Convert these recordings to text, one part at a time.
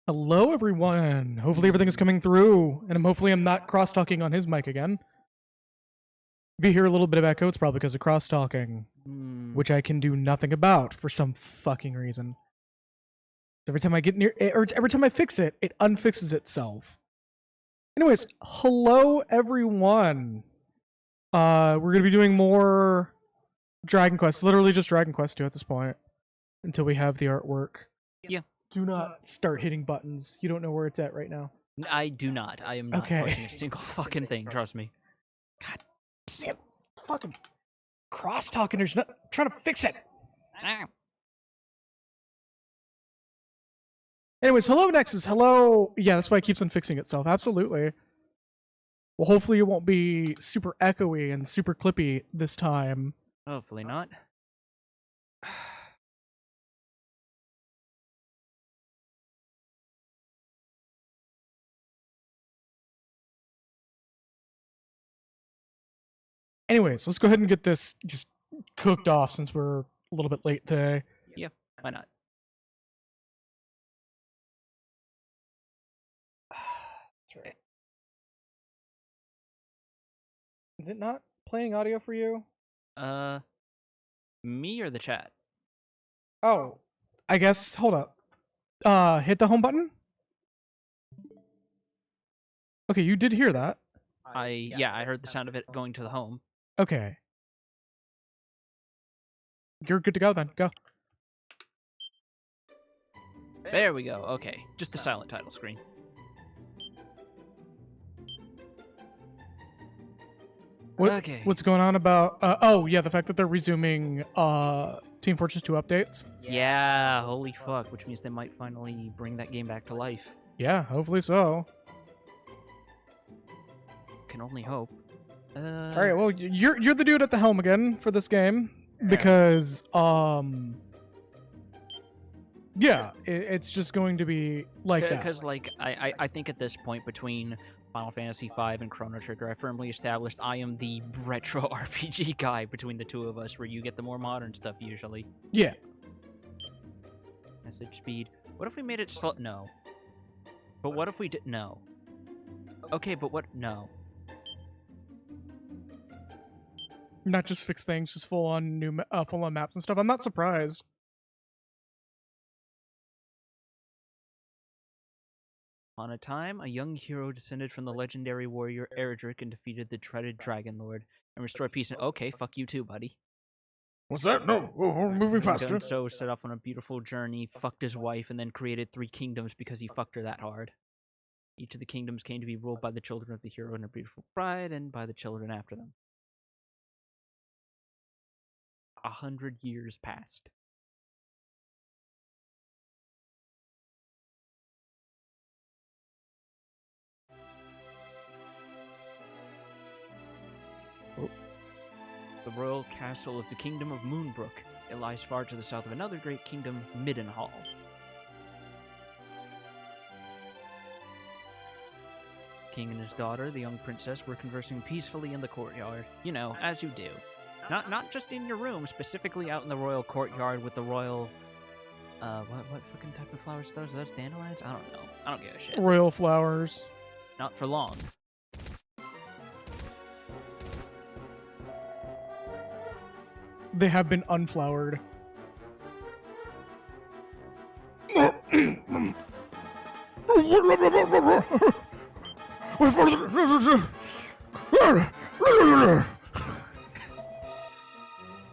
Hello, everyone. Hopefully everything is coming through, and hopefully I'm not cross-talking on his mic again. If you hear a little bit of echo, it's probably because of cross-talking, which I can do nothing about for some fucking reason. Every time I get near, or every time I fix it, it unfixes itself. Anyways, hello, everyone. We're gonna be doing more Dragon Quest, literally just Dragon Quest 2 at this point, until we have the artwork. Yeah. Do not start hitting buttons. You don't know where it's at right now. I do not. I am not pushing a single fucking thing, trust me. God, Sam, fucking cross-talking, there's not trying to fix it. Anyways, hello, Nexus. Hello. Yeah, that's why it keeps on fixing itself. Absolutely. Well, hopefully it won't be super echoey and super clippy this time. Hopefully not. Anyways, let's go ahead and get this just cooked off since we're a little bit late today. Yeah, why not? That's right. Is it not playing audio for you? Me or the chat? Oh, I guess, hold up. Hit the home button? Okay, you did hear that. Yeah, I heard the sound of it going to the home. Okay. You're good to go then. Go. There we go. Okay, just the silent title screen. What's going on about... oh, yeah, the fact that they're resuming Team Fortress 2 updates. Yeah, holy fuck, which means they might finally bring that game back to life. Yeah, hopefully so. Can only hope. Alright, well, you're the dude at the helm again for this game. Because, yeah, it's just going to be like that. Because, like, I think at this point, between Final Fantasy V and Chrono Trigger, I firmly established I am the retro RPG guy between the two of us, where you get the more modern stuff usually. Yeah. Message speed. What if we made it slow? No. But what if we did? No. Okay, but what? No. Not just fix things, just full on maps and stuff. I'm not surprised. On a time, a young hero descended from the legendary warrior Eredrick and defeated the dreaded Dragon Lord and restored peace. And okay, fuck you too, buddy. What's that? No, we're moving faster. So set off on a beautiful journey, fucked his wife, and then created 3 kingdoms because he fucked her that hard. Each of the kingdoms came to be ruled by the children of the hero and her beautiful bride, and by the children after them. 100 years passed. The royal castle of the Kingdom of Moonbrook. It lies far to the south of another great kingdom, Middenhall. King and his daughter, the young princess, were conversing peacefully in the courtyard. You know, as you do. Not just in your room, specifically out in the royal courtyard with the royal... what fucking type of flowers are those? Are those dandelions? I don't know. I don't give a shit. Royal flowers. Not for long. They have been unflowered.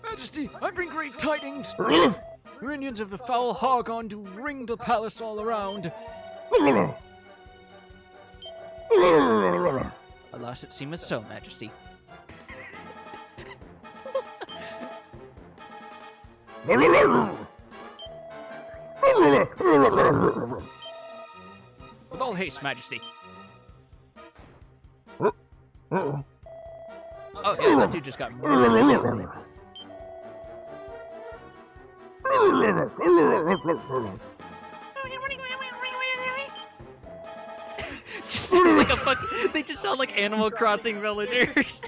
Majesty, I bring great tidings! Minions of the foul Hargon do ring the palace all around. Alas, it seemeth so, Majesty. With all haste, Majesty. Oh yeah, that dude just got murdered. Just like a fuck. They just sound like Animal Crossing villagers.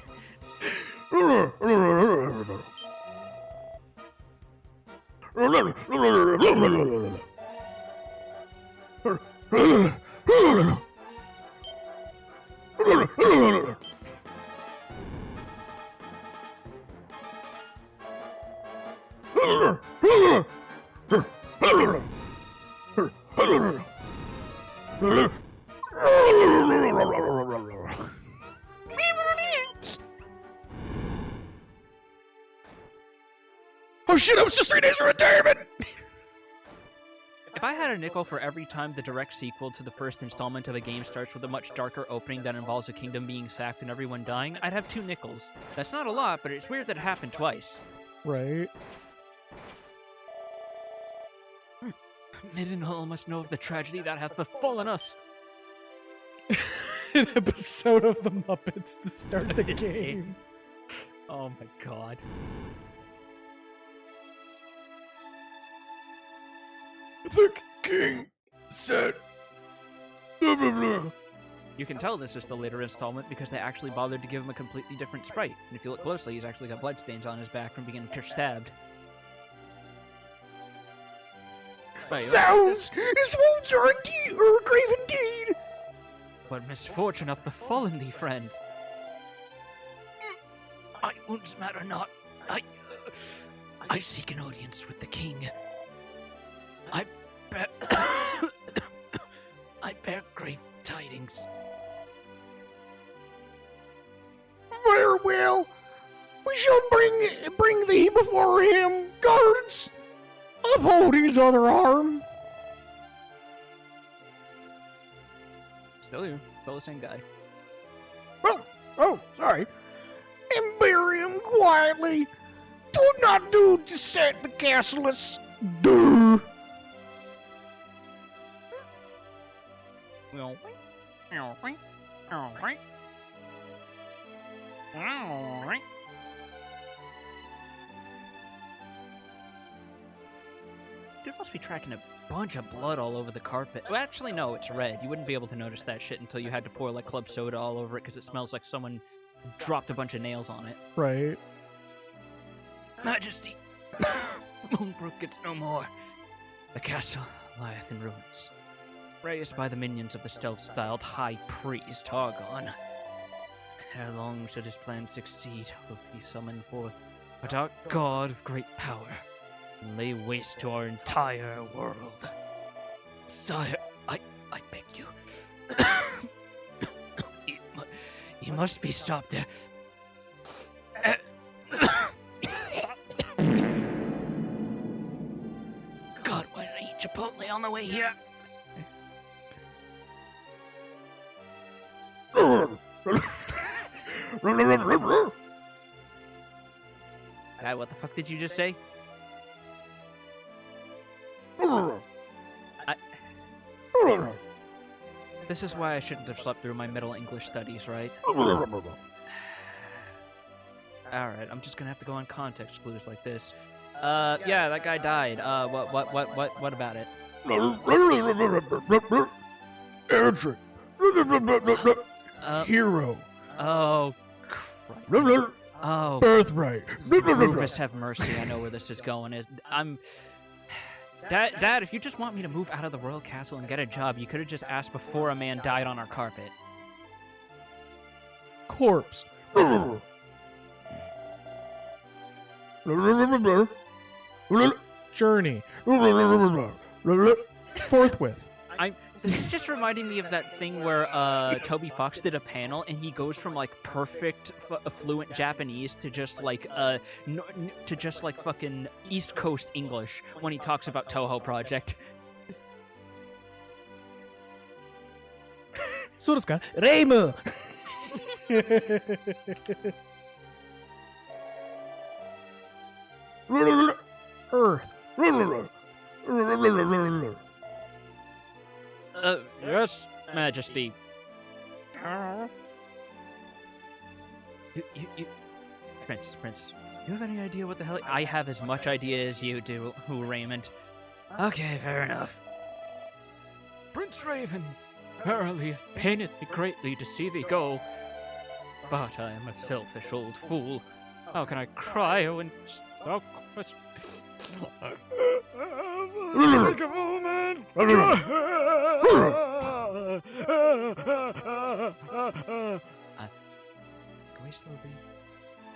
Oh shit, I was just 3 days of retirement! If I had a nickel for every time the direct sequel to the first installment of a game starts with a much darker opening that involves a kingdom being sacked and everyone dying, I'd have 2 nickels. That's not a lot, but it's weird that it happened twice. Right. Middenhall must know of the tragedy that hath befallen us. An episode of the Muppets to start the game. Oh my god. The king said... Blah, blah, blah. You can tell this is the later installment because they actually bothered to give him a completely different sprite. And if you look closely, he's actually got bloodstains on his back from being stabbed. Sounds! His wounds are a grave indeed! What misfortune hath befallen thee, friend? My wounds matter not. I seek an audience with the king. I bear grave tidings. Very well. We shall bring thee before him. Guards, uphold his other arm. Still you. Still the same guy. Oh, sorry. And bury him quietly. Do not to set the castless. Duh. Dude must be tracking a bunch of blood all over the carpet. Well, actually, no, it's red. You wouldn't be able to notice that shit until you had to pour, like, club soda all over it because it smells like someone dropped a bunch of nails on it. Right. Majesty, Moonbrook gets no more. The castle lieth in ruins. Raised by the minions of the stealth-styled High Priest Targon. Ere long should his plan succeed, will he summon forth a dark god of great power, and lay waste to our entire world. Sire, I beg you. You must be stopped there. God, why did I eat Chipotle on the way here? What the fuck did you just say? This is why I shouldn't have slept through my Middle English studies, right? Alright, I'm just gonna have to go on context clues like this. Yeah, that guy died. What about it? Hero. Oh, crap. Oh, Birthright. Rufus, have mercy. I know where this is going. Dad, if you just want me to move out of the royal castle and get a job, you could have just asked before a man died on our carpet. Corpse. Journey. Forthwith. This is just reminding me of that thing where Toby Fox did a panel and he goes from like perfect fluent Japanese to just like fucking East Coast English when he talks about Toho Project. So does God. Reimu. Earth. Yes, Majesty. Prince, you have any idea what the hell? I have as much idea as you do, Raymond. Okay, fair enough. Prince Raven, verily it paineth me greatly to see thee go. But I am a selfish old fool. How can I cry when... Oh, Take a moment. Go away slowly.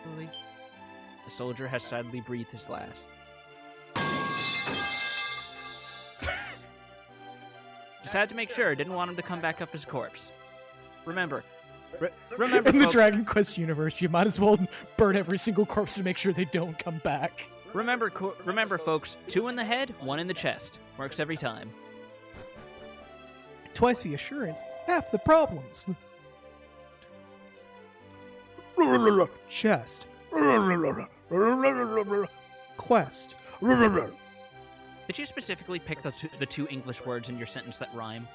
Slowly. The soldier has sadly breathed his last. Just had to make sure. Didn't want him to come back up as a corpse. Remember, remember, In the folks, Dragon Quest universe, you might as well burn every single corpse to make sure they don't come back. remember, folks. 2 in the head, 1 in the chest. Works every time. Twice the assurance, half the problems. Chest. Quest. Did you specifically pick the two English words in your sentence that rhyme?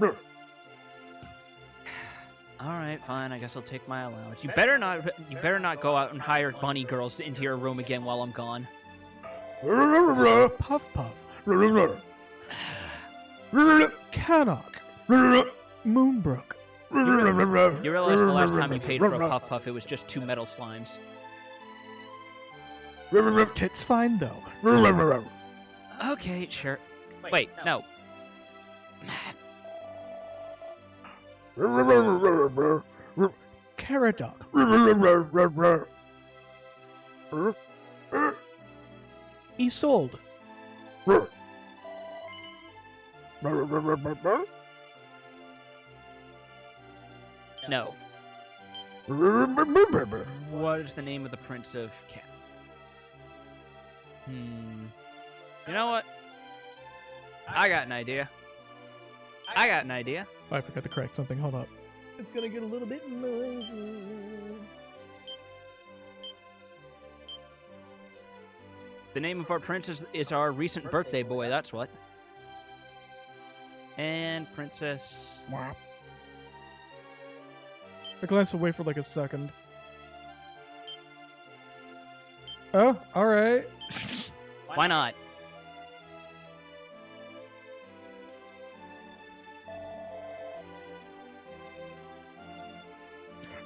All right, fine. I guess I'll take my allowance. You better not go out and hire bunny girls into your room again while I'm gone. Puff Puff. Cannock. Moonbrook. You realize the last time you paid for a Puff Puff, it was just 2 metal slimes. Tits fine though. Okay, sure. Wait, no. Caradoc. Isolde. No. What is the name of the Prince of Cat? You know what? I got an idea. Oh, I forgot to correct something. Hold up. It's gonna get a little bit noisy. The name of our prince is our recent birthday boy, that's what. And Princess... I glanced away for like a second. Oh, alright. Why not?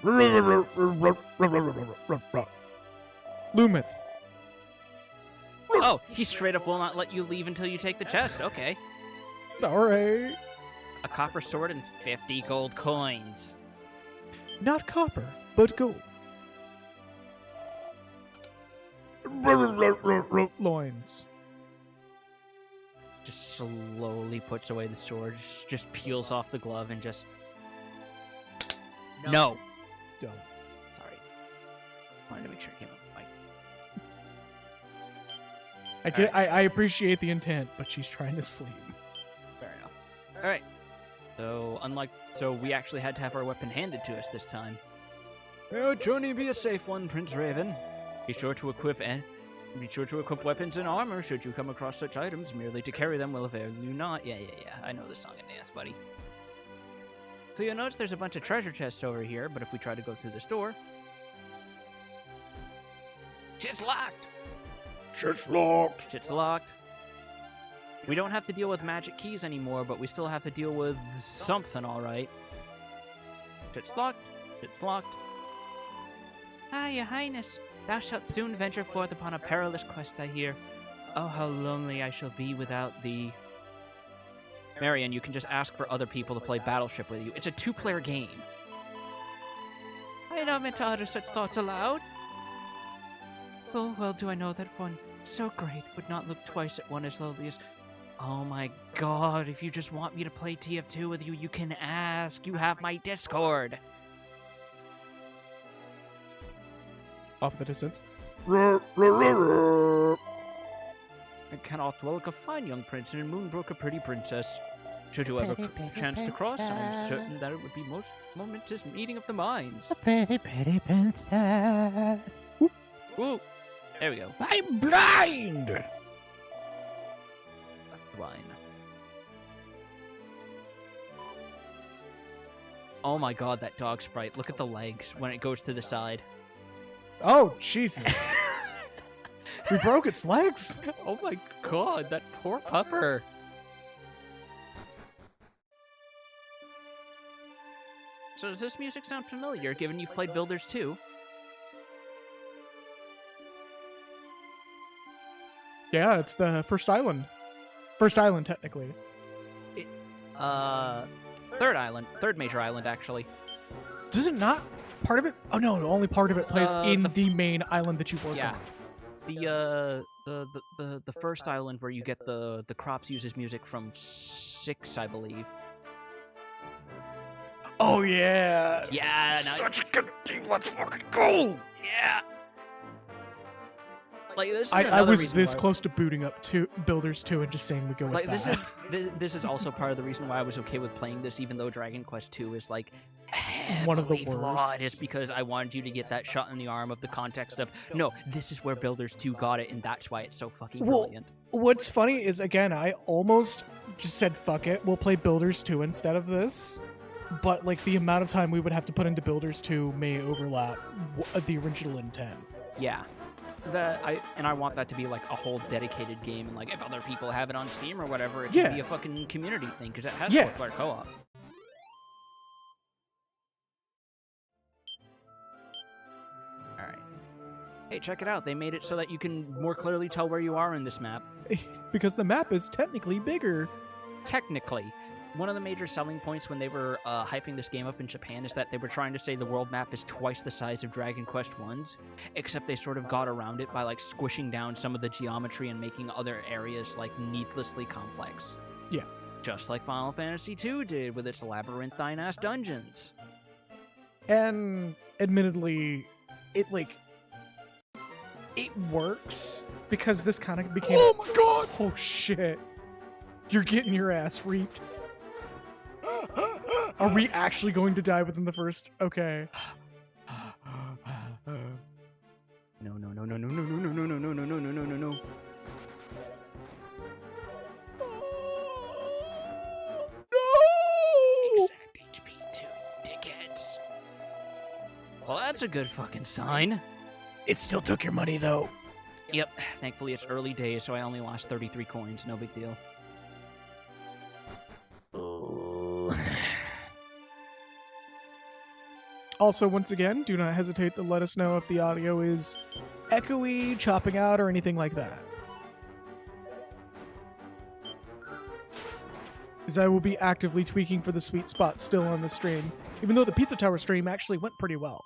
Lumith. Oh, he straight up will not let you leave until you take the chest. Okay. Alright. A copper sword and 50 gold coins. Not copper, but gold. Loins. Just slowly puts away the sword, just peels off the glove and just... No. Dumb. Sorry. Wanted to make sure it came up. I appreciate the intent, but she's trying to sleep. Fair enough. All right. So we actually had to have our weapon handed to us this time. Your journey be a safe one, Prince Raven. Be sure to equip weapons and armor should you come across such items. Merely to carry them will avail you not. Yeah. I know the song and dance, buddy. So you'll notice there's a bunch of treasure chests over here, but if we try to go through this door, shit's locked. Shit's locked. We don't have to deal with magic keys anymore, but we still have to deal with something, alright. Shit's locked. Ah, your highness, thou shalt soon venture forth upon a perilous quest, I hear. Oh, how lonely I shall be without thee. Marion, you can just ask for other people to play Battleship with you. It's a 2-player game. I don't meant to utter such thoughts aloud. Full well do I know that one so great would not look twice at one as lowly as... Oh my god, if you just want me to play TF2 with you, you can ask. You have my Discord. Off the distance. I cannot look a fine young prince and Moonbrook a pretty princess. Should you ever chance to cross, I'm certain that it would be most momentous meeting of the minds. A pretty princess. Ooh, there we go. I'm blind! Blind. Oh my god, that dog sprite. Look at the legs when it goes to the side. Oh, Jesus. We broke its legs? Oh my god, that poor pupper. So does this music sound familiar, given you've played Builders 2? Yeah, it's the first island. First island, technically. Third major island, actually. Does it not? Part of it? Oh no, only part of it plays in the the main island that you work Yeah. on. The first island where you get the crops uses music from 6, I believe. Oh yeah. Yeah, Such a good team. Let's fucking go. Yeah. Like this is I another was reason this why- close to booting up to Builders 2 and just saying we go with Like that. this is also part of the reason why I was okay with playing this, even though Dragon Quest 2 is like One of the heavily flawed. worst. Is because I wanted you to get that shot in the arm of the context of no, this is where Builders 2 got it, and that's why it's so fucking Well, brilliant. What's funny is, again, I almost just said, fuck it, we'll play Builders 2 instead of this. But, like, the amount of time we would have to put into Builders 2 may overlap the original intent. Yeah. I want that to be like a whole dedicated game, and like if other people have it on Steam or whatever, it can Yeah. be a fucking community thing because it has Yeah. 4-player co-op. All right. Hey, check it out. They made it so that you can more clearly tell where you are in this map. Because the map is technically bigger. Technically, one of the major selling points when they were hyping this game up in Japan is that they were trying to say the world map is twice the size of Dragon Quest 1's, except they sort of got around it by like squishing down some of the geometry and making other areas like needlessly complex. Yeah. Just like Final Fantasy II did with its labyrinthine-ass dungeons. And admittedly, it works because this kind of became. Oh my god! Oh shit! You're getting your ass reaped. Are we actually going to die within the first? Okay. No, no, no, no, no, no, no, no, no, no, no, no, no, no, no, no. Exact HP too, dickheads. Well, that's a good fucking sign. It still took your money though. Yep, thankfully it's early days, so I only lost 33 coins, no big deal. Also, once again, do not hesitate to let us know if the audio is echoey, chopping out, or anything like that. Because I will be actively tweaking for the sweet spot still on the stream, even though the Pizza Tower stream actually went pretty well.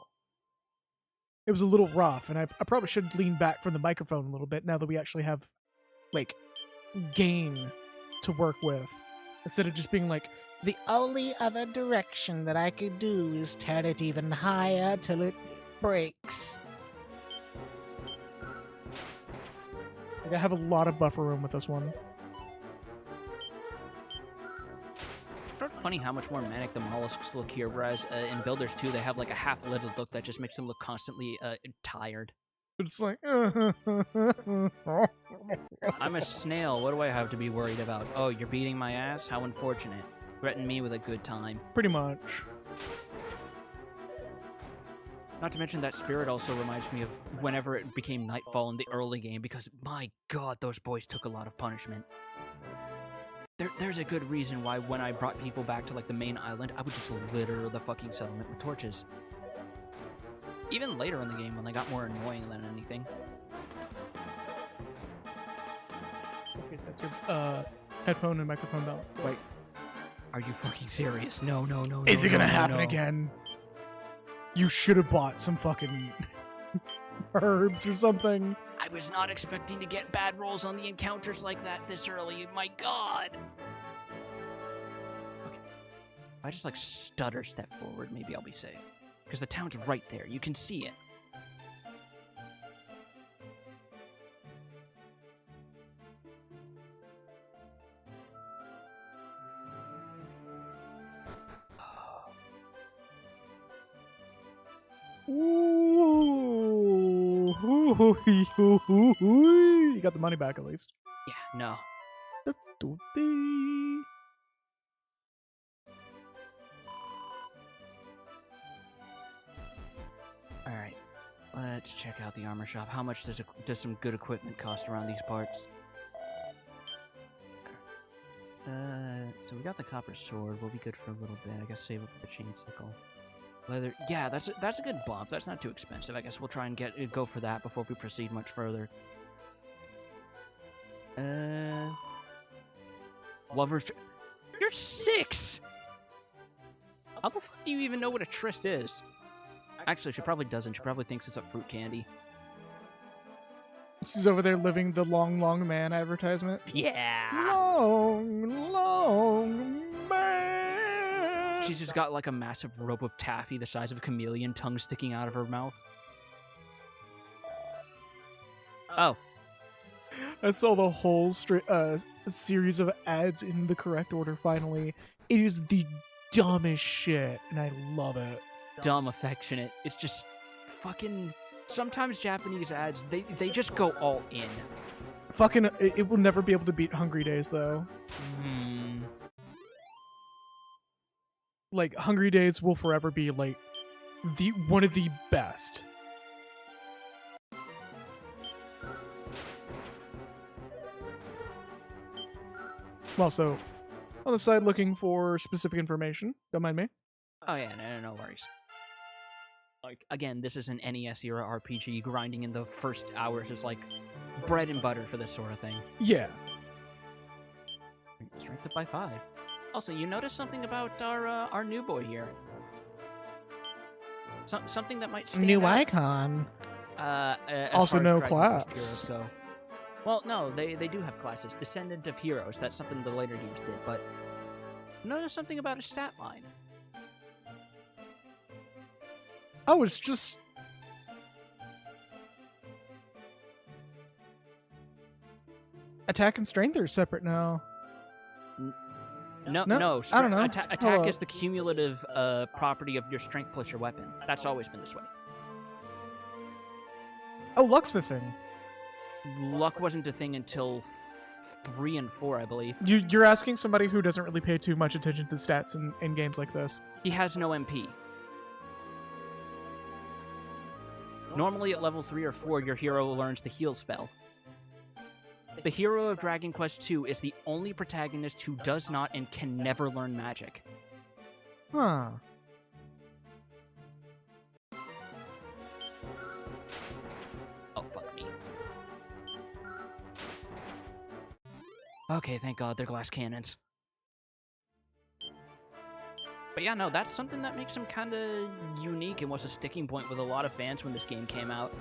It was a little rough, and I probably should lean back from the microphone a little bit now that we actually have, like, gain to work with, instead of just being like, The only other direction that I could do is turn it even higher till it breaks. I have a lot of buffer room with this one. It's sort of funny how much more manic the mollusks look here, whereas in Builders 2 they have like a half-lidded look that just makes them look constantly tired. It's like, I'm a snail, what do I have to be worried about? Oh, you're beating my ass? How unfortunate. Threaten me with a good time. pretty much. Not to mention that spirit also reminds me of whenever it became nightfall in the early game, because my god, those boys took a lot of punishment. There's a good reason why when I brought people back to like the main island, I would just litter the fucking settlement with torches. Even later in the game when they got more annoying than anything. Okay, that's your headphone and microphone balance. Wait. Are you fucking serious? No, no, no, Is no, it gonna no, happen no. again? You should have bought some fucking herbs or something. I was not expecting to get bad rolls on the encounters like that this early. My god. Okay. If I just like stutter step forward, maybe I'll be safe. Because the town's right there. You can see it. Ooh. You got the money back at least. Yeah, no. Alright. Let's check out the armor shop. How much does some good equipment cost around these parts? So we got the copper sword. We'll be good for a little bit. I guess save it for the chain sickle. Leather. Yeah, that's a good bump. That's not too expensive. I guess we'll try and go for that before we proceed much further. Lover's. You're You're 6! How the fuck do you even know what a tryst is? Actually, she probably doesn't. She probably thinks it's a fruit candy. She's over there living the long, long man advertisement. Yeah! Long, long man. She's just got like a massive rope of taffy the size of a chameleon, tongue sticking out of her mouth. Oh. I saw the whole series of ads in the correct order finally. It is the dumbest shit, and I love it. Dumb affectionate. It's just fucking... Sometimes Japanese ads, they just go all in. Fucking, it will never be able to beat Hungry Days, though. Like, Hungry Days will forever be, like, one of the best. I'm also on the side looking for specific information. Don't mind me. Oh yeah, no worries. Like, again, this is an NES-era RPG. Grinding in the first hours is like bread and butter for this sort of thing. Yeah. Strength up by 5. Also, you notice something about our new boy here? Something that might stand New out? icon. As Also far as no Dragon Quest class. heroes go. Well, no, they do have classes. Descendant of Heroes. That's something the later games did, but notice something about his stat line. Oh, it's just... Attack and strength are separate now. No. I don't know. Attack is the cumulative property of your strength plus your weapon. That's always been this way. Oh, luck's missing. Luck wasn't a thing until 3 and 4, I believe. You're asking somebody who doesn't really pay too much attention to stats in games like this. He has no MP. Normally at level 3 or 4, your hero learns the heal spell. The hero of Dragon Quest II is the only protagonist who does not and can never learn magic. Huh. Oh, fuck me. Okay, thank God, they're glass cannons. But yeah, no, that's something that makes him kind of unique and was a sticking point with a lot of fans when this game came out.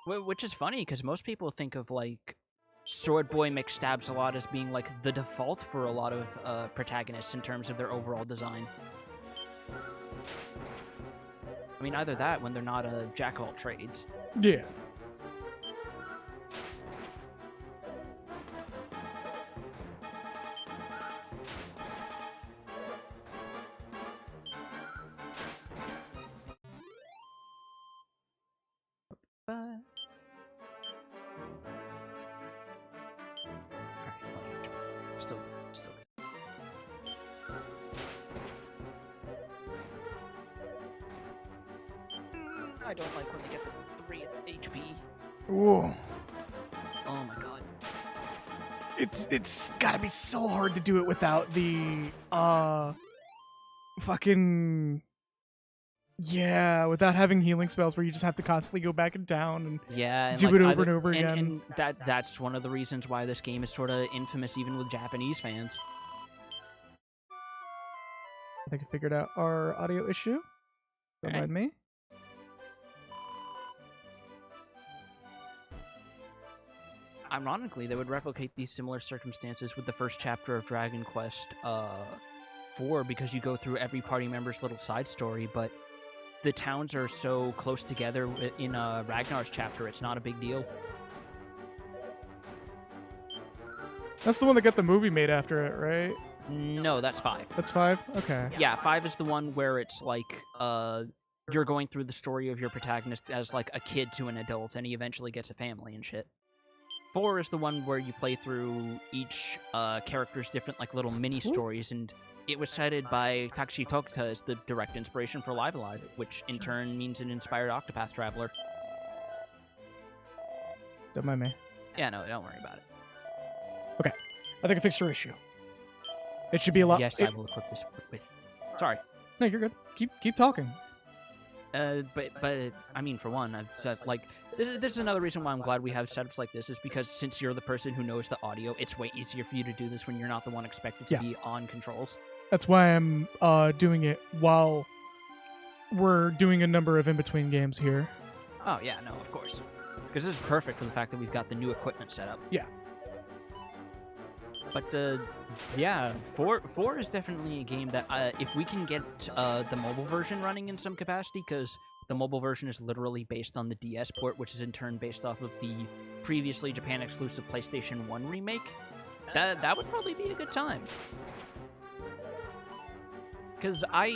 Which is funny, because most people think of, like, Sword Boy McStabs a lot as being, like, the default for a lot of protagonists in terms of their overall design. I mean, either that, when they're not a jack-of-all-trades. Yeah. Still. I don't like when they get the 3 HP. Whoa. Oh my God. It's gotta be so hard to do it without the fucking without having healing spells where you just have to constantly go back and down and Yeah, and do like, it over and over again. And that's one of the reasons why this game is sort of infamous even with Japanese fans. I think I figured out our audio issue. Don't Okay. mind me. Ironically, they would replicate these similar circumstances with the first chapter of Dragon Quest 4 because you go through every party member's little side story, but the towns are so close together in Ragnar's chapter, it's not a big deal. That's the one that got the movie made after it, right? No, that's 5. That's 5? Okay. Yeah, 5 is the one where it's like you're going through the story of your protagonist as like a kid to an adult, and he eventually gets a family and shit. 4 is the one where you play through each character's different like little mini stories, and it was cited by Takashi Tokita as the direct inspiration for Live Alive, which in turn means an inspired Octopath Traveler. Don't mind me. Yeah, no, don't worry about it. Okay. I think I fixed your issue. It should be a lot. Yes, I will equip this with. Sorry. No, you're good. Keep talking. But I mean, for one, I've said, like, this is another reason why I'm glad we have setups like this, is because since you're the person who knows the audio, it's way easier for you to do this when you're not the one expected to be on controls. That's why I'm doing it while we're doing a number of in-between games here. Oh, yeah, no, of course. Because this is perfect for the fact that we've got the new equipment set up. Yeah. But, yeah, 4 is definitely a game that, if we can get the mobile version running in some capacity, because the mobile version is literally based on the DS port, which is in turn based off of the previously Japan-exclusive PlayStation 1 remake, that would probably be a good time. Because I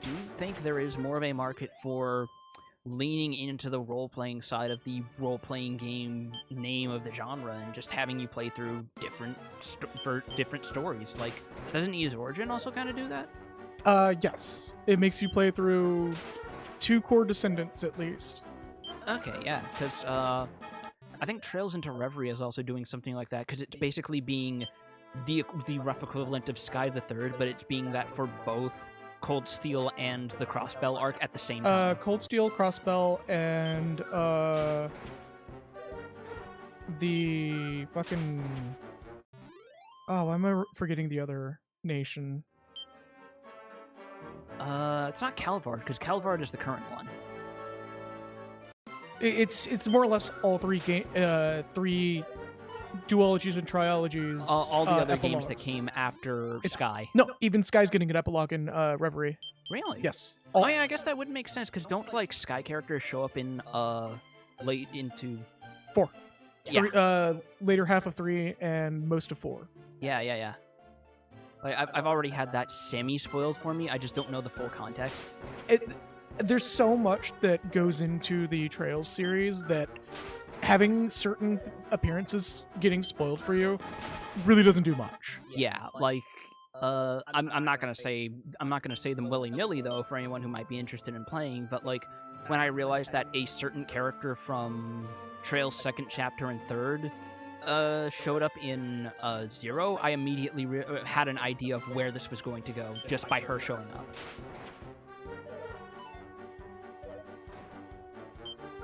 do think there is more of a market for leaning into the role-playing side of the role-playing game name of the genre and just having you play through different stories. Like, doesn't Ys Origin also kind of do that? Yes. It makes you play through 2 core Descendants, at least. Okay, yeah, because I think Trails into Reverie is also doing something like that, because it's basically being the rough equivalent of Sky the Third, but it's being that for both Cold Steel and the Crossbell arc at the same time. Cold Steel, Crossbell, and the fucking... Oh, why am I forgetting the other nation? It's not Calvard, because Calvard is the current one. It's more or less all 3 3 duologies and triologies. All the other epilogues. games that came after Sky. No, even Sky's getting an epilogue in Reverie. Really? Yes. Oh yeah, I guess that would make sense, because don't, like, Sky characters show up in, late into... 4. Yeah. Later half of 3 and most of 4. Yeah. Like, I've already had that semi-spoiled for me, I just don't know the full context. There's so much that goes into the Trails series that having certain appearances getting spoiled for you really doesn't do much. Yeah, like, I'm not gonna say them willy-nilly, though, for anyone who might be interested in playing, but, like, when I realized that a certain character from Trails' second chapter and third showed up in 0, I immediately had an idea of where this was going to go, just by her showing up.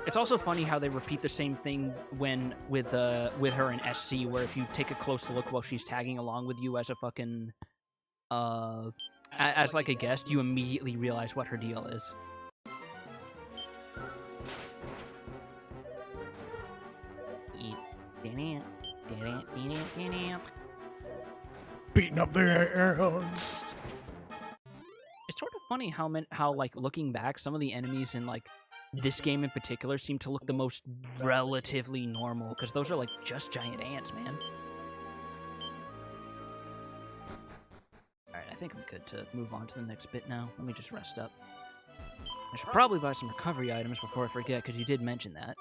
It's also funny how they repeat the same thing with her in SC, where if you take a close look while she's tagging along with you as a fucking as like a guest, you immediately realize what her deal is. Beating up their airhounds. It's sort of funny how like looking back, some of the enemies in like this game in particular seem to look the most relatively normal, because those are like just giant ants, man. Alright, I think I'm good to move on to the next bit now. Let me just rest up. I should probably buy some recovery items before I forget, because you did mention that.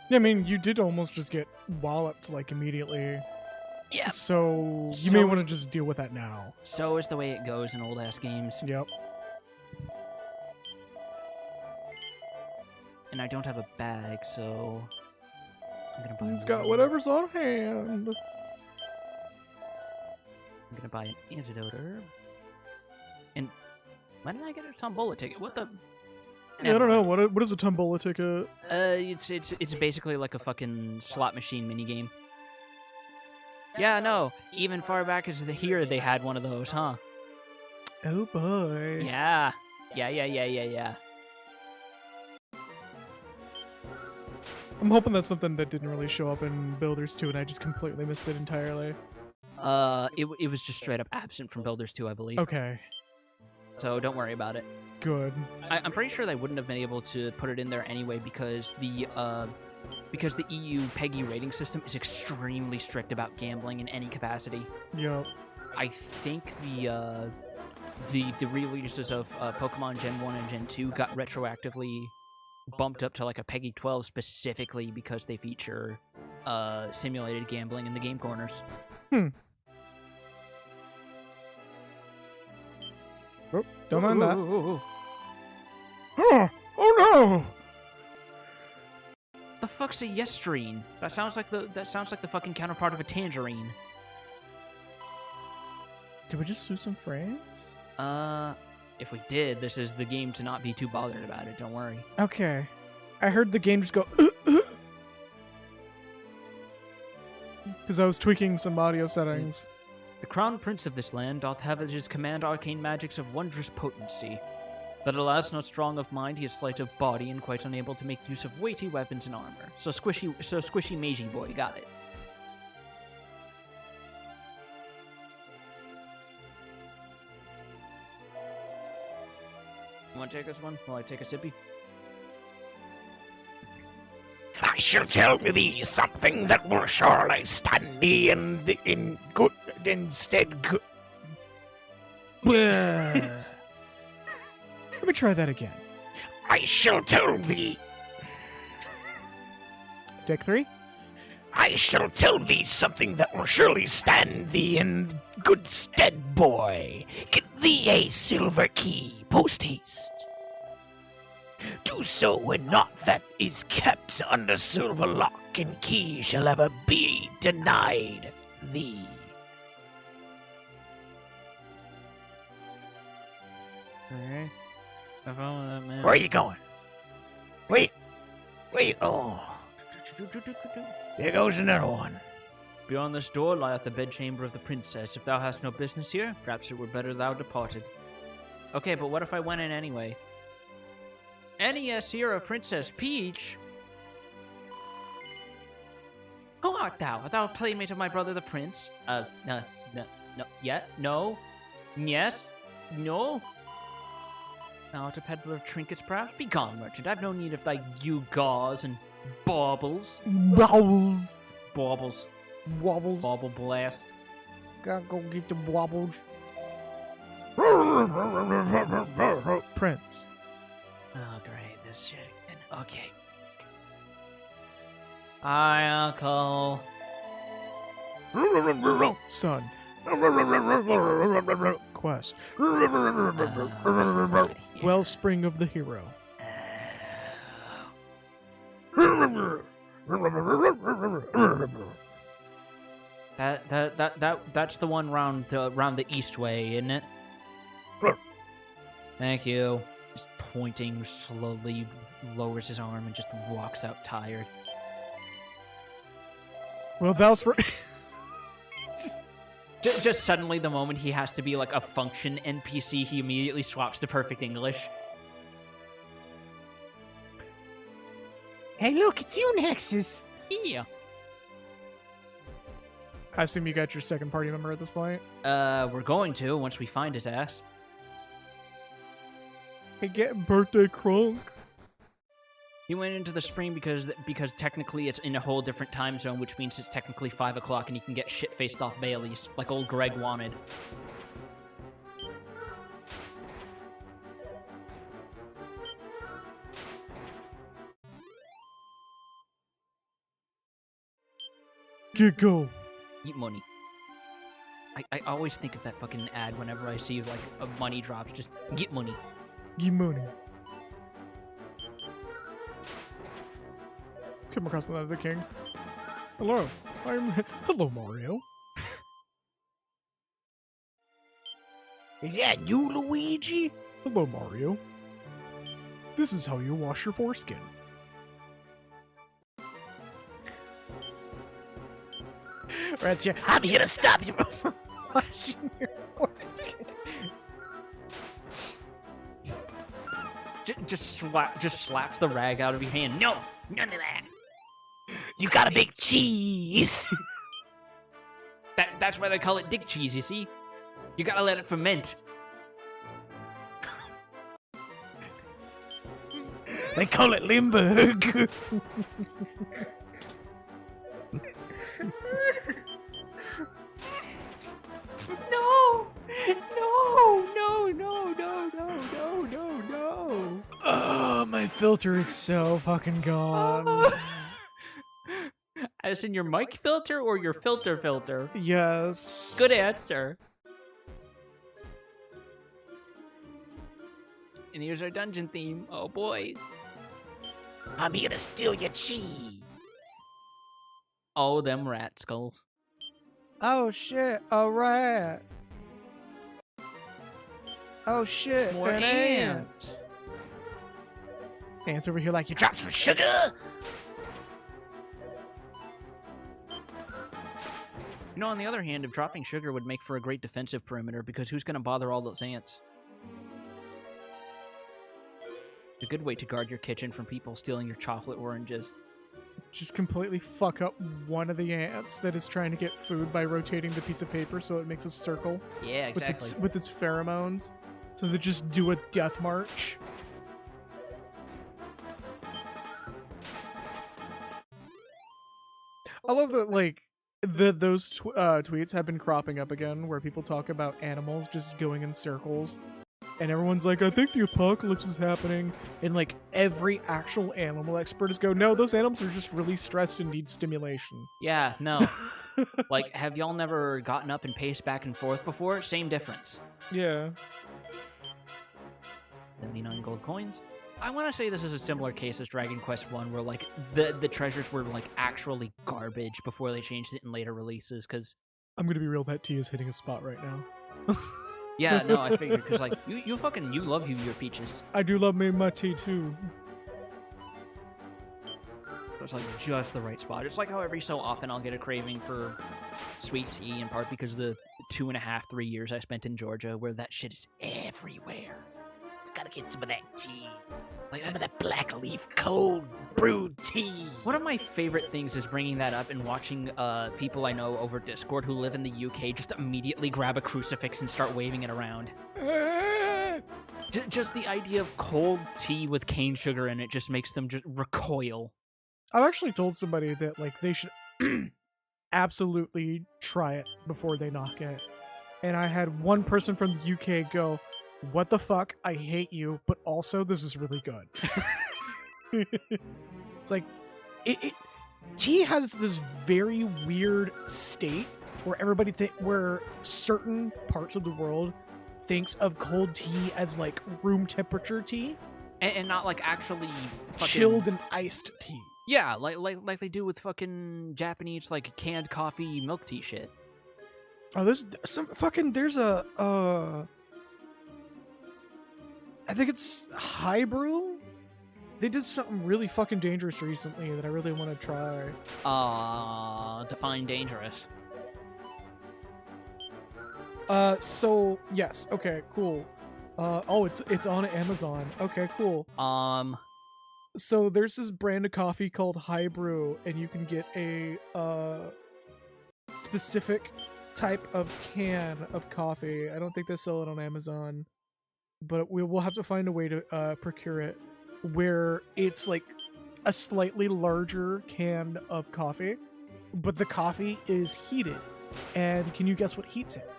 Yeah, I mean, you did almost just get walloped, like, immediately. Yeah. So you may want to just deal with that now. So is the way it goes in old-ass games. Yep. And I don't have a bag, so I'm gonna buy. He's got whatever's on hand. I'm gonna buy an antidote herb. And why did I get a tombola ticket? What the? Yeah, I don't know. What is a tombola ticket? It's basically like a fucking slot machine minigame. Yeah, no. Even far back as here, they had one of those, huh? Oh boy. Yeah. Yeah. I'm hoping that's something that didn't really show up in Builders 2 and I just completely missed it entirely. It was just straight up absent from Builders 2, I believe. Okay. So don't worry about it. Good. I'm pretty sure they wouldn't have been able to put it in there anyway, because the EU PEGI rating system is extremely strict about gambling in any capacity. Yep. I think the releases of Pokemon Gen 1 and Gen 2 got retroactively bumped up to like a PEGI 12 specifically because they feature simulated gambling in the game corners. Oh, don't mind that. Ooh. Oh no! The fuck's a yestrine? That sounds like the fucking counterpart of a tangerine. Did we just sue some friends? If we did, this is the game to not be too bothered about it. Don't worry. Okay. I heard the game just go. Because I was tweaking some audio settings. The crown prince of this land doth have at his command arcane magics of wondrous potency. But alas, not strong of mind, he is slight of body and quite unable to make use of weighty weapons and armor. So squishy magey boy, got it. You want to take this one while I take a sippy? I shall tell thee something that will surely stand thee in good instead good. Let me try that again. I shall tell thee. Take 3. I shall tell thee something that will surely stand thee in good stead, boy. Get thee a silver key, post haste. Do so when naught that is kept under silver lock and key shall ever be denied thee. Okay. I follow that man. Where are you going? Wait. Oh, there goes another one. Beyond this door lieth the bedchamber of the princess. If thou hast no business here, perhaps it were better thou departed. Okay, but what if I went in anyway? NES Sierra Princess Peach? Who art thou? Art thou a playmate of my brother the prince? No, yet? No? Yes? No? Thou art a peddler of trinkets, perhaps? Begone, merchant. I've no need of thy gewgaws and baubles. Baubles. Baubles. Wobbles. Bauble blast. Gotta go get the wobbles. Prince. Oh, great. This shit. Okay. Hi, Uncle. Son. Quest. Wellspring of the hero. That's the one round the east way, isn't it? Thank you. Just pointing slowly, lowers his arm and just walks out tired. Well, thou's for. Just suddenly, the moment he has to be like a function NPC, he immediately swaps to perfect English. Hey, look, it's you, Nexus. Yeah. I assume you got your second party member at this point. We're going to once we find his ass. Hey, get birthday crunk. He went into the spring because technically it's in a whole different time zone, which means it's technically 5 o'clock and he can get shit-faced off Bailey's, like old Greg wanted. Get go. Eat money. I always think of that fucking ad whenever I see like a money drops. Just get money. Get money. Come across the Night of the King. Hello. Hello, Mario. Is that you, Luigi? Hello, Mario. This is how you wash your foreskin. Rat's here. I'm here to stop you from Washing your foreskin. Just slaps the rag out of your hand. No, none of that. You got a big cheese. That's why they call it dick cheese. You see, you gotta let it ferment. They call it Limburg. No. Oh, my filter is so fucking gone. As in your mic filter or your filter? Yes. Good answer. And here's our dungeon theme. Oh boy. I'm here to steal your cheese. Oh, them rat skulls. Oh shit, a rat. Oh shit, More an ants. Ants over here like, you dropped some Sugar. You know, on the other hand, if dropping sugar would make for a great defensive perimeter, because who's going to bother all those ants? A good way to guard your kitchen from people stealing your chocolate oranges. just completely fuck up one of the ants that is trying to get food by rotating the piece of paper so it makes a circle Yeah, exactly. with its pheromones. So they just do a death march. I love that, like, those tweets have been cropping up again where people talk about animals just going in circles. And everyone's like, I think the apocalypse is happening. And, like, every actual animal expert is go, no, those animals are just really stressed and need stimulation. Yeah, no. Like, have y'all never gotten up and paced back and forth before? Same difference. Yeah. 79 gold coins. I want to say this is a similar case as Dragon Quest 1, where, like, the treasures were, like, actually garbage before they changed it in later releases, because... I'm gonna be real, that tea is hitting a spot right now. Yeah, no, I figured, because, like, you love your peaches. I do love me my tea, too. It's, like, just the right spot. It's like how every so often I'll get a craving for sweet tea, in part because the 2.5, 3 years I spent in Georgia, where that shit is everywhere. It's gotta get some of that tea. Like Some of that black leaf cold brewed tea. One of my favorite things is bringing that up and watching people I know over Discord who live in the UK just immediately grab a crucifix and start waving it around. Just the idea of cold tea with cane sugar in it just makes them just recoil. I've actually told somebody that, like, they should absolutely try it before they knock it. And I had one person from the UK go, what the fuck? I hate you, but also this is really good. It's like, tea has this very weird state where everybody where certain parts of the world thinks of cold tea as like room temperature tea, And not like actually fucking... chilled and iced tea. Yeah, like they do with fucking Japanese like canned coffee milk tea shit. Oh, there's a I think it's High Brew. They did something really fucking dangerous recently that I really want to try. Define dangerous. So yes, okay, cool. Oh, it's on Amazon. Okay, cool. So there's this brand of coffee called High Brew, and you can get a specific type of can of coffee. I don't think they sell it on Amazon, but we'll have to find a way to procure it, where it's like a slightly larger can of coffee, but the coffee is heated. And can you guess what heats it?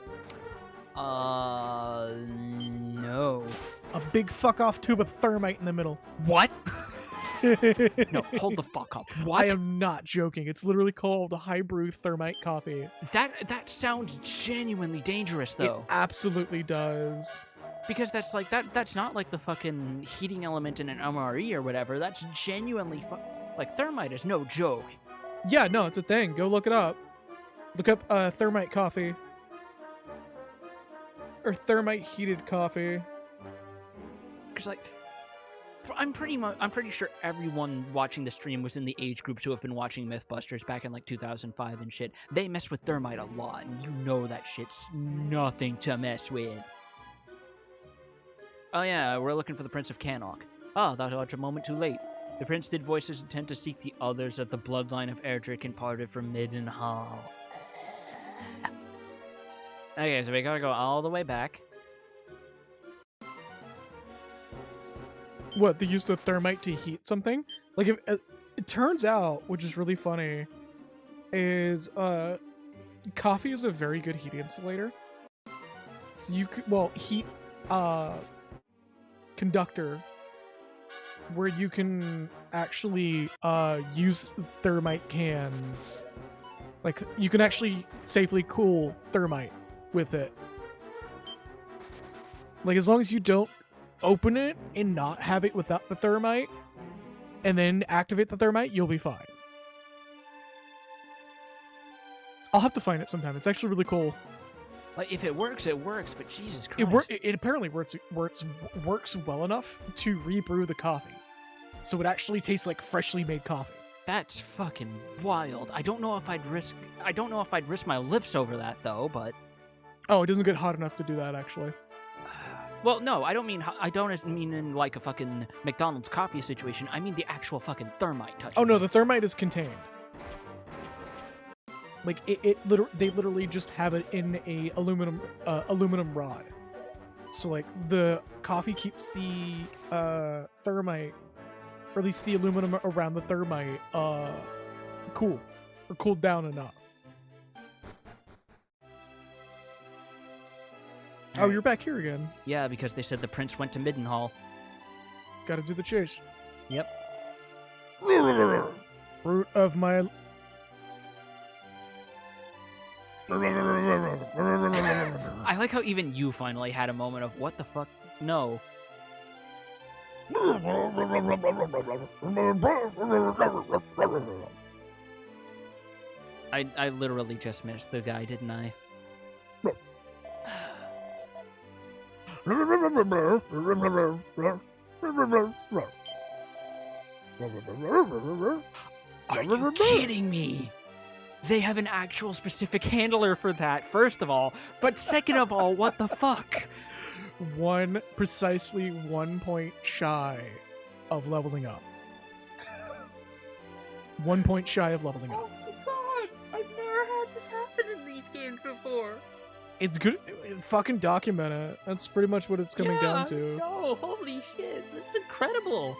No. A big fuck off tube of thermite in the middle. What? No, hold the fuck up. What? I am not joking. It's literally called High Brew Thermite Coffee. That sounds genuinely dangerous, though. It absolutely does. Because that's like that's not like the fucking heating element in an MRE or whatever. That's genuinely like thermite is no joke. Yeah, no, it's a thing. Go look it up. Look up thermite coffee. Or thermite heated coffee. Because like I'm pretty sure everyone watching the stream was in the age groups who have been watching Mythbusters back in like 2005 and shit. They mess with thermite a lot, and you know that shit's nothing to mess with. Oh yeah, we're looking for the Prince of Cannock. Oh, that was a moment too late. The prince did voice his intent to seek the others of the bloodline of Erdrick and parted from Middenhall. Okay, so we gotta go all the way back. What, they used the thermite to heat something? Like, if it turns out, which is really funny, is coffee is a very good heat insulator. So you could, well, heat conductor, where you can actually use thermite cans. Like, you can actually safely cool thermite with it. Like, as long as you don't open it and not have it without the thermite, and then activate the thermite, you'll be fine. I'll have to find it sometime. It's actually really cool. Like, if it works, it works, but Jesus Christ. It apparently works well enough to rebrew the coffee. So it actually tastes like freshly made coffee. That's fucking wild. I don't know if I'd risk my lips over that, though, but... Oh, it doesn't get hot enough to do that, actually. Well, no, I don't mean in like a fucking McDonald's coffee situation. I mean the actual fucking thermite touch. Oh no, the thermite is contained. Like they literally just have it in a aluminum rod. So like the coffee keeps the thermite, or at least the aluminum around the thermite, cool or cooled down enough. Oh, you're back here again. Yeah, because they said the prince went to Middenhall. Gotta do the chase. Yep. Fruit of my... I like how even you finally had a moment of, what the fuck? No. I literally just missed the guy, didn't I? Are you kidding me? They have an actual specific handler for that, first of all. But second of all, what the fuck? Precisely 1 point shy of leveling up. 1 point shy of leveling up. Oh my god! I've never had this happen in these games before. It's good. Fucking document it. That's pretty much what it's coming down to. No, holy shit. This is incredible.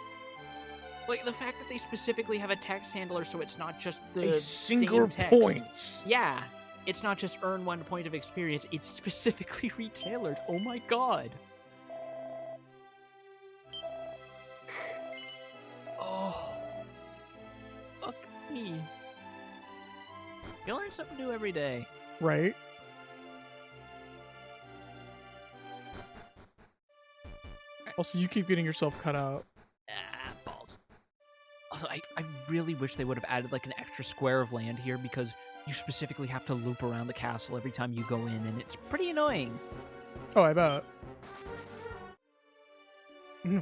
Like, the fact that they specifically have a text handler so it's not just the A single same text. point. Yeah. It's not just earn 1 point of experience. It's specifically retailored. Oh my god. Oh. Fuck me. You learn something new every day. Right? Also, you keep getting yourself cut out. Ah, balls. Also, I really wish they would have added like an extra square of land here, because you specifically have to loop around the castle every time you go in, and it's pretty annoying. Oh, I bet.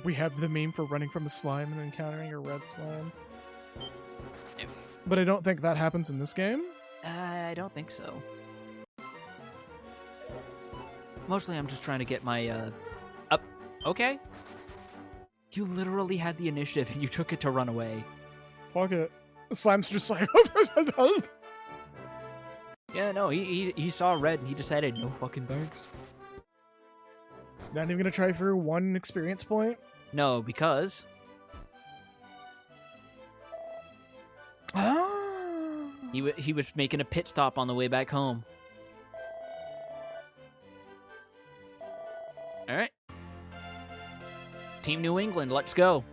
We have the meme for running from a slime and encountering a red slime. But I don't think that happens in this game. I don't think so. Mostly I'm just trying to get my, up. Okay. You literally had the initiative and you took it to run away. Fuck it. The slime's just like... Yeah, no, he saw red and he decided, no fucking thanks. Not even gonna try for 1 experience point? No, because... Ah. He was making a pit stop on the way back home. Alright. Team New England, let's go.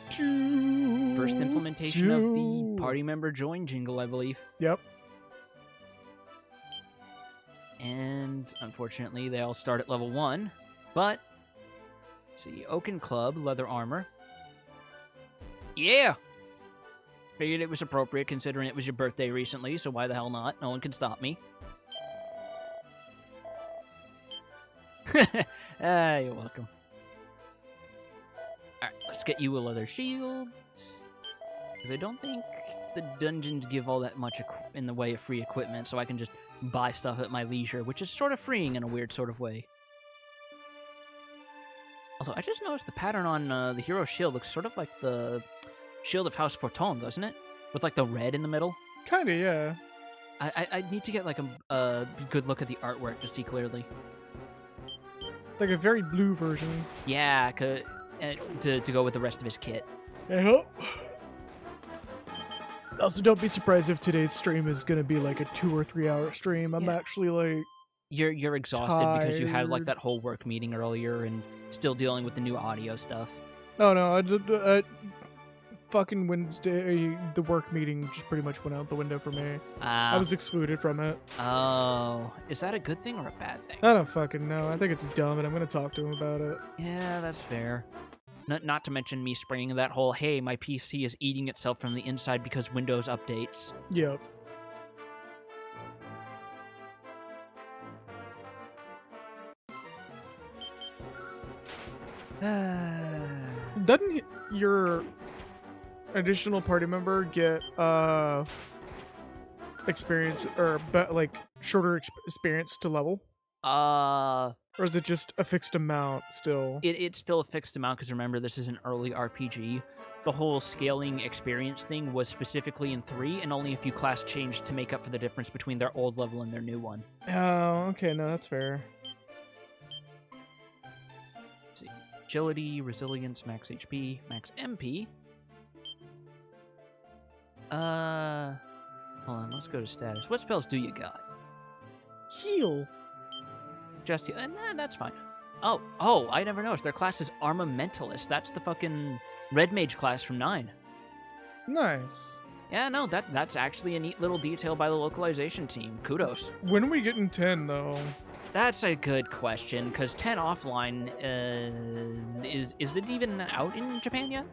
First implementation of the party member join jingle, I believe. Yep. And unfortunately, they all start at level 1. But, let's see, Oaken Club, leather armor. Yeah! Figured it was appropriate considering it was your birthday recently, so why the hell not? No one can stop me. You're welcome. Alright, let's get you a leather shield. Because I don't think the dungeons give all that much in the way of free equipment, so I can just buy stuff at my leisure, which is sort of freeing in a weird sort of way. Although, I just noticed the pattern on the hero shield looks sort of like the shield of House Fortune, doesn't it? With, like, the red in the middle. Kinda, yeah. I need to get, like, a good look at the artwork to see clearly. Like a very blue version. Yeah, to go with the rest of his kit. I hope. Also, don't be surprised if today's stream is gonna be like a 2 or 3 hour stream. I'm actually like... You're exhausted because you had, like, tired. that whole work meeting earlier and still dealing with the new audio stuff. Oh no, I fucking Wednesday, the work meeting just pretty much went out the window for me. I was excluded from it. Oh, is that a good thing or a bad thing? I don't fucking know. I think it's dumb, and I'm gonna talk to him about it. Yeah, that's fair. Not to mention me springing that whole, hey, my PC is eating itself from the inside because Windows updates. Yep. Doesn't your additional party member get experience or like shorter experience to level? Or is it just a fixed amount still? It's still a fixed amount because remember, this is an early RPG. The whole scaling experience thing was specifically in 3, and only a few class changed to make up for the difference between their old level and their new one. Oh, okay, no, that's fair. Let's see. Agility, resilience, max HP, max MP. Hold on, let's go to status. What spells do you got? Heal. Just nah, that's fine. Oh, I never noticed. Their class is Armamentalist. That's the fucking Red Mage class from 9. Nice. Yeah, no, that's actually a neat little detail by the localization team. Kudos. When are we getting 10, though? That's a good question, because 10 offline, is it even out in Japan yet?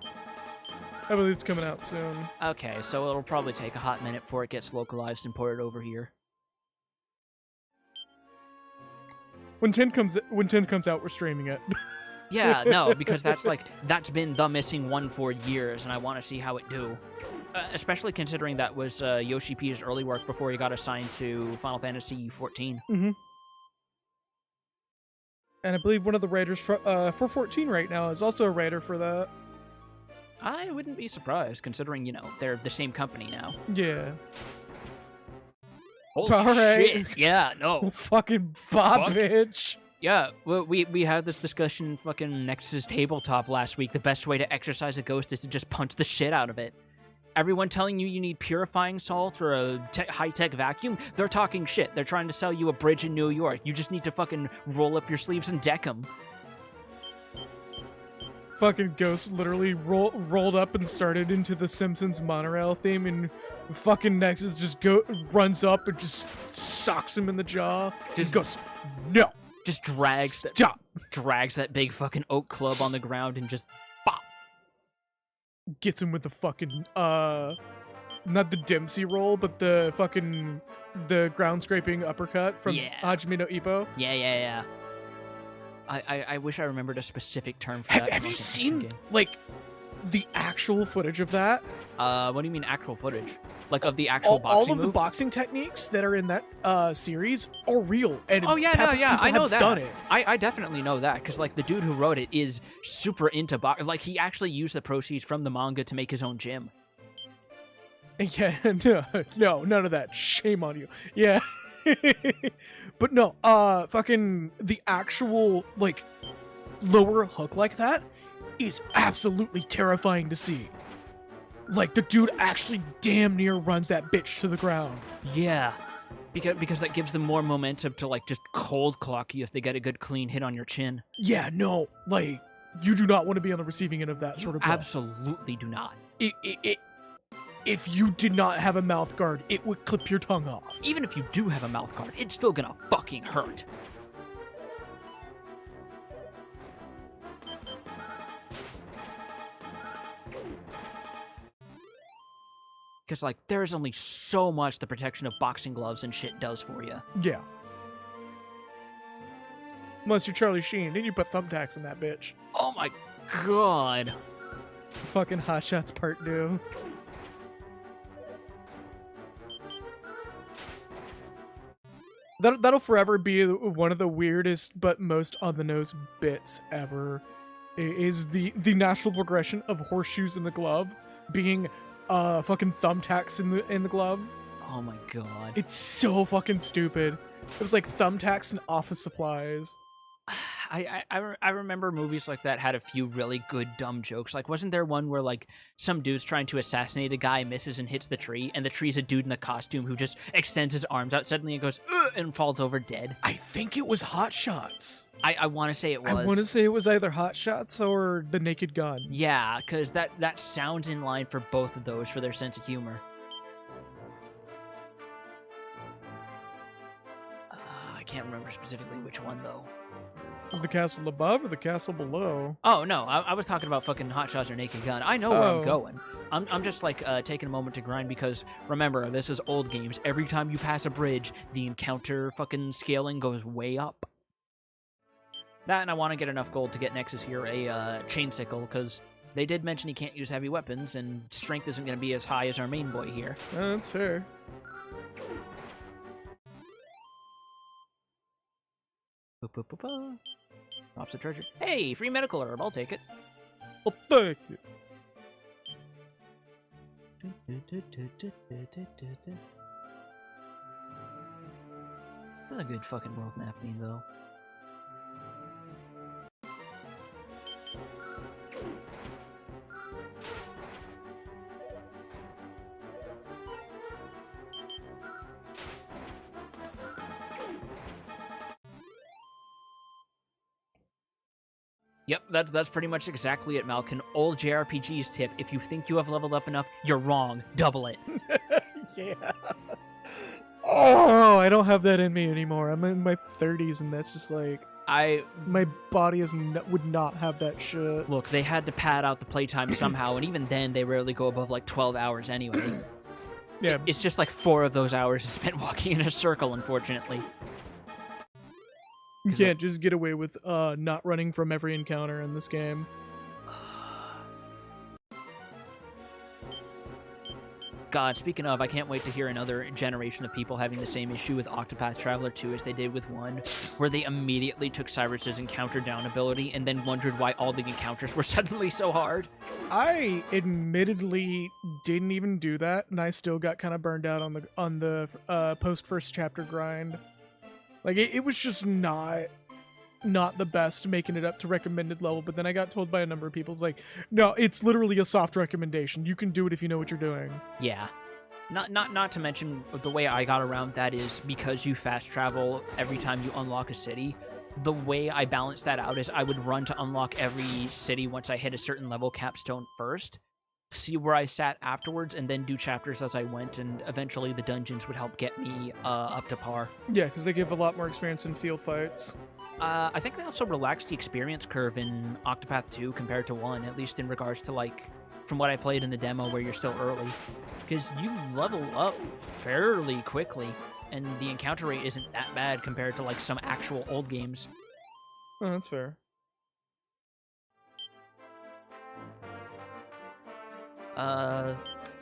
I believe it's coming out soon. Okay, so it'll probably take a hot minute before it gets localized and ported over here. When 10 comes out, we're streaming it. Yeah, no, because that's been the missing one for years, and I want to see how it do. Especially considering that was Yoshi P's early work before he got assigned to Final Fantasy XIV. Mm-hmm. And I believe one of the writers for 14 right now is also a writer for that. I wouldn't be surprised, considering, they're the same company now. Yeah. Holy shit. Yeah, no. Fucking Bob, bitch. Yeah, well, we had this discussion fucking Nexus's tabletop last week. The best way to exercise a ghost is to just punch the shit out of it. Everyone telling you need purifying salt or a high-tech vacuum, they're talking shit. They're trying to sell you a bridge in New York. You just need to fucking roll up your sleeves and deck them. Fucking ghost literally rolled up and started into the Simpsons monorail theme, and fucking Nexus just runs up and just socks him in the jaw. Just goes, no. Just drags that big fucking oak club on the ground and just bop. Gets him with the fucking not the Dempsey roll, but the ground scraping uppercut from Hajime no Ippo. Yeah. I wish I remembered a specific term for that. Have you seen like the actual footage of that? What do you mean actual footage? Like of the actual boxing all of move? the boxing techniques that are in that series are real. And I know that. Done it. I definitely know that because like the dude who wrote it is super into boxing. Like he actually used the proceeds from the manga to make his own gym. Yeah, no, none of that. Shame on you. Yeah. But no, fucking the actual like lower hook like that is absolutely terrifying to see. Like the dude actually damn near runs that bitch to the ground. Yeah. Because that gives them more momentum to like just cold clock you if they get a good clean hit on your chin. Yeah, no, like you do not want to be on the receiving end of that sort of blow. Absolutely do not. If you did not have a mouth guard, it would clip your tongue off. Even if you do have a mouth guard, it's still gonna fucking hurt. Because, like, there's only so much the protection of boxing gloves and shit does for you. Yeah. Unless you're Charlie Sheen, then you put thumbtacks in that bitch. Oh my god. Fucking Hot Shots Part 2. That'll forever be one of the weirdest but most on-the-nose bits ever. Is the natural progression of horseshoes in the glove being fucking thumbtacks in the glove. Oh my god. It's so fucking stupid. It was like thumbtacks and office supplies. I remember movies like that had a few really good dumb jokes. Like, wasn't there one where, like, some dude's trying to assassinate a guy, misses and hits the tree, and the tree's a dude in a costume who just extends his arms out suddenly and goes, ugh, and falls over dead? I think it was Hot Shots. I want to say it was. I want to say it was either Hot Shots or The Naked Gun. Yeah, because that sounds in line for both of those for their sense of humor. I can't remember specifically which one, though. Of the castle above or the castle below? Oh, no, I was talking about fucking Hot Shots or Naked Gun. I know where I'm Oh. going. I'm just, like, taking a moment to grind because, remember, this is old games. Every time you pass a bridge, the encounter fucking scaling goes way up. That, and I want to get enough gold to get Nexus here a chain sickle, because they did mention he can't use heavy weapons, and strength isn't going to be as high as our main boy here. That's fair. Drops a treasure. Hey, free medical herb. I'll take it. I'll take it. That's a good fucking world map theme, though. Yep, that's pretty much exactly it, Malkin. Old JRPG's tip, if you think you have leveled up enough, you're wrong. Double it. Yeah. Oh, I don't have that in me anymore. I'm in my 30s, and that's just like my body would not have that shit. Look, they had to pad out the playtime somehow, and even then, they rarely go above like 12 hours anyway. Yeah, It's just like 4 of those hours is spent walking in a circle, unfortunately. you can't just get away with not running from every encounter in this game. God, speaking of, I can't wait to hear another generation of people having the same issue with Octopath Traveler 2 as they did with 1, where they immediately took Cyrus's encounter down ability and then wondered why all the encounters were suddenly so hard. I admittedly didn't even do that, and I still got kind of burned out on the post first chapter grind. Like it was just not the best making it up to recommended level. But then I got told by a number of people, it's like, no, it's literally a soft recommendation. You can do it if you know what you're doing. Yeah. Not to mention the way I got around that is because you fast travel every time you unlock a city. The way I balanced that out is I would run to unlock every city once I hit a certain level capstone first, see where I sat afterwards, and then do chapters as I went, and eventually the dungeons would help get me up to par. Yeah, because they give a lot more experience in field fights. I think they also relaxed the experience curve in Octopath 2 compared to 1, at least in regards to, like, from what I played in the demo where you're still early. Because you level up fairly quickly, and the encounter rate isn't that bad compared to, like, some actual old games. Oh, that's fair.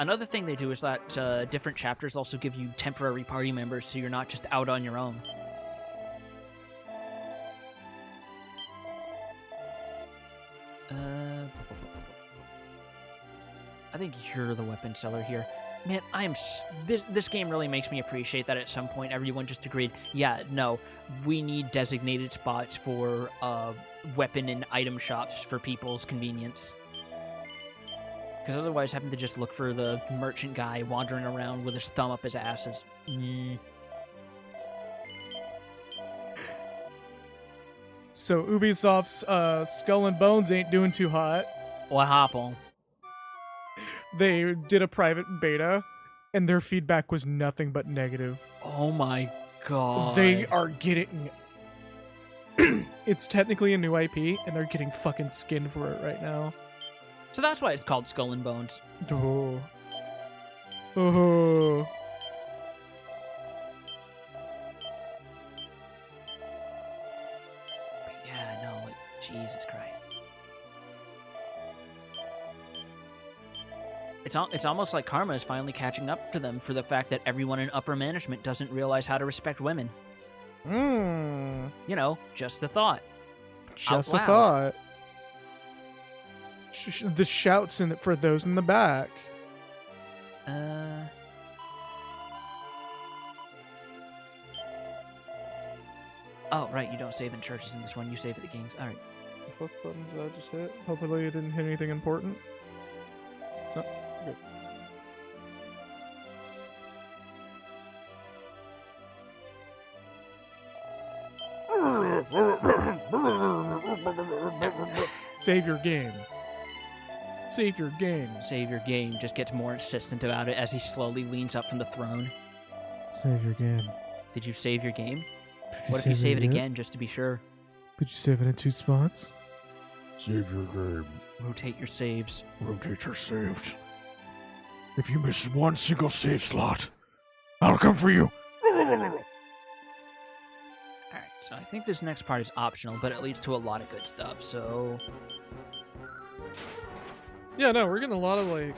Another thing they do is that different chapters also give you temporary party members, so you're not just out on your own. I think you're the weapon seller here. Man, this game really makes me appreciate that at some point everyone just agreed, yeah, no, we need designated spots for weapon and item shops for people's convenience. Because otherwise having to just look for the merchant guy wandering around with his thumb up his ass is... So Ubisoft's Skull and Bones ain't doing too hot. What happened? They did a private beta, and their feedback was nothing but negative. Oh my god. They are getting... It's technically a new IP, and they're getting fucking skinned for it right now. So that's why it's called Skull and Bones. Oh. Oh. Yeah, no, like, Jesus Christ. It's almost like karma is finally catching up to them for the fact that everyone in upper management doesn't realize how to respect women. Mm. You know, just a thought. Just Out a loud. thought. The shouts for those in the back. Oh, right, you don't save in churches in this one, you save at the kings. Alright. What button did I just hit? Hopefully it didn't hit anything important. No, good. Save your game. Save your game. Save your game just gets more insistent about it as he slowly leans up from the throne. Save your game. Did you save your game? What if you save it again just to be sure? Did you save it in 2 spots? Save your game. Rotate your saves. Rotate your saves. If you miss one single save slot, I'll come for you. Alright, so I think this next part is optional, but it leads to a lot of good stuff, so... Yeah, no, we're getting a lot of, like,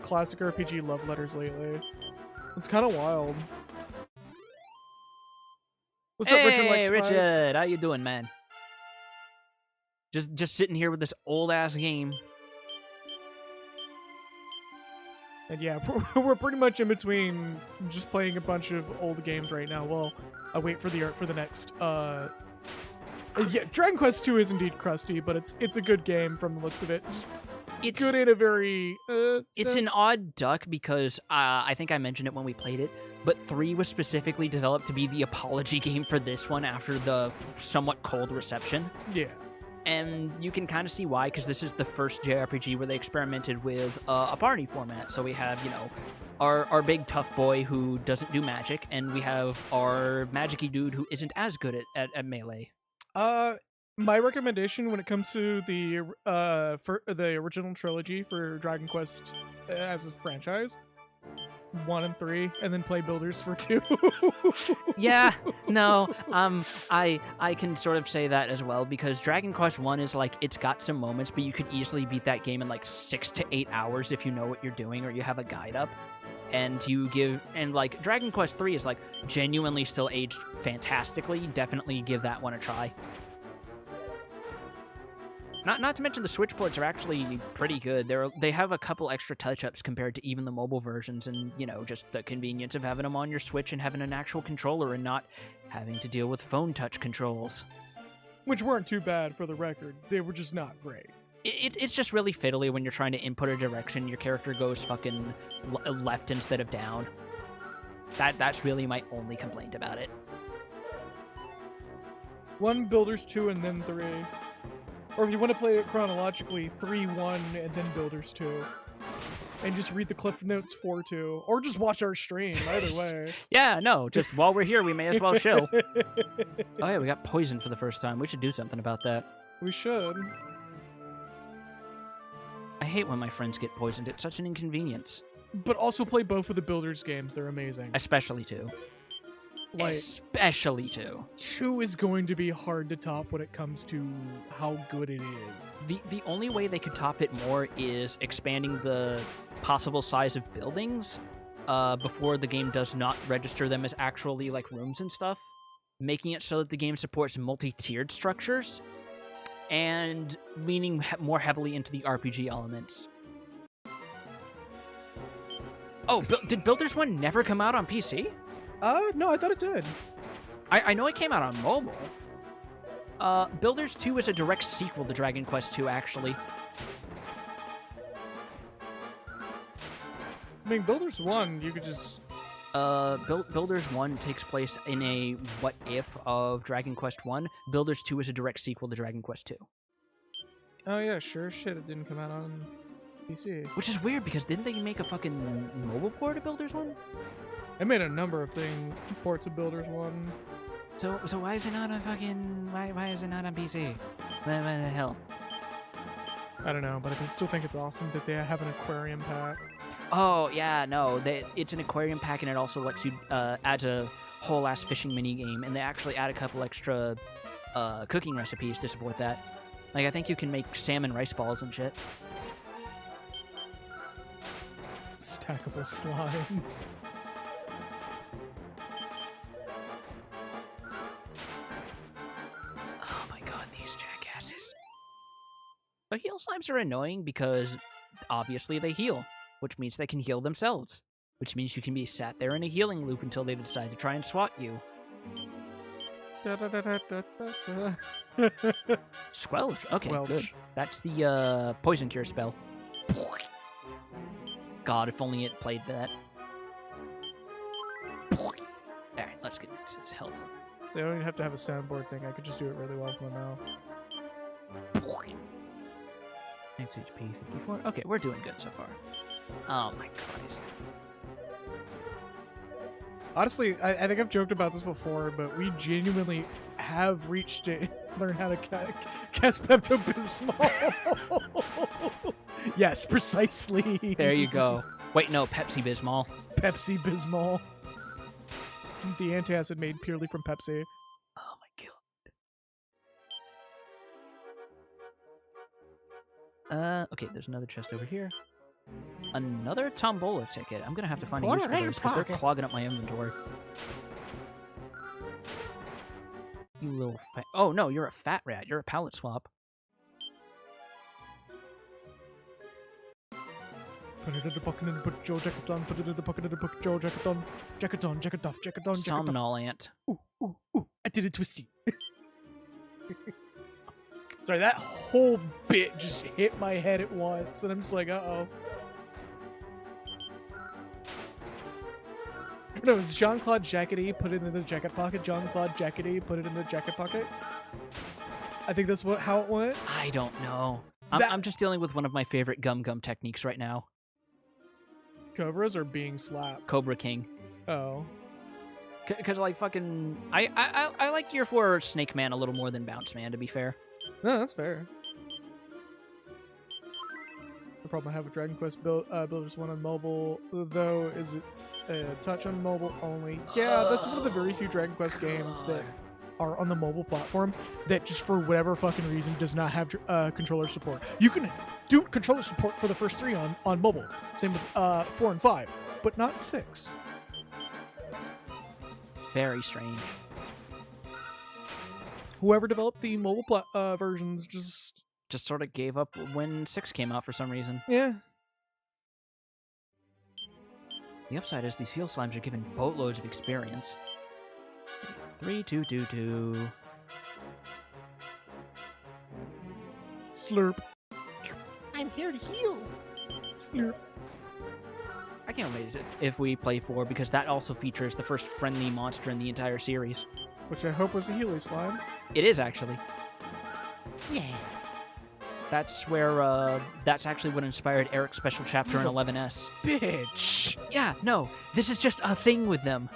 classic RPG love letters lately. It's kind of wild. What's up, Richard? Hey, Spice? Richard! How you doing, man? Just sitting here with this old-ass game. And yeah, we're pretty much in between just playing a bunch of old games right now. Well, I wait for the art for the next. Yeah, Dragon Quest II is indeed crusty, but it's a good game from the looks of it. It's good in a very. It's an odd duck because I think I mentioned it when we played it, but 3 was specifically developed to be the apology game for this one after the somewhat cold reception. Yeah. And you can kind of see why, because this is the first JRPG where they experimented with a party format. So we have, you know, our big tough boy who doesn't do magic, and we have our magic-y dude who isn't as good at melee. My recommendation when it comes to the for the original trilogy for Dragon Quest as a franchise, 1 and 3, and then play Builders for 2. Yeah, no, I can sort of say that as well, because Dragon Quest 1 is like, it's got some moments, but you could easily beat that game in like 6 to 8 hours if you know what you're doing or you have a guide up. And like Dragon Quest 3 is like genuinely still aged fantastically. Definitely give that one a try. Not to mention the Switch ports are actually pretty good. They have a couple extra touch-ups compared to even the mobile versions, and, you know, just the convenience of having them on your Switch and having an actual controller and not having to deal with phone touch controls. Which weren't too bad, for the record. They were just not great. It's just really fiddly when you're trying to input a direction. Your character goes fucking left instead of down. That's really my only complaint about it. 1, Builders 2, and then 3. Or if you want to play it chronologically, 3, 1, and then Builders 2. And just read the Cliff Notes 4, 2. Or just watch our stream, either way. Yeah, no, just while we're here, we may as well chill. Oh yeah, we got poisoned for the first time. We should do something about that. We should. I hate when my friends get poisoned. It's such an inconvenience. But also play both of the Builders games. They're amazing. Especially 2. Like, especially 2. 2 is going to be hard to top when it comes to how good it is. The only way they could top it more is expanding the possible size of buildings before the game does not register them as actually like rooms and stuff, making it so that the game supports multi-tiered structures and leaning more heavily into the RPG elements. Oh, did Builders 1 never come out on PC? No, I thought it did. I know it came out on mobile. Builders 2 is a direct sequel to Dragon Quest II, actually. I mean, Builders 1, you could just... Builders 1 takes place in a what-if of Dragon Quest 1. Builders 2 is a direct sequel to Dragon Quest 2. Oh yeah, sure shit, it didn't come out on PC. Which is weird, because didn't they make a fucking mobile port of Builders 1? I made a number of ports of Builders 1. So why is it not on fucking... Why is it not on PC? What the hell? I don't know, but I still think it's awesome that they have an aquarium pack. Oh, yeah, no. It's an aquarium pack, and it also lets you... adds a whole-ass fishing minigame, and they actually add a couple extra cooking recipes to support that. Like, I think you can make salmon rice balls and shit. Stackable slimes. But heal slimes are annoying because, obviously, they heal, which means they can heal themselves, which means you can be sat there in a healing loop until they decide to try and swat you. Squelch. Okay, Squelch. Good. That's the poison cure spell. God, if only it played that. Alright, let's get his health up. So I don't even have to have a soundboard thing. I could just do it really well with my mouth. Max HP 54. Okay, we're doing good so far. Oh my Christ. Honestly, I think I've joked about this before, but we genuinely have reached it. learn how to cast Pepto-Bismol. Yes, precisely. There you go. Wait, no, Pepsi Bismol. Pepsi Bismol. The antacid made purely from Pepsi. Oh my god. Okay, there's another chest over here. Another Tombola ticket. I'm gonna have to find a use for those because they're clogging up my inventory. You little fat... Oh, no, you're a fat rat. You're a pallet swap. Put it in the bucket and put Joe jacket on. Put it in the bucket and put Joe jacket on. Jacket on, jacket off, jacket on, jacket off. Somnolent. Ooh, ooh, ooh. I did a twisty. Sorry, that whole bit just hit my head at once, and I'm just like, uh-oh. No, it was Jean-Claude Jackety, put it in the jacket pocket. Jean-Claude Jackety, put it in the jacket pocket. I think that's how it went. I don't know. I'm just dealing with one of my favorite gum techniques right now. Cobras are being slapped. Cobra King. Oh. Because, like, fucking... I like Gear 4 Snake Man a little more than Bounce Man, to be fair. No, that's fair. The problem I have with Dragon Quest Builders 1 on mobile, though, is it's touch on mobile only. Yeah, that's one of the very few Dragon Quest games that are on the mobile platform that just for whatever fucking reason does not have controller support. You can do controller support for the first 3 on mobile. Same with 4 and 5, but not 6. Very strange. Whoever developed the mobile versions just sort of gave up when 6 came out for some reason. Yeah. The upside is these field slimes are given boatloads of experience. 3, 2, 2, 2. Slurp. I'm here to heal. Slurp. I can't wait if we play 4 because that also features the first friendly monster in the entire series. Which I hope was a Healy slime. It is actually. Yeah. That's where, that's actually what inspired Eric's special chapter in 11S. Bitch! Yeah, no, this is just a thing with them.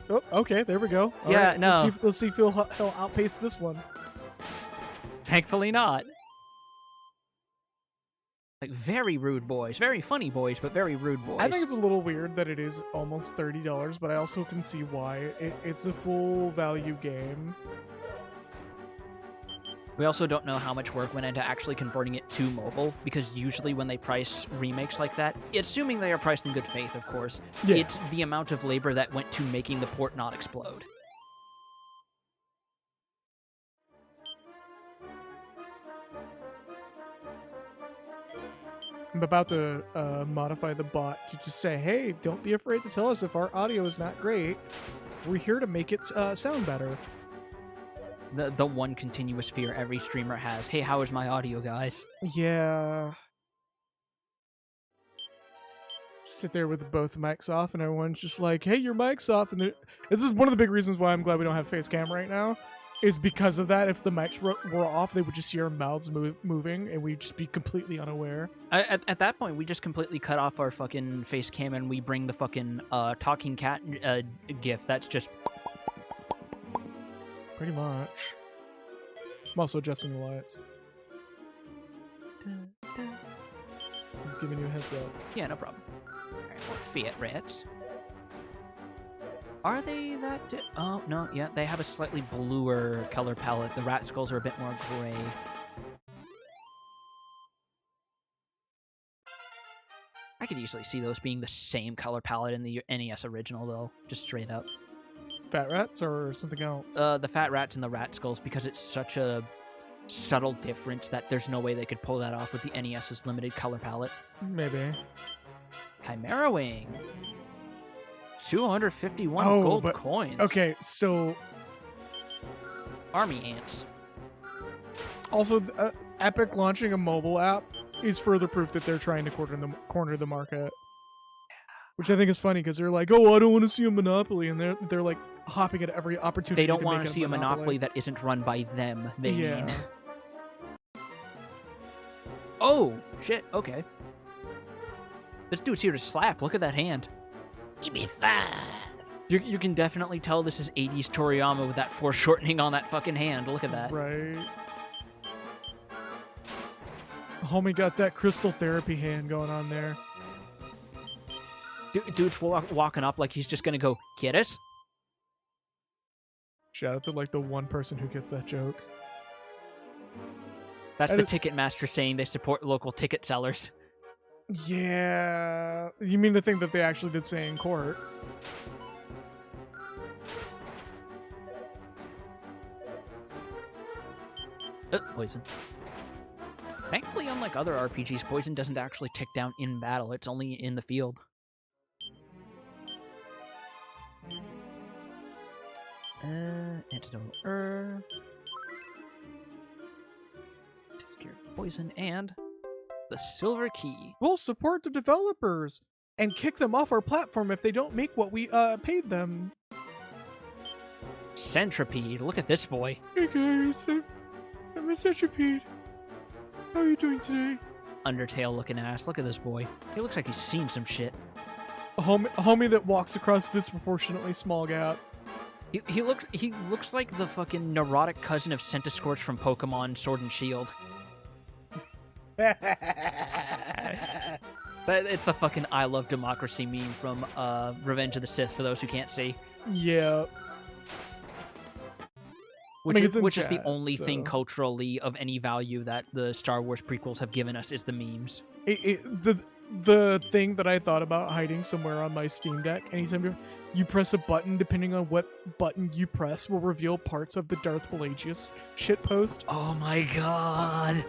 Oh, okay, there we go. All Yeah, right, no. Let's see if he'll outpace this one. Thankfully not. Like, very rude boys. Very funny boys, but very rude boys. I think it's a little weird that it is almost $30, but I also can see why. It's a full value game. We also don't know how much work went into actually converting it to mobile, because usually when they price remakes like that, assuming they are priced in good faith, of course, it's the amount of labor that went to making the port not explode. I'm about to modify the bot to just say, hey, don't be afraid to tell us if our audio is not great. We're here to make it sound better. The one continuous fear every streamer has. Hey, how is my audio, guys? Yeah. Sit there with both mics off, and everyone's just like, hey, your mic's off. And this is one of the big reasons why I'm glad we don't have face cam right now. Is because of that. If the mics were off, they would just see our mouths moving, and we'd just be completely unaware. At that point, we just completely cut off our fucking face cam, and we bring the fucking talking cat gif. That's just... Pretty much. I'm also adjusting the lights. Just giving you a heads up. Yeah, no problem. Alright, more Fiat rats. Are they that... Oh, no, yeah, they have a slightly bluer color palette. The rat skulls are a bit more gray. I could easily see those being the same color palette in the NES original, though. Just straight up. Fat rats or something else? The fat rats and the rat skulls, because it's such a subtle difference that there's no way they could pull that off with the NES's limited color palette. Maybe. Chimera Wing. 251 gold coins. Okay, so... Army ants. Also, Epic launching a mobile app is further proof that they're trying to corner the market. Which I think is funny, because they're like, oh, I don't want to see a monopoly, and they're like hopping at every opportunity. They don't want to see a monopoly that isn't run by them, they mean. Oh, shit, okay. This dude's here to slap. Look at that hand. Give me 5. You can definitely tell this is 80s Toriyama with that foreshortening on that fucking hand. Look at that. Right. Homie got that crystal therapy hand going on there. Dude's walking up like he's just gonna go, "Get us?" Shout out to like the one person who gets that joke. That's the ticket master saying they support local ticket sellers. Yeah. You mean the thing that they actually did say in court? Poison. Thankfully, unlike other RPGs, poison doesn't actually tick down in battle. It's only in the field. Antidote herb. Take care of poison and the silver key. We'll support the developers and kick them off our platform if they don't make what we paid them. Centipede. Look at this boy. Hey guys, I'm a centipede. How are you doing today? Undertale looking ass. Look at this boy. He looks like he's seen some shit. A homie that walks across a disproportionately small gap. He looks like the fucking neurotic cousin of Centiskorch from Pokemon Sword and Shield. But it's the fucking I Love Democracy meme from Revenge of the Sith, for those who can't see. Yeah. Which is the only thing culturally of any value that the Star Wars prequels have given us, is the memes. The thing that I thought about hiding somewhere on my Steam Deck, anytime you press a button, depending on what button you press, will reveal parts of the Darth Pelagius shitpost. Oh my god.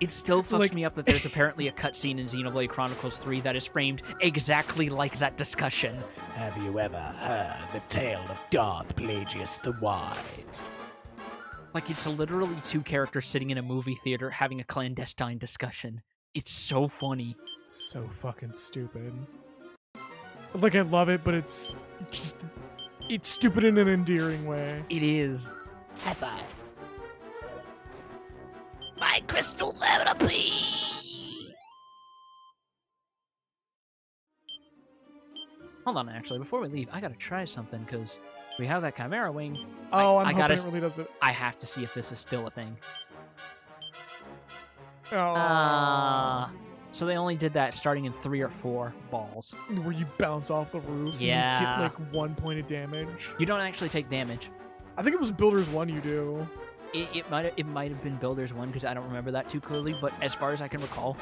It still fucks me up that there's apparently a cutscene in Xenoblade Chronicles 3 that is framed exactly like that discussion. Have you ever heard the tale of Darth Pelagius the Wise? Like, it's literally two characters sitting in a movie theater having a clandestine discussion. It's so funny. So fucking stupid. Like, I love it, but it's just... It's stupid in an endearing way. It is. High five. My crystal therapy! Hold on, actually, before we leave, I gotta try something, because we have that Chimera Wing. Oh, I'm hoping it really does it. I have to see if this is still a thing. Oh. So they only did that starting in 3 or 4 balls. Where you bounce off the roof yeah. and you get like 1 point of damage. You don't actually take damage. I think it was Builders 1 you do. It might have been Builders 1 because I don't remember that too clearly, but as far as I can recall,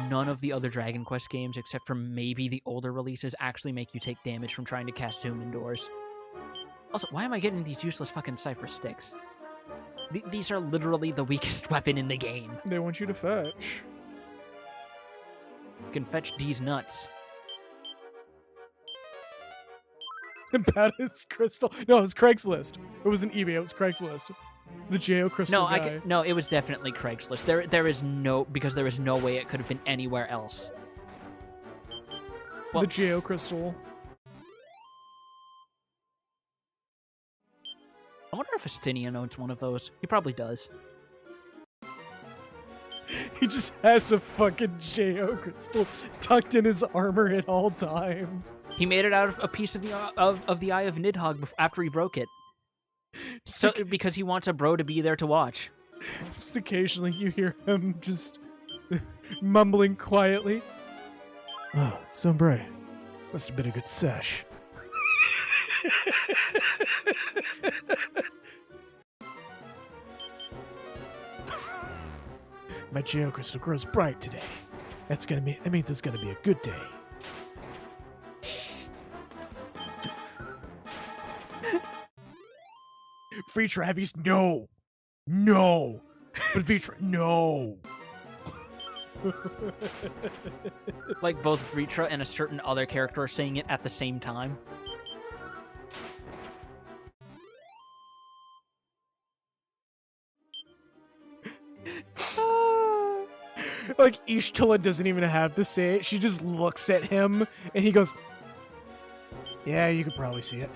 none of the other Dragon Quest games, except for maybe the older releases, actually make you take damage from trying to cast Zoom indoors. Also, why am I getting these useless fucking Cypress sticks? These are literally the weakest weapon in the game. They want you to fetch. You can fetch these nuts. About his crystal. No, it was Craigslist. It wasn't eBay, it was Craigslist. The Geo crystal guy. No, it was definitely Craigslist. There is no way it could have been anywhere else. Well, the Geo crystal. I wonder if Astinian owns one of those. He probably does. He just has a fucking Geo crystal tucked in his armor at all times. He made it out of a piece of the Eye of Nidhogg after he broke it. So because he wants a bro to be there to watch. Just occasionally you hear him just mumbling quietly. Oh, Sombre. Must have been a good sesh. My Geo crystal grows bright today. That means it's gonna be a good day. Vitra, have you... No! No! But Vitra, no! Like both Vitra and a certain other character are saying it at the same time. Like, Ishtala doesn't even have to say it. She just looks at him, and he goes, yeah, you could probably see it.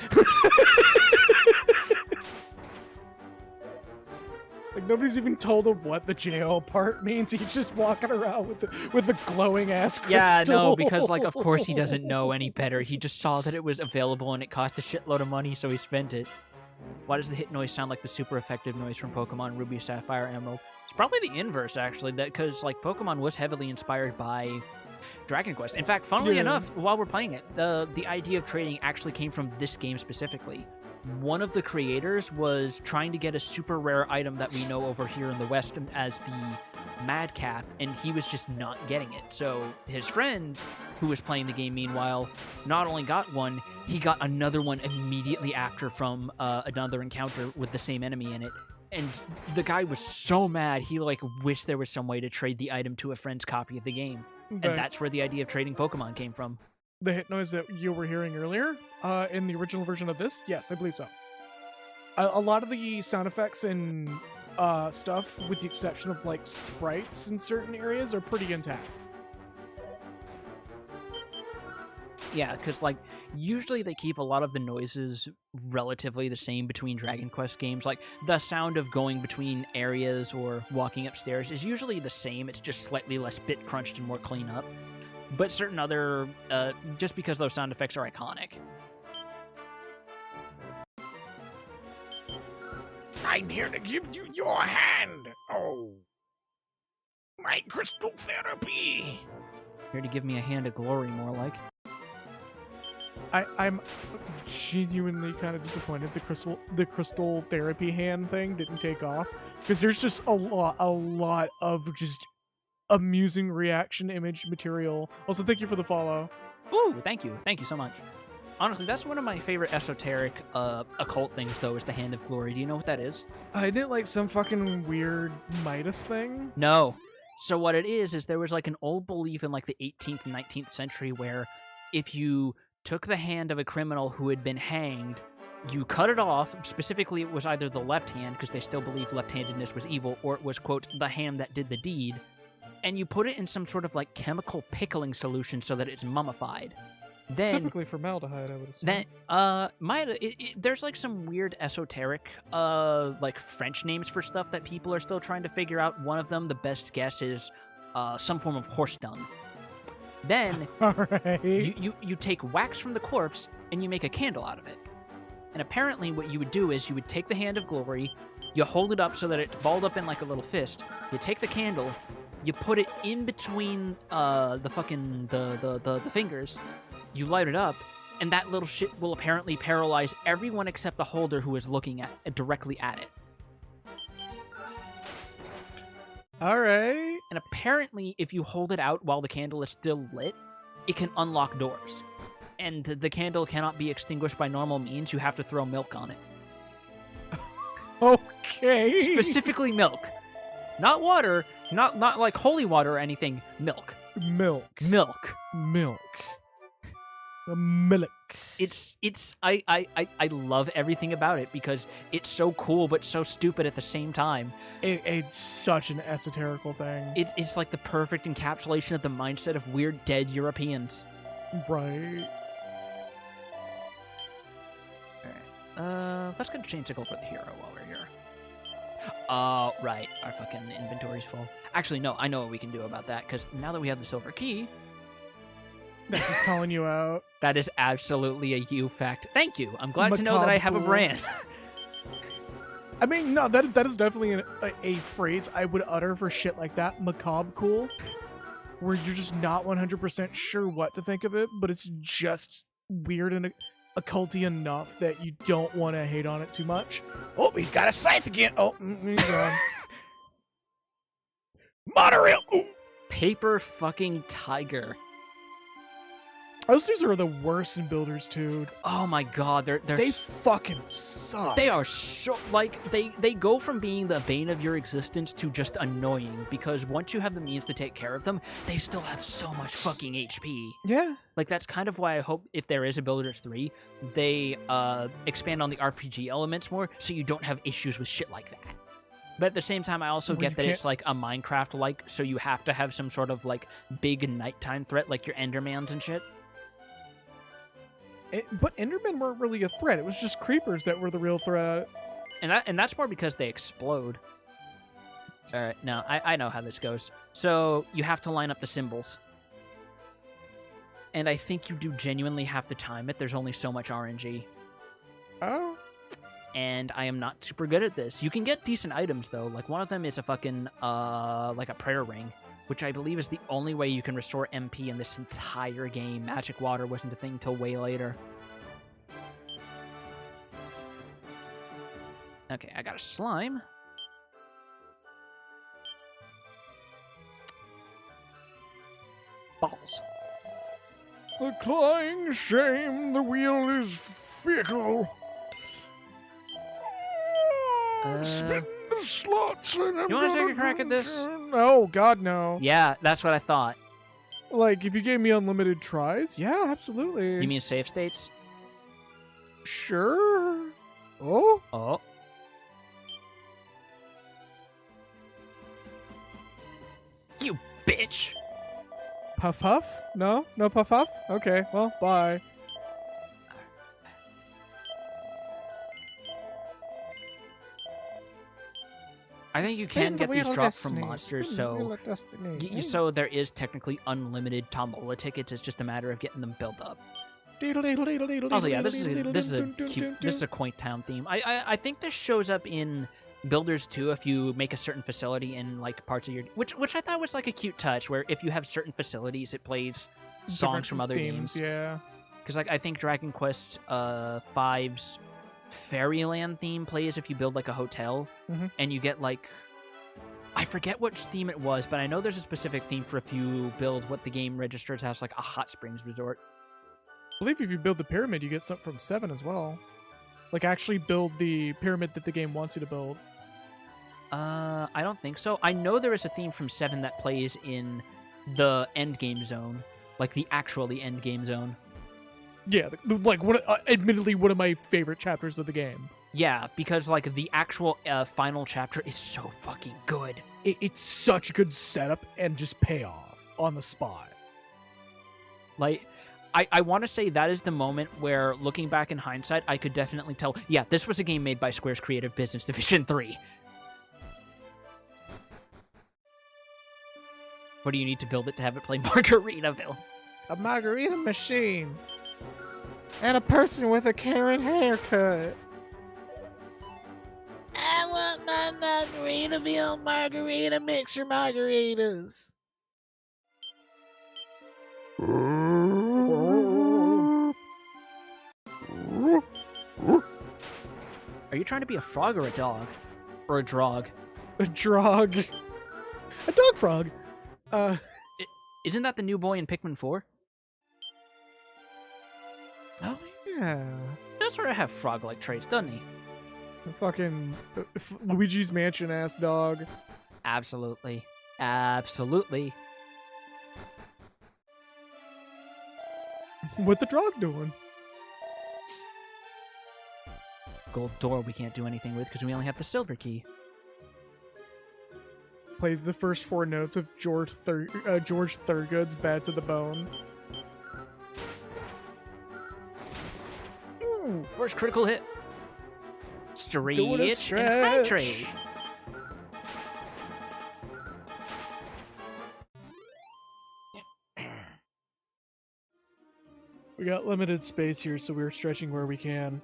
Like, Nobody's even told him what the jail part means. He's just walking around with the glowing ass crystal. Yeah, no, because like of course he doesn't know any better. He just saw that it was available and it cost a shitload of money, so he spent it. Why does the hit noise sound like the super effective noise from Pokemon Ruby, Sapphire, Emerald? It's probably the inverse, actually, because like Pokemon was heavily inspired by Dragon Quest. In fact, funnily enough, while we're playing it, the idea of trading actually came from this game specifically. One of the creators was trying to get a super rare item that we know over here in the West as the Madcap, and he was just not getting it. So his friend, who was playing the game meanwhile, not only got one, he got another one immediately after from another encounter with the same enemy in it. And the guy was so mad, he like wished there was some way to trade the item to a friend's copy of the game. Right. And that's where the idea of trading Pokemon came from. The hit noise that you were hearing earlier in the original version of this, yes, I believe so. A lot of the sound effects and stuff, with the exception of like sprites in certain areas, are pretty intact. Yeah, because like usually they keep a lot of the noises relatively the same between Dragon Quest games. Like the sound of going between areas or walking upstairs is usually the same. It's just slightly less bit crunched and more clean up. But certain other, just because those sound effects are iconic. I'm here to give you your hand. Oh. My crystal therapy. Here to give me a hand of glory, more like. I'm genuinely kind of disappointed the crystal therapy hand thing didn't take off, because there's just a lot of just amusing reaction image material. Also, thank you for the follow. Ooh, thank you so much. Honestly, that's one of my favorite esoteric occult things, though, is the Hand of Glory. Do you know what that is? Isn't it like some fucking weird Midas thing? No. So what it is there was like an old belief in like the 18th and 19th century where if you took the hand of a criminal who had been hanged, you cut it off. Specifically, it was either the left hand, because they still believed left-handedness was evil, or it was, quote, the hand that did the deed, and you put it in some sort of like chemical pickling solution so that it's mummified. Then Typically formaldehyde, I would assume. there's like some weird esoteric like French names for stuff that people are still trying to figure out. One of them, the best guess, is some form of horse dung. Then Alright. you take wax from the corpse and you make a candle out of it. And apparently what you would do is you would take the Hand of Glory, you hold it up so that it's balled up in like a little fist, you take the candle, you put it in between the fingers, you light it up, and that little shit will apparently paralyze everyone except the holder who is looking directly at it. Alright. And apparently, if you hold it out while the candle is still lit, it can unlock doors. And the candle cannot be extinguished by normal means. You have to throw milk on it. Okay. Specifically milk. Not water, not like holy water or anything. Milk. Milk. Milk. Milk. Milk. I love everything about it because it's so cool but so stupid at the same time. It's such an esoterical thing. It's like the perfect encapsulation of the mindset of weird dead Europeans. Right. Alright. Let's get a chain sickle for the hero while we're here. Right. Our fucking inventory's full. Actually, no, I know what we can do about that, because now that we have the silver key... That's just calling you out. That is absolutely a you fact. Thank you. I'm glad to know that I have a brand. I mean, no, that is definitely a phrase I would utter for shit like that. Macabre cool. Where you're just not 100% sure what to think of it, but it's just weird and occulty enough that you don't want to hate on it too much. Oh, he's got a scythe again. Oh, He's gone. monorail. Ooh. Paper fucking tiger. Those dudes are the worst in builders too. Oh my god, They fucking suck. They are so, like, they go from being the bane of your existence to just annoying, because once you have the means to take care of them, they still have so much fucking HP. Yeah. Like, that's kind of why I hope if there is a Builders 3, they expand on the RPG elements more, so you don't have issues with shit like that. But at the same time, I also get that it's like a Minecraft-like, so you have to have some sort of, like, big nighttime threat, like your Endermans and shit. But Endermen weren't really a threat. It was just creepers that were the real threat. And that's more because they explode. All right, now I know how this goes. So you have to line up the symbols. And I think you do genuinely have to time it. There's only so much RNG. Oh. And I am not super good at this. You can get decent items, though. Like, one of them is a fucking, like a prayer ring, which I believe is the only way you can restore MP in this entire game. Magic water wasn't a thing till way later. Okay, I got a slime. Balls. The crying shame, the wheel is fickle. Spin the slots and I'm You want to take a gonna crack at this? Oh, God, no. Yeah, that's what I thought. Like, if you gave me unlimited tries? Yeah, absolutely. You mean save states? Sure. Oh? Oh. You bitch! Puff puff? No? No puff puff? Okay, well, bye. I think you can get these dropped from monsters, so so there is technically unlimited Tombola tickets. It's just a matter of getting them built up. Also, yeah, this is a cute, this is a quaint town theme. I think this shows up in Builders too. If you make a certain facility in like parts of your which I thought was like a cute touch, where if you have certain facilities, it plays songs from other games. Yeah, because like I think Dragon Quest V's Fairyland theme plays if you build like a hotel, and you get like I forget which theme it was, but I know there's a specific theme for if you build what the game registers as like a hot springs resort. I believe if you build the pyramid, you get something from 7 as well. Like actually build the pyramid that the game wants you to build. I don't think so. I know there is a theme from 7 that plays in the end game zone, like the actually end game zone. Yeah, like admittedly one of my favorite chapters of the game. Yeah, because like the actual final chapter is so fucking good. It's such good setup and just payoff on the spot. Like, I want to say that is the moment where, looking back in hindsight, I could definitely tell, yeah, this was a game made by Square's Creative Business Division 3. What do you need to build it to have it play Margaritaville? A margarita machine. And a person with a Karen haircut. I want my Margaritaville margarita mixer margaritas. Are you trying to be a frog or a dog? Or a drog? A drog. A dog frog. Isn't that the new boy in Pikmin 4? Oh, yeah. He does sort of have frog-like traits, doesn't he? A fucking Luigi's Mansion ass dog. Absolutely. Absolutely. What the dog doing? Gold door we can't do anything with because we only have the silver key. Plays the first 4 notes of George Thurgood's Bad to the Bone. Ooh, first critical hit. Stretch Doing a and stretch. hydrate. We got limited space here, so we're stretching where we can.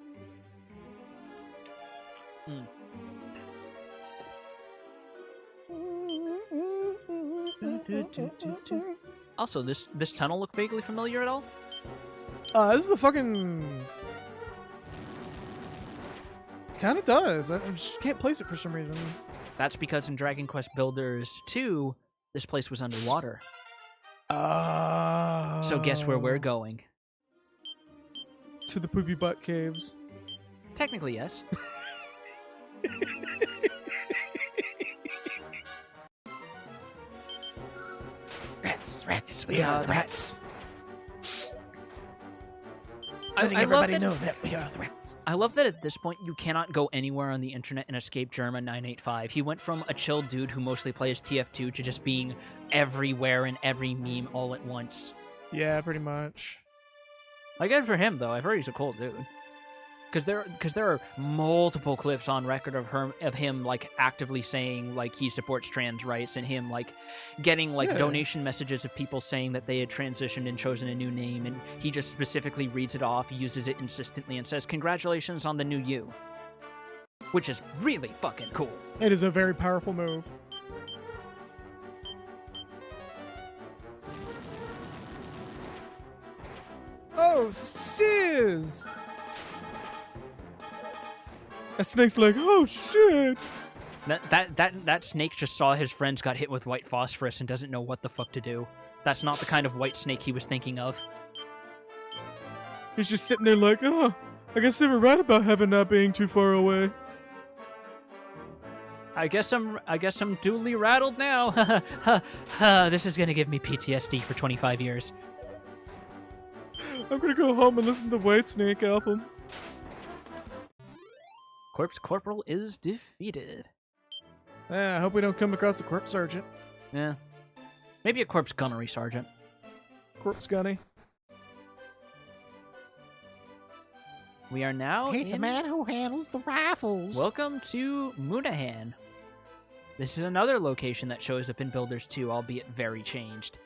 Also, this tunnel look vaguely familiar at all? This is the fucking... Kind of does. I just can't place it for some reason. That's because in Dragon Quest Builders 2, this place was underwater. So guess where we're going? To the poopy butt caves. Technically, yes. Rats, we are the rats. Letting I everybody love that, know that we are the rats. I love that at this point you cannot go anywhere on the internet and escape German 985. He went from a chill dude who mostly plays TF2 to just being everywhere in every meme all at once. Yeah, pretty much. Like, good for him, though. I've heard he's a cool dude. Because there are multiple clips on record of him like actively saying like he supports trans rights, and him like getting like donation messages of people saying that they had transitioned and chosen a new name, and he just specifically reads it off, uses it insistently, and says congratulations on the new you, which is really fucking cool. It is a very powerful move. Oh, Sizz! That snake's like, oh shit! That snake just saw his friends got hit with white phosphorus and doesn't know what the fuck to do. That's not the kind of white snake he was thinking of. He's just sitting there like, oh, I guess they were right about heaven not being too far away. I guess I'm duly rattled now. This is gonna give me PTSD for 25 years. I'm gonna go home and listen to Whitesnake album. Corpse Corporal is defeated. I hope we don't come across the Corpse Sergeant. Yeah. Maybe a Corpse Gunnery Sergeant. Corpse Gunny. We are now He's the in... man who handles the rifles. Welcome to Munahan. This is another location that shows up in Builders 2, albeit very changed.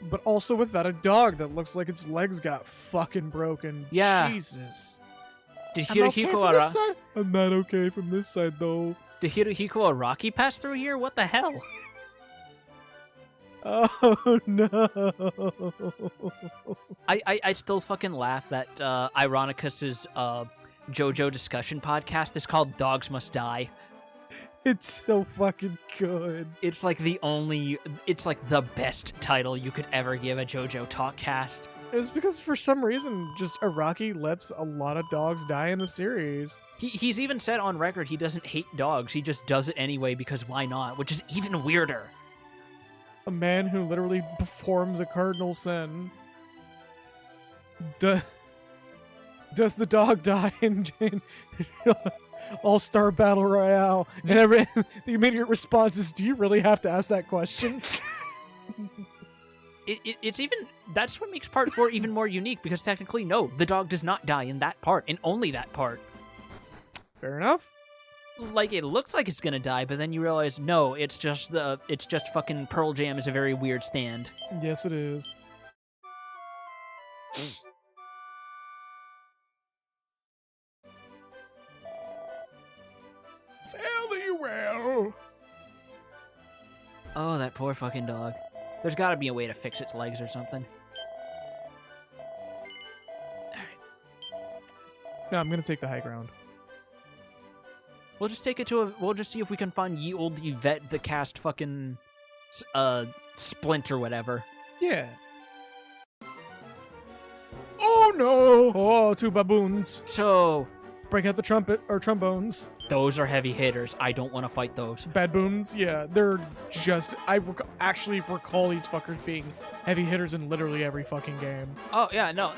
But also without a dog that looks like its legs got fucking broken. Yeah. Jesus. Did I'm okay Hirohiko from this side. I'm not okay from this side, though. Did Hirohiko Araki pass through here? What the hell? Oh, no. I still fucking laugh that Ironicus's JoJo discussion podcast is called Dogs Must Die. It's so fucking good. It's like it's like the best title you could ever give a JoJo talk cast. It was because for some reason, just Araki lets a lot of dogs die in the series. He's even said on record he doesn't hate dogs, he just does it anyway because why not, which is even weirder. A man who literally performs a cardinal sin. Does the dog die in All-Star Battle Royale? And the immediate response is, do you really have to ask that question? It's even... That's what makes Part 4 even more unique, because technically, no, the dog does not die in that part, and only that part. Fair enough. Like, it looks like it's gonna die, but then you realize, no, it's just fucking Pearl Jam is a very weird stand. Yes, it is. Fairly well. Oh, that poor fucking dog. There's gotta be a way to fix its legs or something. No, I'm gonna take the high ground. We'll just take it to a... We'll just see if we can find ye old Yvette the cast fucking... Splint or whatever. Yeah. Oh no! Oh, two baboons. So... Break out the trumpet, or trombones. Those are heavy hitters. I don't want to fight those. Baboons, yeah. They're just... actually recall these fuckers being heavy hitters in literally every fucking game. Oh, yeah, no.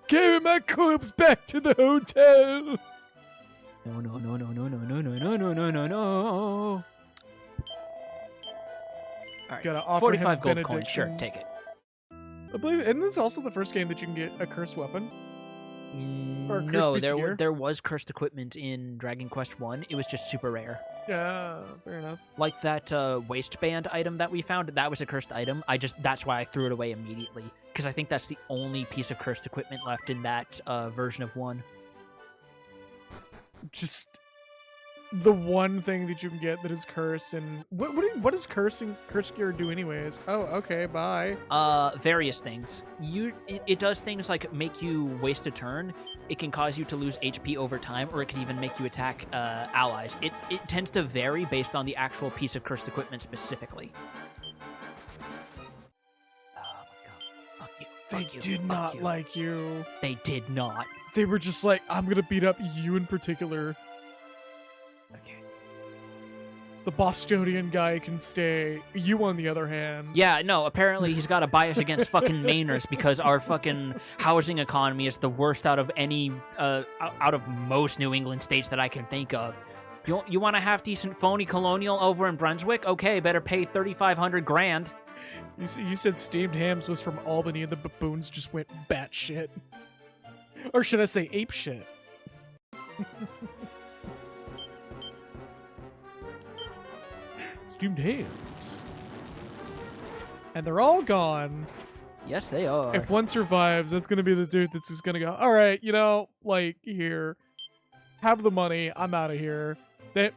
Carry my corpse back to the hotel! No, no, no, no, no, no, no, no, no, no, no, no, no. Alright, Gotta offer 45 him gold coins. Sure, benediction. take it. I believe, isn't this also the first game that you can get a cursed weapon? Or a cursed No, piece of gear? there was cursed equipment in Dragon Quest 1. It was just super rare. Yeah, fair enough. Like that waistband item that we found, that was a cursed item. That's why I threw it away immediately. Because I think that's the only piece of cursed equipment left in that version of 1. Just the one thing that you can get that is cursed, and what does cursed gear do anyways? Oh, okay, bye. Various things. It does things like make you waste a turn. It can cause you to lose HP over time, or it can even make you attack allies. It tends to vary based on the actual piece of cursed equipment specifically. Oh my god. Fuck you. They Fuck you. did Fuck not you. like you. They did not. They were just like, I'm gonna beat up you in particular. Okay. The Bostonian guy can stay. You, on the other hand. Yeah, no, apparently he's got a bias against fucking Mainers because our fucking housing economy is the worst out of any, out of most New England states that I can think of. You want to have decent phony colonial over in Brunswick? Okay, better pay 3,500 grand. You said steamed hams was from Albany and the baboons just went batshit. Or should I say ape shit? Steamed hams. And they're all gone. Yes, they are. If one survives, that's gonna be the dude that's just gonna go, all right, like, here. Have the money. I'm out of here. Okay.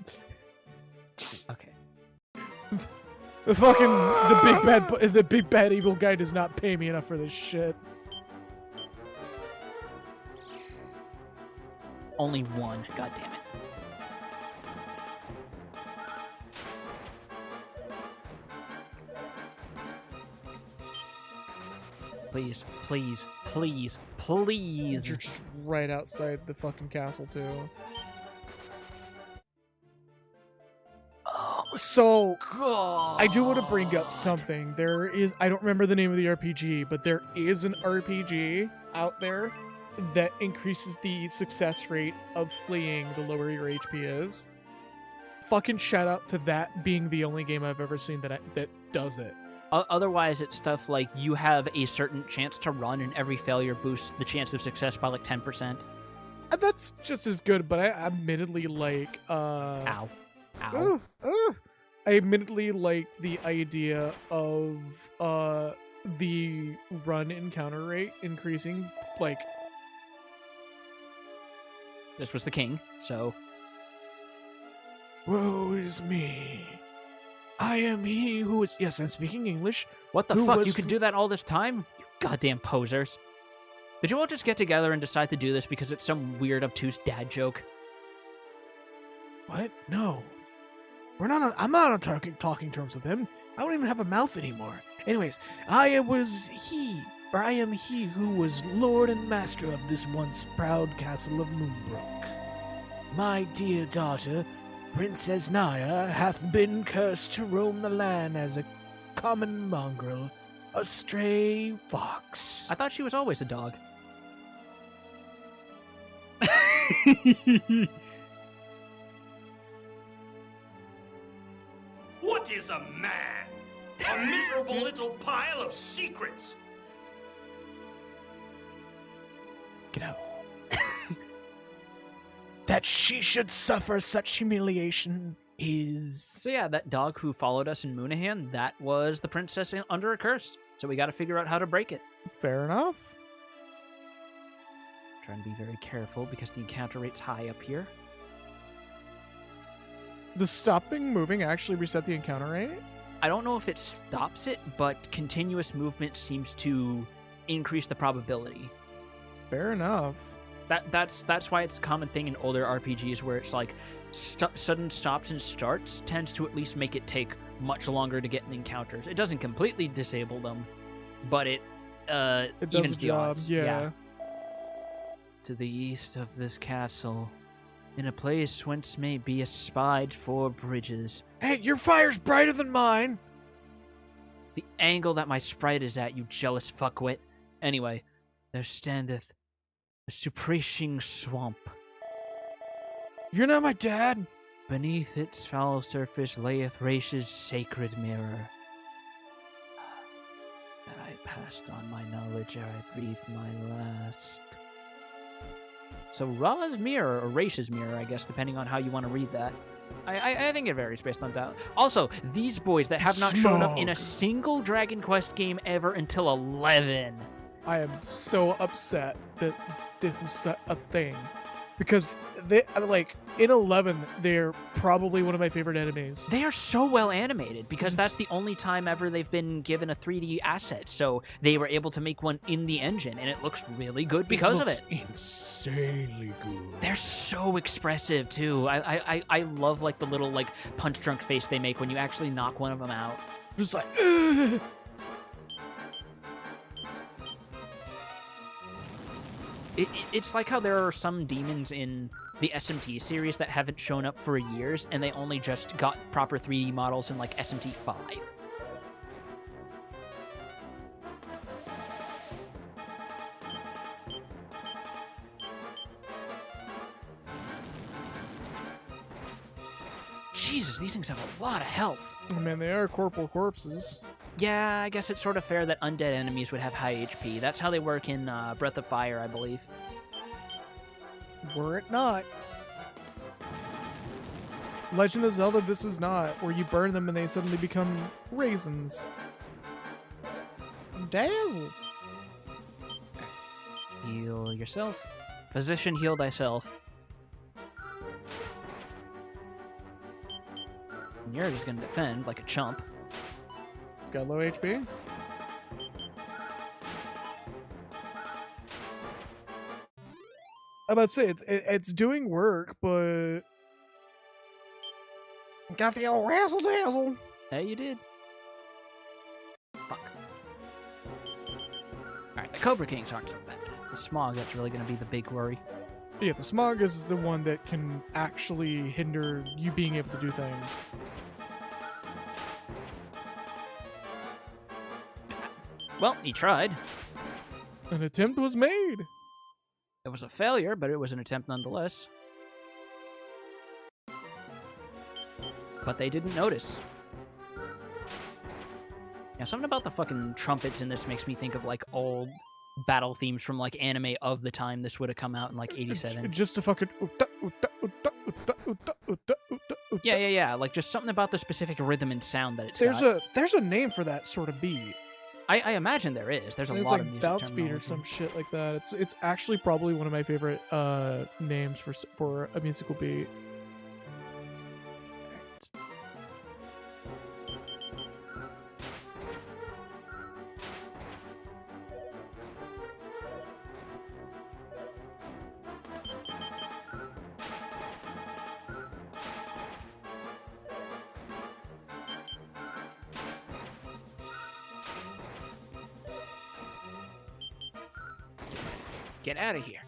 The big bad evil guy does not pay me enough for this shit. Only one. God damn it. Please, please, please, please. You're just right outside the fucking castle, too. So, I do want to bring up something. I don't remember the name of the RPG, but there is an RPG out there that increases the success rate of fleeing the lower your HP is. Fucking shout out to that being the only game I've ever seen that does it. Otherwise, it's stuff like you have a certain chance to run, and every failure boosts the chance of success by like 10%. And that's just as good, but I admittedly like Ow. I admittedly like the idea of the run encounter rate increasing. Like, this was the king, so Woe is me. I am he who is... Yes, I'm speaking English. what the Who fuck? was You could do that all this time? You goddamn posers. Did you all just get together and decide to do this because it's some weird, obtuse dad joke? What? No. I'm not on talking terms with him. I don't even have a mouth anymore. Anyways, I am he who was lord and master of this once proud castle of Moonbrook. My dear daughter, Princess Naya, hath been cursed to roam the land as a common mongrel, a stray fox. I thought she was always a dog. What is a man? A miserable little pile of secrets. Get out. That she should suffer such humiliation is... So yeah, that dog who followed us in Moonahan, that was the princess under a curse. So we got to figure out how to break it. fair enough. Trying to be very careful because the encounter rate's high up here. The stopping moving actually reset the encounter rate? I don't know if it stops it, but continuous movement seems to increase the probability. Fair enough. That's why it's a common thing in older RPGs where it's like sudden stops and starts tends to at least make it take much longer to get in encounters. It doesn't completely disable them, but it It does evens the the job, odds. yeah. To the east of this castle, in a place whence may be espied 4 bridges. Hey, your fire's brighter than mine! The angle that my sprite is at, you jealous fuckwit. Anyway, there standeth a surprising swamp. You're not my dad! Beneath its foul surface layeth Raish's sacred mirror. That I passed on my knowledge ere I breathed my last. So Ra's mirror, or Raish's mirror, I guess, depending on how you want to read that. I think it varies based on that. Also, these boys that have not shown up in a single Dragon Quest game ever until 11. I am so upset that this is a thing. Because, in 11, they're probably one of my favorite enemies. They are so well animated because that's the only time ever they've been given a 3D asset. So they were able to make one in the engine, and it looks really good because of it. Insanely good. They're so expressive too. I love the little punch drunk face they make when you actually knock one of them out. Just like, ugh. It's like how there are some demons in the SMT series that haven't shown up for years, and they only just got proper 3D models in SMT 5. Jesus, these things have a lot of health. I mean, they are corporal corpses. Yeah, I guess it's sort of fair that undead enemies would have high HP. That's how they work in Breath of Fire, I believe. Were it not. Legend of Zelda, this is not, where you burn them and they suddenly become raisins. Dazzle. Heal yourself. Position heal thyself. And you're just gonna defend like a chump. It's got low HP. I'm about to say, it's doing work, but... Got the old razzle-dazzle. Hey, you did. Fuck. Alright, the Cobra Kings aren't so bad. The smog that's really gonna be the big worry. Yeah, the smog is the one that can actually hinder you being able to do things. Well, he tried. An attempt was made. It was a failure, but it was an attempt nonetheless. But they didn't notice. Yeah, something about the fucking trumpets in this makes me think of, like, old battle themes from, like, anime of the time this would have come out in, like, 87. Just a fucking... Yeah. Like, just something about the specific rhythm and sound that it's There's got. a name for that sort of beat. I imagine there is. There's a It's lot like of music bounce beat or terminology. some shit like that. It's actually probably one of my favorite names for a musical beat. Get out of here.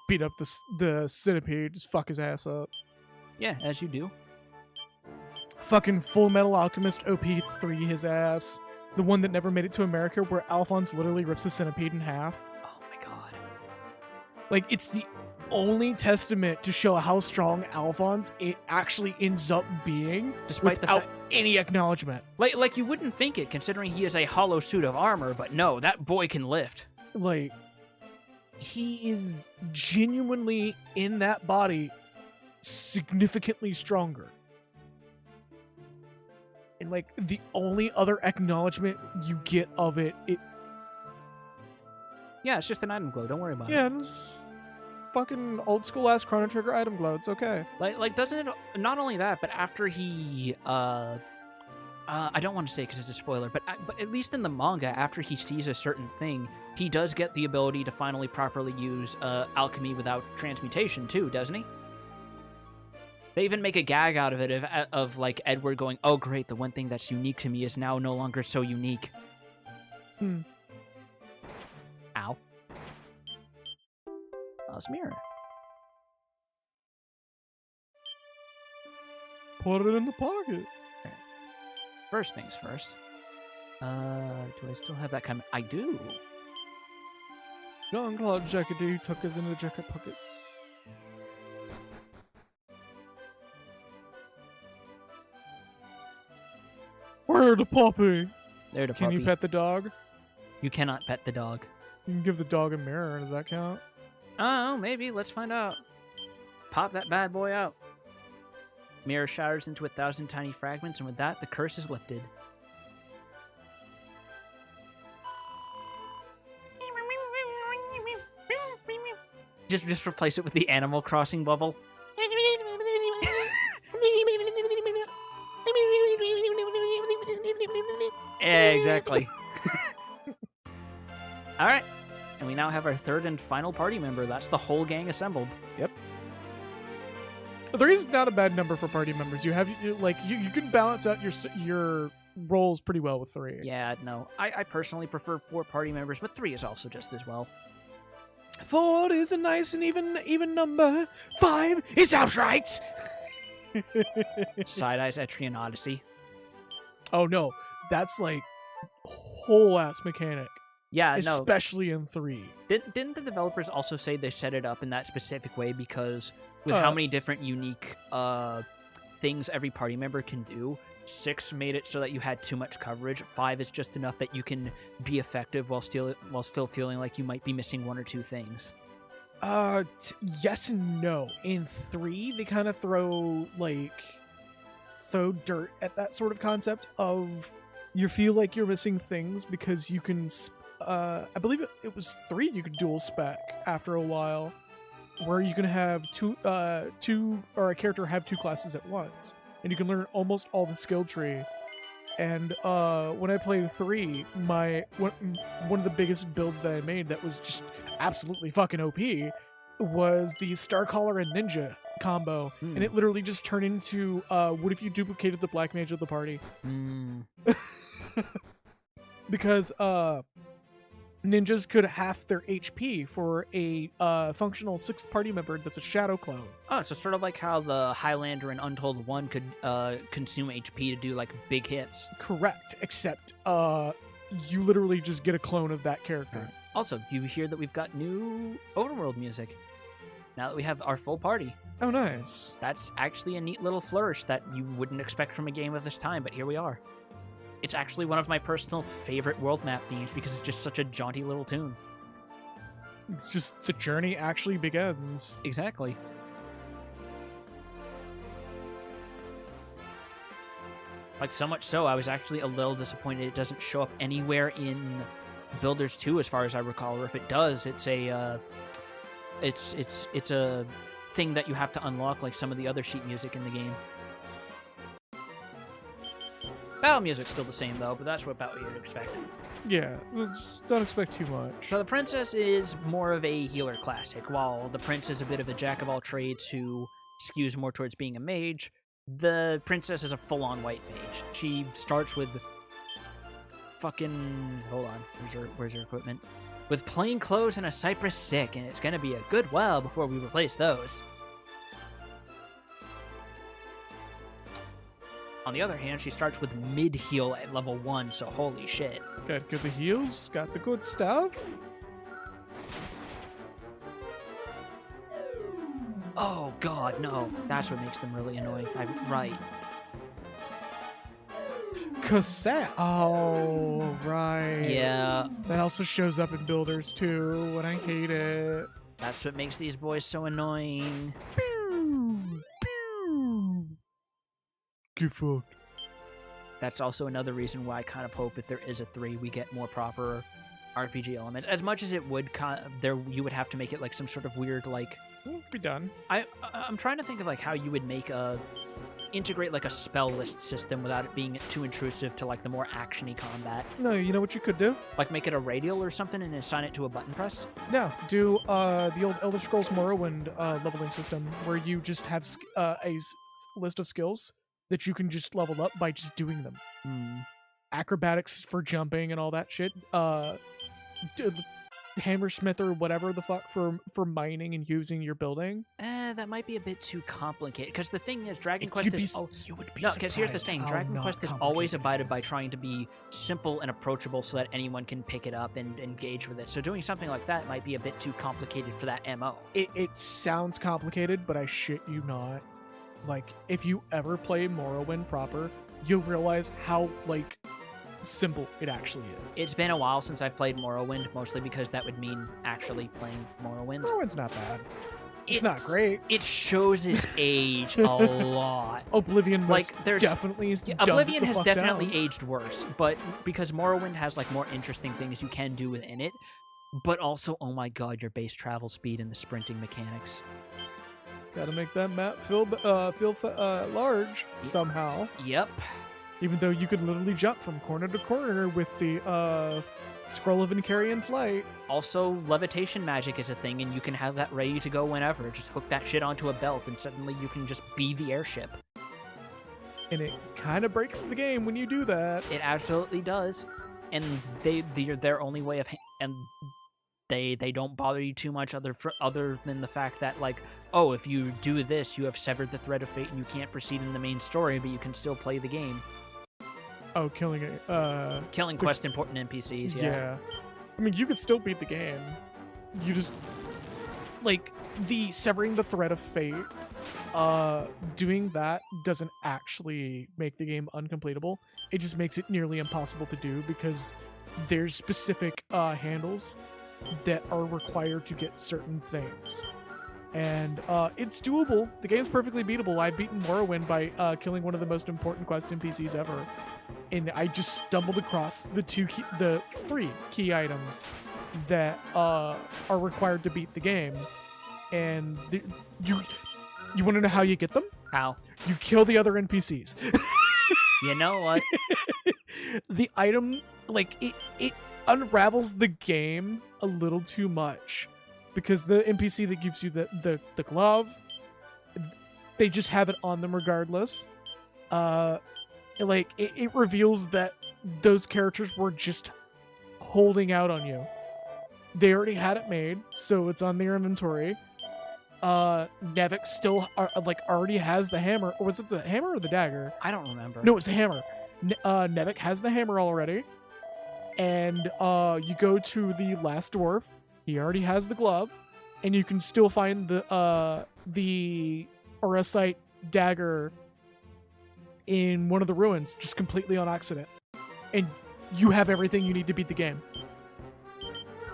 Beat up the centipede, just fuck his ass up. Yeah, as you do. Fucking Full Metal Alchemist OP3 his ass. The one that never made it to America, where Alphonse literally rips the centipede in half. Oh my god. Like, it's the only testament to show how strong Alphonse it actually ends up being, Despite the without fact... any acknowledgement. Like you wouldn't think it, considering he is a hollow suit of armor, but no, that boy can lift. Like, he is genuinely, in that body, significantly stronger. And, like, the only other acknowledgement you get of it, Yeah, it's just an item glow. Don't worry about it. yeah, it's fucking old school ass Chrono Trigger item glow. It's okay. Like doesn't it? Not only that, but after he, I don't want to say because it's a spoiler, but at least in the manga, after he sees a certain thing, he does get the ability to finally properly use alchemy without transmutation too, doesn't he? They even make a gag out of it of like Edward going, "Oh great, the one thing that's unique to me is now no longer so unique." Ow. Lost mirror. Put it in the pocket. First things first. Do I still have that kind? I do. John Claude jacket, do you tuck it in the jacket pocket? Where the puppy? There to Can puppy. you pet the dog? You cannot pet the dog. You can give the dog a mirror. Does that count? Oh, maybe. Let's find out. Pop that bad boy out. Mirror shatters into 1,000 tiny fragments, and with that, the curse is lifted. Just replace it with the Animal Crossing bubble. Yeah, exactly. All right, and we now have our third and final party member. That's the whole gang assembled. Yep. 3 is not a bad number for party members. You have you can balance out your roles pretty well with 3. Yeah, no. I personally prefer 4 party members, but 3 is also just as well. 4 is a nice and even number. 5 is outright. Side Eyes Etrian Odyssey. Oh no, that's like whole ass mechanic. Yeah, especially in 3. Didn't the developers also say they set it up in that specific way because with how many different unique things every party member can do. 6 made it so that you had too much coverage. 5 is just enough that you can be effective while still feeling like you might be missing 1 or 2 things. Yes and no. In 3, they kind of throw dirt at that sort of concept of you feel like you're missing things because you can. I believe it was 3. You could dual spec after a while, where you can have two or a character have 2 classes at once, and you can learn almost all the skill tree. And when I played 3, one of the biggest builds that I made that was just absolutely fucking OP was the Starcaller and Ninja combo, and it literally just turned into what if you duplicated the Black Mage of the party? Because ninjas could half their HP for a functional 6th party member that's a shadow clone. Oh, so sort of like how the Highlander and Untold 1 could consume HP to do like big hits. Correct, except you literally just get a clone of that character. Also, you hear that we've got new overworld music now that we have our full party. Oh, nice. That's actually a neat little flourish that you wouldn't expect from a game of this time, but here we are. It's actually one of my personal favorite world map themes because it's just such a jaunty little tune. It's just the journey actually begins. Exactly. Like, so much so, I was actually a little disappointed it doesn't show up anywhere in Builders 2, as far as I recall, or if it does, it's a it's a thing that you have to unlock, like some of the other sheet music in the game. Battle music's still the same though, but that's about what you'd expect. Yeah, don't expect too much. So the princess is more of a healer classic, while the prince is a bit of a jack of all trades who skews more towards being a mage. The princess is a full-on white mage. She starts with fucking... Hold on. Where's her equipment? With plain clothes and a cypress stick, and it's gonna be a good while before we replace those. On the other hand, she starts with mid-heal at level 1, so holy shit. Got the heals, got the good stuff. Oh god, no. That's what makes them really annoying. Right. Cassette. Oh, right. Yeah. That also shows up in Builders too, and I hate it. That's what makes these boys so annoying. Get fucked. That's also another reason why I kind of hope if there is a 3, we get more proper RPG elements. As much as it would, you would have to make it like some sort of weird, like... Be done. I'm trying to think of like how you would make integrate like a spell list system without it being too intrusive to like the more actiony combat. No, you know what you could do? Like make it a radial or something and assign it to a button press? No, do the old Elder Scrolls Morrowind leveling system where you just have a list of skills that you can just level up by just doing them. Acrobatics for jumping and all that shit. Hammersmith or whatever the fuck for mining and using your building. That might be a bit too complicated. Because the thing is, Dragon Quest is... You would be No, because here's the thing. Dragon Quest is always abided by complicated trying to be simple and approachable so that anyone can pick it up and engage with it. So doing something like that might be a bit too complicated for that MO. It sounds complicated, but I shit you not. Like, if you ever play Morrowind proper, you'll realize how, like, simple it actually is. It's been a while since I've played Morrowind, mostly because that would mean actually playing Morrowind. Morrowind's not bad. It's not great. It shows its age a lot. Oblivion definitely has definitely aged worse, but because Morrowind has like more interesting things you can do within it, but also, oh my god, your base travel speed and the sprinting mechanics. Gotta make that map feel large somehow. Yep. Even though you could literally jump from corner to corner with the Scroll of Incarian Flight. Also, levitation magic is a thing, and you can have that ready to go whenever. Just hook that shit onto a belt, and suddenly you can just be the airship. And it kind of breaks the game when you do that. It absolutely does. And their only way of... And they don't bother you too much other than the fact that, like, oh, if you do this, you have severed the thread of fate and you can't proceed in the main story, but you can still play the game. Oh, killing quest important NPCs, yeah. I mean, you could still beat the game. You just... like the severing the thread of fate, doing that doesn't actually make the game uncompletable. It just makes it nearly impossible to do because there's specific handles that are required to get certain things. And it's doable. The game's perfectly beatable. I've beaten Morrowind by killing one of the most important quest NPCs ever, and I just stumbled across the three key items that are required to beat the game. And you want to know how you get them? How? You kill the other NPCs. You know what? The item, like it unravels the game a little too much. Because the NPC that gives you the glove, they just have it on them regardless. It reveals that those characters were just holding out on you. They already had it made, so it's on their inventory. Nevik still already has the hammer. Or was it the hammer or the dagger? I don't remember. No, it's the hammer. Nevik has the hammer already. And you go to the last dwarf. He already has the glove, and you can still find the Oresite dagger in one of the ruins, just completely on accident. And you have everything you need to beat the game.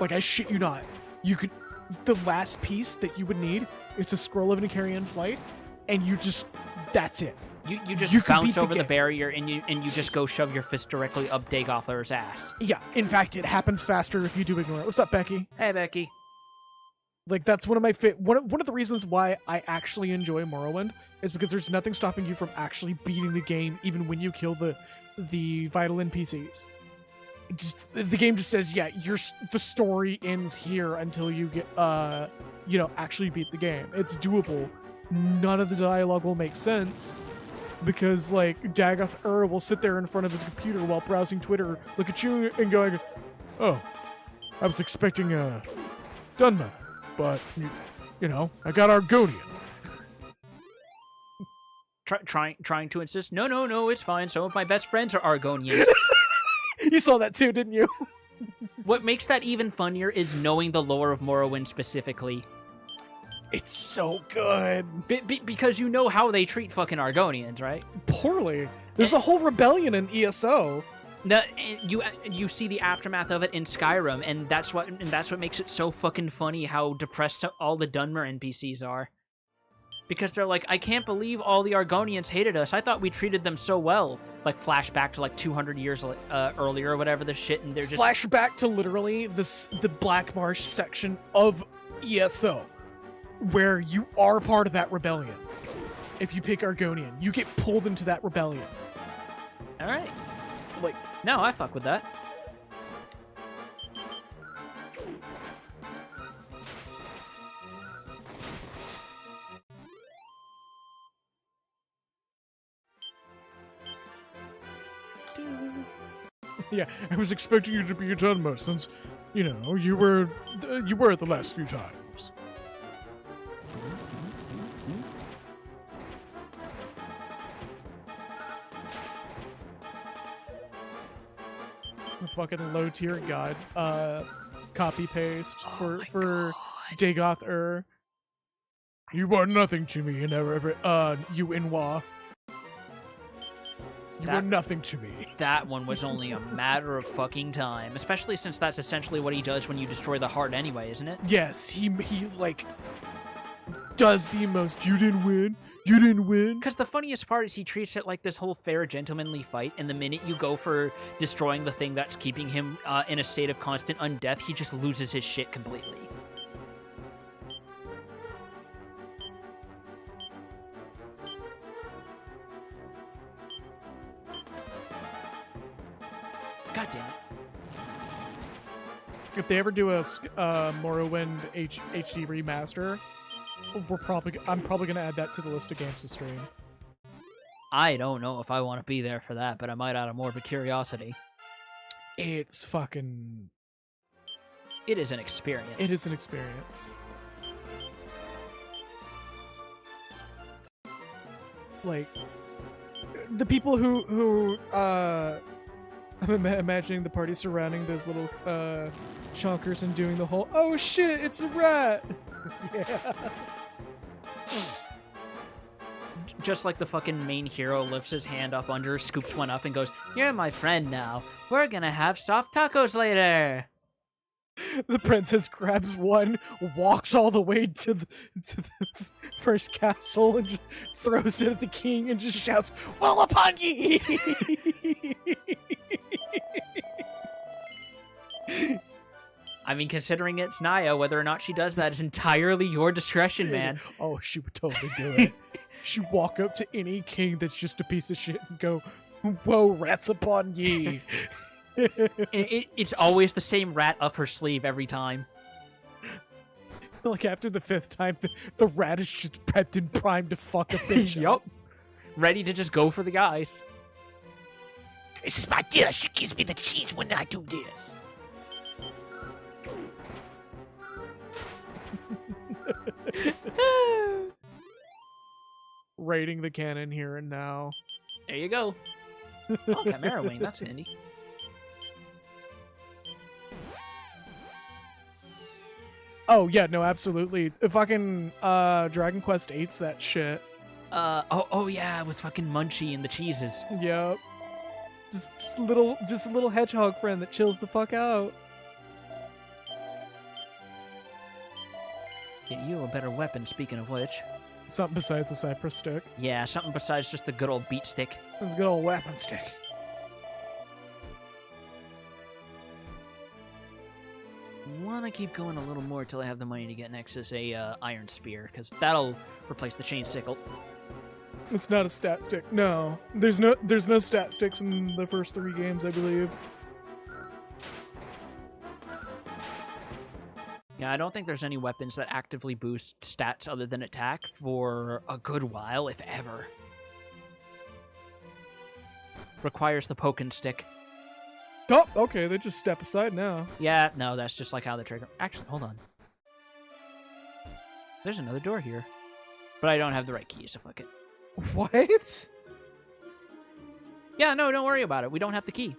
Like, I shit you not. The last piece that you would need is a scroll of Nicarian flight, and that's it. You just bounce over the barrier and you just go shove your fist directly up Dagothar's ass. Yeah, in fact, it happens faster if you do ignore it. What's up, Becky? Hey, Becky. Like, that's one of my one of the reasons why I actually enjoy Morrowind is because there's nothing stopping you from actually beating the game, even when you kill the vital NPCs. The game just says, yeah, the story ends here until you get actually beat the game. It's doable. None of the dialogue will make sense. Because, like, Dagoth will sit there in front of his computer while browsing Twitter, look at you and going, oh, I was expecting Dunmer, but, I got Argonian. Trying to insist, no, it's fine. Some of my best friends are Argonians. You saw that too, didn't you? What makes that even funnier is knowing the lore of Morrowind specifically. It's so good. Because you know how they treat fucking Argonians, right? Poorly. There's a whole rebellion in ESO. No, you see the aftermath of it in Skyrim, and that's what makes it so fucking funny how depressed all the Dunmer NPCs are. Because they're like, I can't believe all the Argonians hated us. I thought we treated them so well. Like, flashback to, 200 years earlier or whatever the shit, and they're just... Flashback to literally the Black Marsh section of ESO, where you are part of that rebellion. If you pick Argonian, you get pulled into that rebellion. Alright. Like... No, I fuck with that. Yeah, I was expecting you to be a Dunmer since, you were the last few times. The fucking low tier guide, copy paste for Dagoth You are nothing to me, you Inwa. You were nothing to me. That one was only a matter of fucking time. Especially since that's essentially what he does when you destroy the heart anyway, isn't it? Yes, he does the most, you didn't win. Because the funniest part is he treats it like this whole fair, gentlemanly fight, and the minute you go for destroying the thing that's keeping him in a state of constant undeath, he just loses his shit completely. God damn it. If they ever do a Morrowind HD remaster, I'm probably gonna add that to the list of games to stream. I don't know if I want to be there for that, but I might out of morbid curiosity. It's fucking... It is an experience. It is an experience. Like, the people who I'm imagining the party surrounding those little chonkers and doing the whole, oh shit, it's a rat! Yeah. Just like the fucking main hero lifts his hand up under, scoops one up, and goes, "You're my friend now. We're gonna have soft tacos later." The princess grabs one, walks all the way to the first castle, and just throws it at the king and just shouts, "Woe upon ye!" I mean, considering it's Naya, whether or not she does that is entirely your discretion, man. Oh, she would totally do it. She'd walk up to any king that's just a piece of shit and go, "Woe, rats upon ye!" It's always the same rat up her sleeve every time. Like after the 5th time, the rat is just prepped and primed to fuck a bitch. Yup. Ready to just go for the guys. This is my dear. She gives me the cheese when I do this. Raiding the cannon here and now. There you go. Oh, Chimera Wing, that's handy. Oh yeah, no, absolutely. Fucking Dragon Quest 8's that shit. Oh yeah, with fucking Munchie and the cheeses. Yep. Just a little hedgehog friend that chills the fuck out. Get you a better weapon, speaking of which. Something besides the cypress stick. Yeah, something besides just a good old beat stick. That's a good old weapon stick. Wanna keep going a little more till I have the money to get Nexus a iron spear, because that'll replace the chain sickle. It's not a stat stick. No. There's no stat sticks in the first 3 games, I believe. Yeah, I don't think there's any weapons that actively boost stats other than attack for a good while, if ever. Requires the poking stick. Oh, okay, they just step aside now. Yeah, no, that's just like how the trigger... Actually, hold on. There's another door here. But I don't have the right keys, so fuck it. What? Yeah, no, don't worry about it. We don't have the key.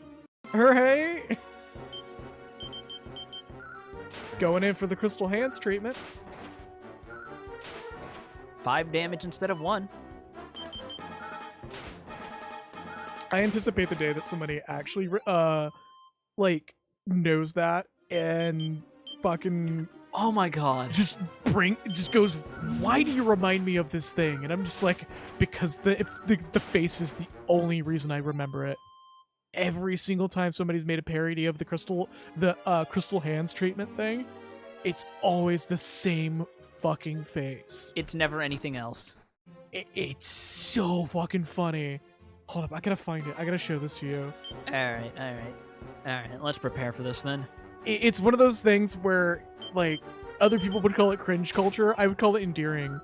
Hooray! Going in for the crystal hands treatment. 5 damage instead of 1. I anticipate the day that somebody actually, like, knows that and fucking Oh my god. just goes, why do you remind me of this thing? And I'm just like, because the face is the only reason I remember it. Every single time somebody's made a parody of the crystal hands treatment thing, it's always the same fucking face. It's never anything else. It's so fucking funny. Hold up, I gotta find it. I gotta show this to you. Alright. Let's prepare for this then. It's one of those things where, like, other people would call it cringe culture. I would call it endearing.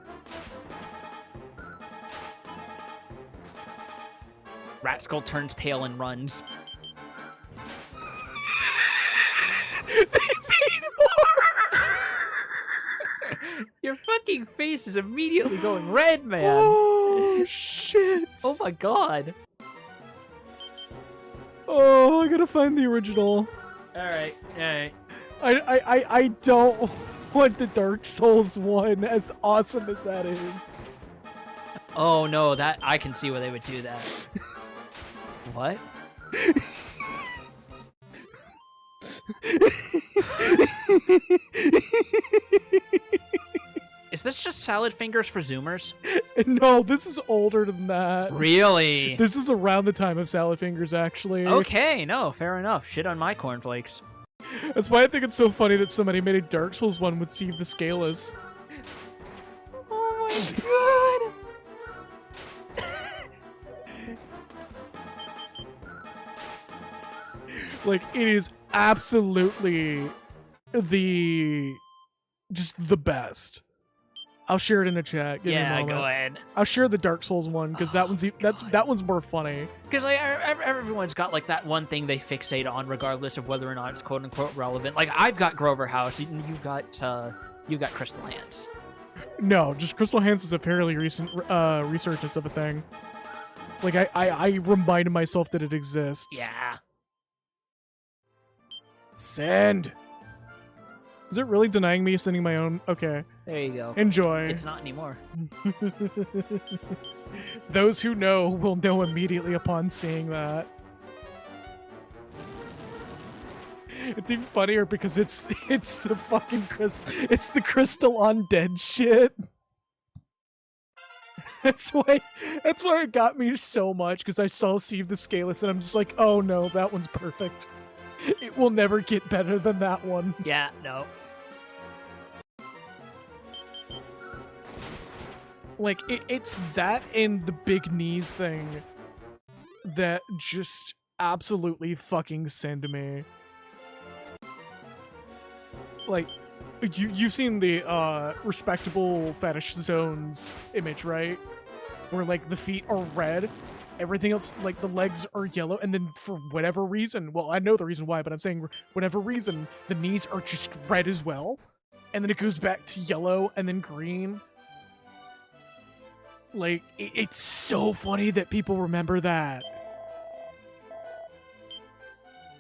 Rat Skull turns tail and runs. Your fucking face is immediately going red, man. Oh, shit. Oh my god. Oh, I gotta find the original. Alright. I don't want the Dark Souls one, as awesome as that is. Oh no, that I can see why they would do that. What? Is this just salad fingers for Zoomers? No, this is older than that. Really? This is around the time of Salad Fingers, actually. Okay, no, fair enough. Shit on my cornflakes. That's why I think it's so funny that somebody made a Dark Souls one with Steve the Scaleless. Oh my god! Like, it is absolutely just the best. I'll share it in a chat. Give me a Yeah, moment. go ahead. I'll share the Dark Souls one because that one's more funny. Because like everyone's got like that one thing they fixate on, regardless of whether or not it's quote unquote relevant. Like I've got Grover House, you've got Crystal Hands. No, just Crystal Hands is a fairly recent resurgence of a thing. Like I reminded myself that it exists. Yeah. Send. Is it really denying me sending my own? Okay. There you go. Enjoy. It's not anymore. Those who know will know immediately upon seeing that. It's even funnier because it's the fucking it's the crystal undead shit. That's why it got me so much, because I saw Sieve the Scaleless and I'm just like, oh no, that one's perfect. It will never get better than that one. Yeah, no. Like, it's that and the big knees thing that just absolutely fucking send me. Like, you've seen the respectable fetish zones image, right? Where, like, the feet are red, everything else, like, the legs are yellow, and then for whatever reason, well, I know the reason why, but I'm saying whatever reason, the knees are just red as well, and then it goes back to yellow and then green. Like, it's so funny that people remember that.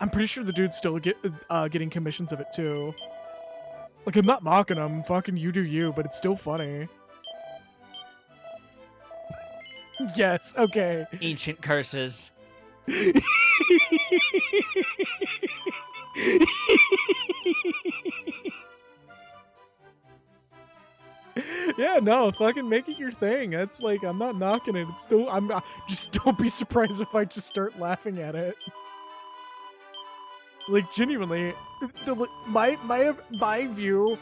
I'm pretty sure the dude's still getting commissions of it, too. Like, I'm not mocking him. Fucking you do you, but it's still funny. Yes, okay. Ancient curses. Yeah, no, fucking make it your thing. That's like, I'm not knocking it. It's still, just don't be surprised if I just start laughing at it. Like, genuinely, my view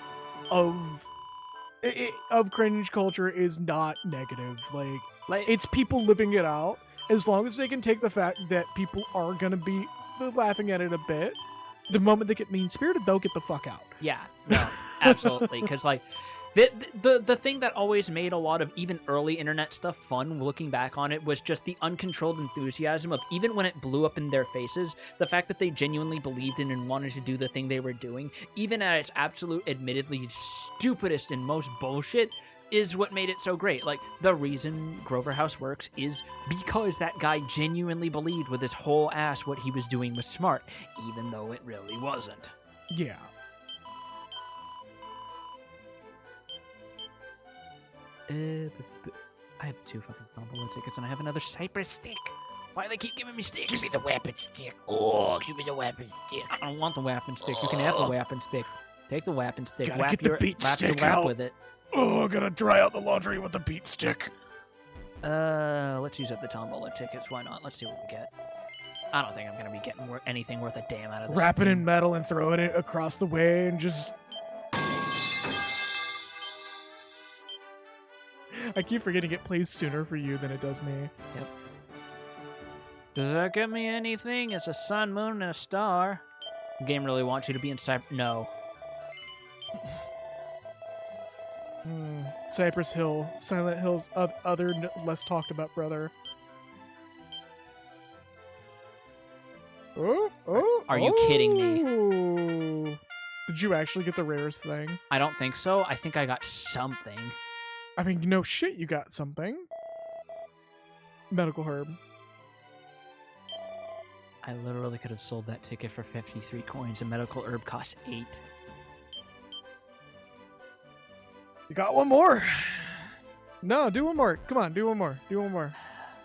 of cringe culture is not negative. Like, it's people living it out. As long as they can take the fact that people are gonna be laughing at it a bit, the moment they get mean-spirited, they'll get the fuck out. Yeah, no, absolutely. Because, like, the thing that always made a lot of even early internet stuff fun, looking back on it, was just the uncontrolled enthusiasm of, even when it blew up in their faces, the fact that they genuinely believed in and wanted to do the thing they were doing, even at its absolute, admittedly stupidest and most bullshit, is what made it so great. Like, the reason Grover House works is because that guy genuinely believed with his whole ass what he was doing was smart, even though it really wasn't. Yeah. I have 2 fucking Tombola tickets, and I have another Cypress stick. Why do they keep giving me sticks? Give me the weapon stick. Oh, give me the weapon stick. I don't want the weapon stick. You can have the weapon stick. Take the weapon stick. Gotta Whap get the your, beat whap your stick whap out. with it. Oh, gotta dry out the laundry with the beat stick. Let's use up the Tombola tickets. Why not? Let's see what we get. I don't think I'm gonna be getting anything worth a damn out of this. Wrap it in metal and throw it across the way and just... I keep forgetting it plays sooner for you than it does me. Yep. Does that get me anything? It's a sun, moon, and a star. The game really wants you to be in No. Cypress Hill. Silent Hill's other less talked about brother. Are you kidding me? Did you actually get the rarest thing? I don't think so. I think I got something. I mean, no shit, you got something. Medical herb. I literally could have sold that ticket for 53 coins. A medical herb costs 8. You got one more. No, do one more. Come on, do one more. Do one more.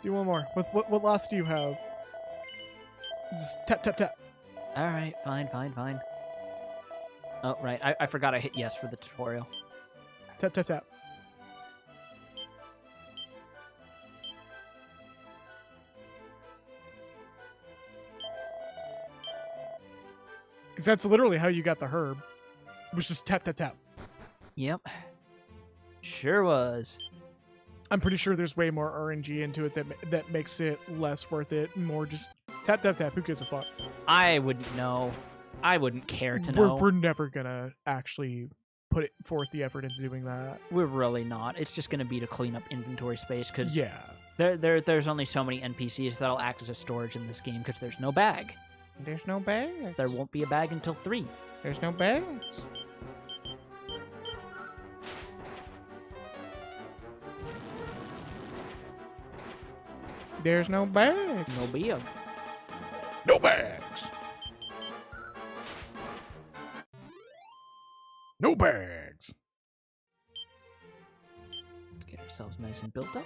Do one more. What loss do you have? Just tap, tap, tap. All right, fine. Oh, right. I forgot I hit yes for the tutorial. Tap, tap, tap. Because that's literally how you got the herb. It was just tap, tap, tap. Yep. Sure was. I'm pretty sure there's way more RNG into it that makes it less worth it. More just tap, tap, tap. Who gives a fuck? I wouldn't know. I wouldn't care to know. We're never gonna actually put forth the effort into doing that. We're really not. It's just gonna be to clean up inventory space, because yeah, there's only so many NPCs that'll act as a storage in this game, because there's no bag. There's no bags. There won't be a bag until 3. There's no bags. There's no bags. No bag. No bags. No bags. Let's get ourselves nice and built up.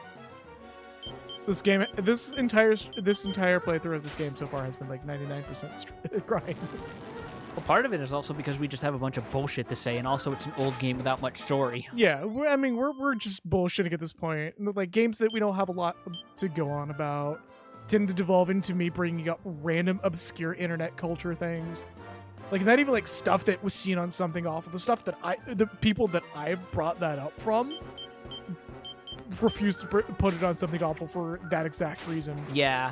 This entire playthrough of this game so far has been like 99% grind. Well, part of it is also because we just have a bunch of bullshit to say, and also it's an old game without much story. Yeah, we're just bullshitting at this point. Like, games that we don't have a lot to go on about tend to devolve into me bringing up random obscure internet culture things. Like, not even like stuff that was seen on something awful. The stuff that the people that I brought that up from refuse to put it on something awful for that exact reason. Yeah.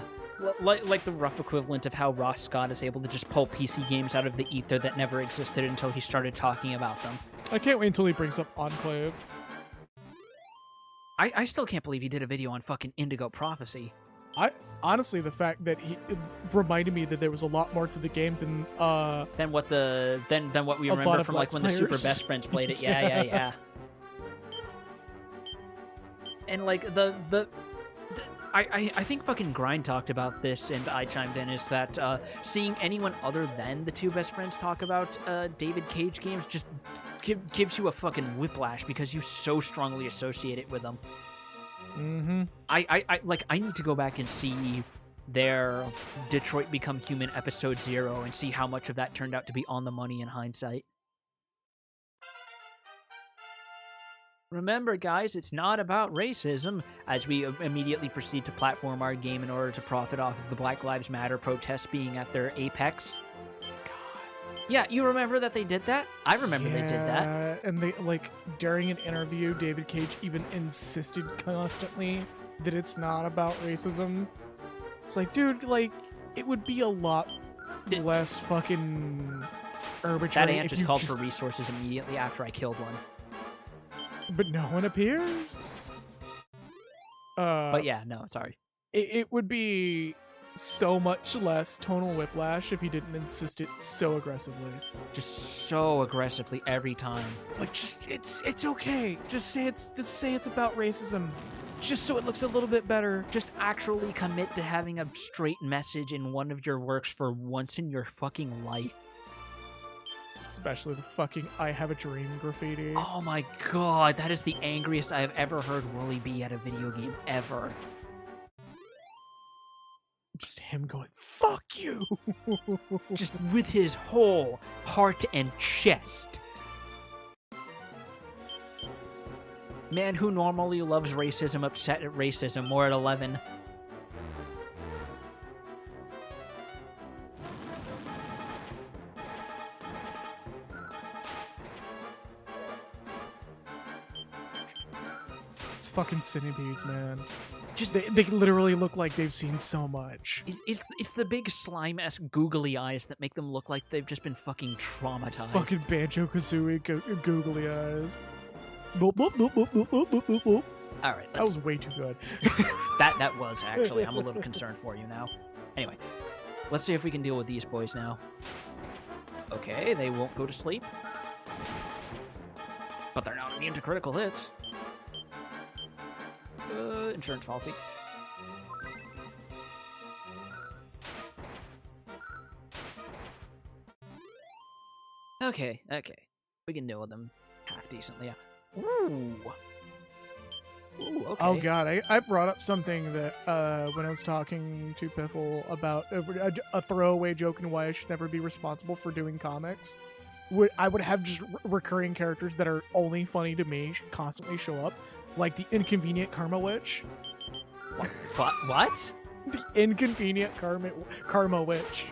Like the rough equivalent of how Ross Scott is able to just pull PC games out of the ether that never existed until he started talking about them. I can't wait until he brings up Enclave. I still can't believe he did a video on fucking Indigo Prophecy. Honestly, the fact that it reminded me that there was a lot more to the game than what we remember from like when the Super Best Friends played it. Yeah. And like I think fucking Grind talked about this, and I chimed in, is that seeing anyone other than the two best friends talk about David Cage games just gives you a fucking whiplash because you so strongly associate it with them. Mm-hmm. I need to go back and see their Detroit Become Human episode 0 and see how much of that turned out to be on the money in hindsight. Remember, guys, it's not about racism, as we immediately proceed to platform our game in order to profit off of the Black Lives Matter protests being at their apex. God. Yeah, you remember that they did that? I remember they did that. And they, like, during an interview, David Cage even insisted constantly that it's not about racism. It's like, dude, like, it would be a lot less fucking arbitrary. That ant just called for resources immediately after I killed one. But no one appears. But yeah, no, sorry. It would be so much less tonal whiplash if he didn't insist it so aggressively. Just so aggressively every time. Like, just it's okay. Just say it's about racism, just so it looks a little bit better. Just actually commit to having a straight message in one of your works for once in your fucking life. Especially the fucking I Have a Dream graffiti. Oh my god, that is the angriest I have ever heard Wooly be at a video game, ever. Just him going, fuck you! Just with his whole heart and chest. Man who normally loves racism upset at racism, we're at 11. Fucking centipedes, man. Just they literally look like they've seen so much. It's the big slime-esque googly eyes that make them look like they've just been fucking traumatized. It's fucking Banjo-Kazooie googly eyes. Boop, boop, boop, boop, boop, boop, boop, boop. All right, that was way too good. that was actually. I'm a little concerned for you now. Anyway, let's see if we can deal with these boys now. Okay, they won't go to sleep, but they're not immune to critical hits. Insurance policy. Okay. We can deal with them half decently. Yeah. Ooh, okay. Oh god, I brought up something that when I was talking to Piffle about a throwaway joke and why I should never be responsible for doing comics. I would have just recurring characters that are only funny to me constantly show up. Like the inconvenient Karma Witch. What? The inconvenient Karma Witch.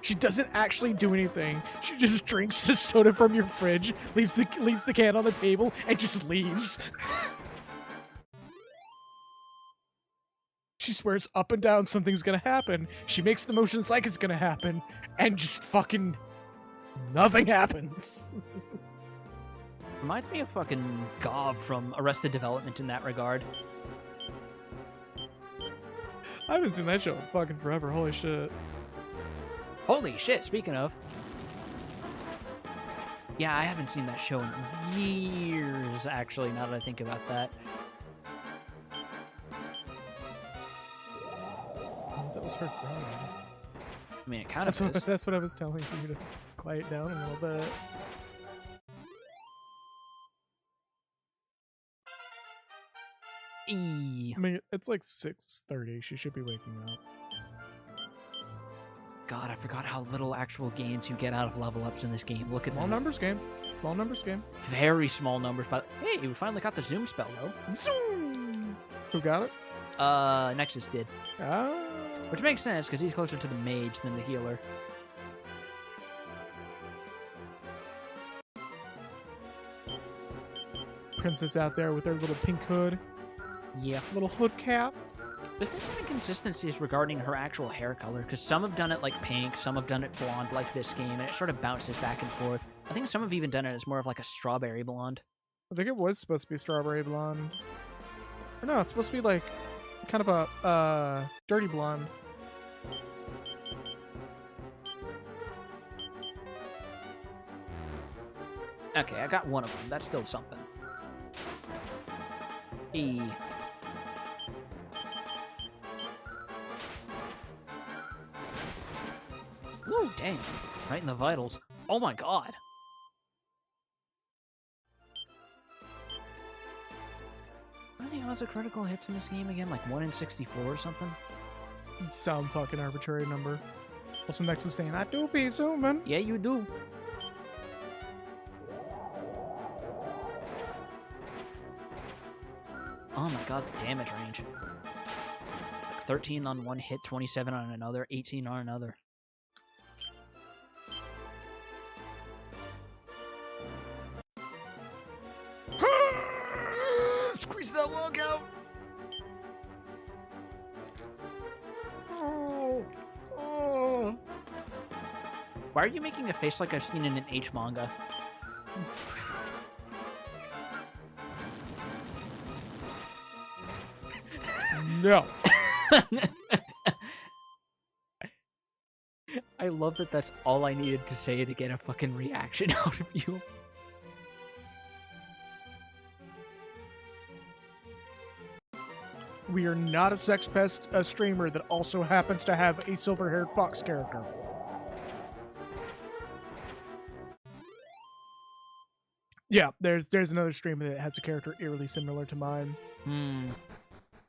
She doesn't actually do anything. She just drinks the soda from your fridge, leaves the can on the table, and just leaves. She swears up and down something's gonna happen. She makes the motions like it's gonna happen, and just fucking nothing happens. Reminds me of fucking Gob from Arrested Development in that regard. I haven't seen that show in fucking forever. Holy shit. Holy shit, speaking of. Yeah, I haven't seen that show in years, actually, now that I think about that. That was her crying. I mean, it kind of is. That's what I was telling you to quiet down a little bit. Eee. I mean, it's like 6:30. She should be waking up. God, I forgot how little actual gains you get out of level ups in this game. Look Small at that. numbers game. Small numbers game. Very small numbers, but hey, we finally got the zoom spell though. Zoom! Who got it? Nexus did. Ah. Which makes sense, because he's closer to the mage than the healer. Princess out there with her little pink hood. Yeah. Little hood cap. There's been some inconsistencies regarding her actual hair color, because some have done it like pink, some have done it blonde like this game, and it sort of bounces back and forth. I think some have even done it as more of like a strawberry blonde. I think it was supposed to be strawberry blonde. Or no, it's supposed to be like kind of a dirty blonde. Okay, I got one of them. That's still something. E. Ooh, dang. Right in the vitals. Oh my god. What are the odds of critical hits in this game again? Like 1 in 64 or something? Some fucking arbitrary number. What's the next saying? I do be zooming. Yeah, you do. Oh my god, the damage range. Like 13 on one hit, 27 on another, 18 on another. Squeeze that log out! Oh. Why are you making a face like I've seen in an H manga? No. I love that that's all I needed to say to get a fucking reaction out of you. We are not a sex pest streamer that also happens to have a silver-haired fox character. Yeah, there's another streamer that has a character eerily similar to mine.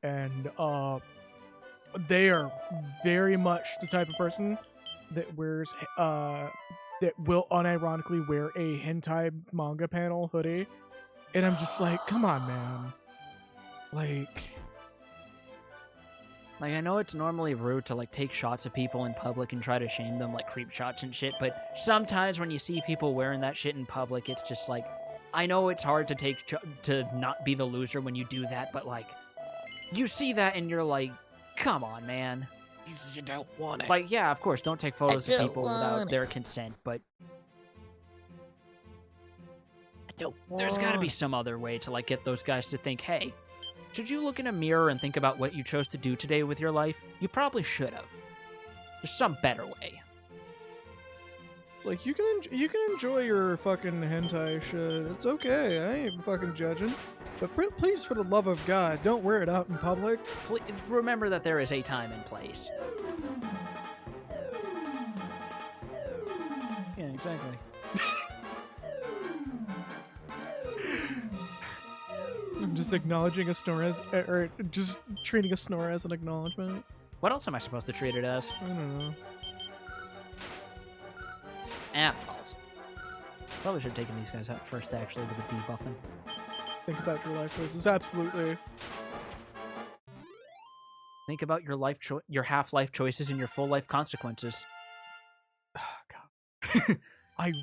And they are very much the type of person that wears that will unironically wear a hentai manga panel hoodie, and I'm just like, come on, man. Like, I know it's normally rude to, like, take shots of people in public and try to shame them, like, creep shots and shit, but sometimes when you see people wearing that shit in public, it's just like, I know it's hard to to not be the loser when you do that, but, like, you see that and you're like, come on, man. You don't want it. Like, yeah, of course, don't take photos of don't people want without it. their consent, but I don't there's gotta be some other way to, like, get those guys to think, hey, should you look in a mirror and think about what you chose to do today with your life? You probably should have. There's some better way. it's like, you can enjoy your fucking hentai shit. It's okay. I ain't fucking judging. But please, for the love of God, don't wear it out in public. Remember that there is a time and place. Yeah, exactly. I'm just acknowledging a snore as, or just treating a snore as an acknowledgement. What else am I supposed to treat it as? I don't know. Apples. Probably should have taken these guys out first, actually, with the debuffing. Think about your life choices. Absolutely. Think about your your half-life choices and your full-life consequences. Oh, God. I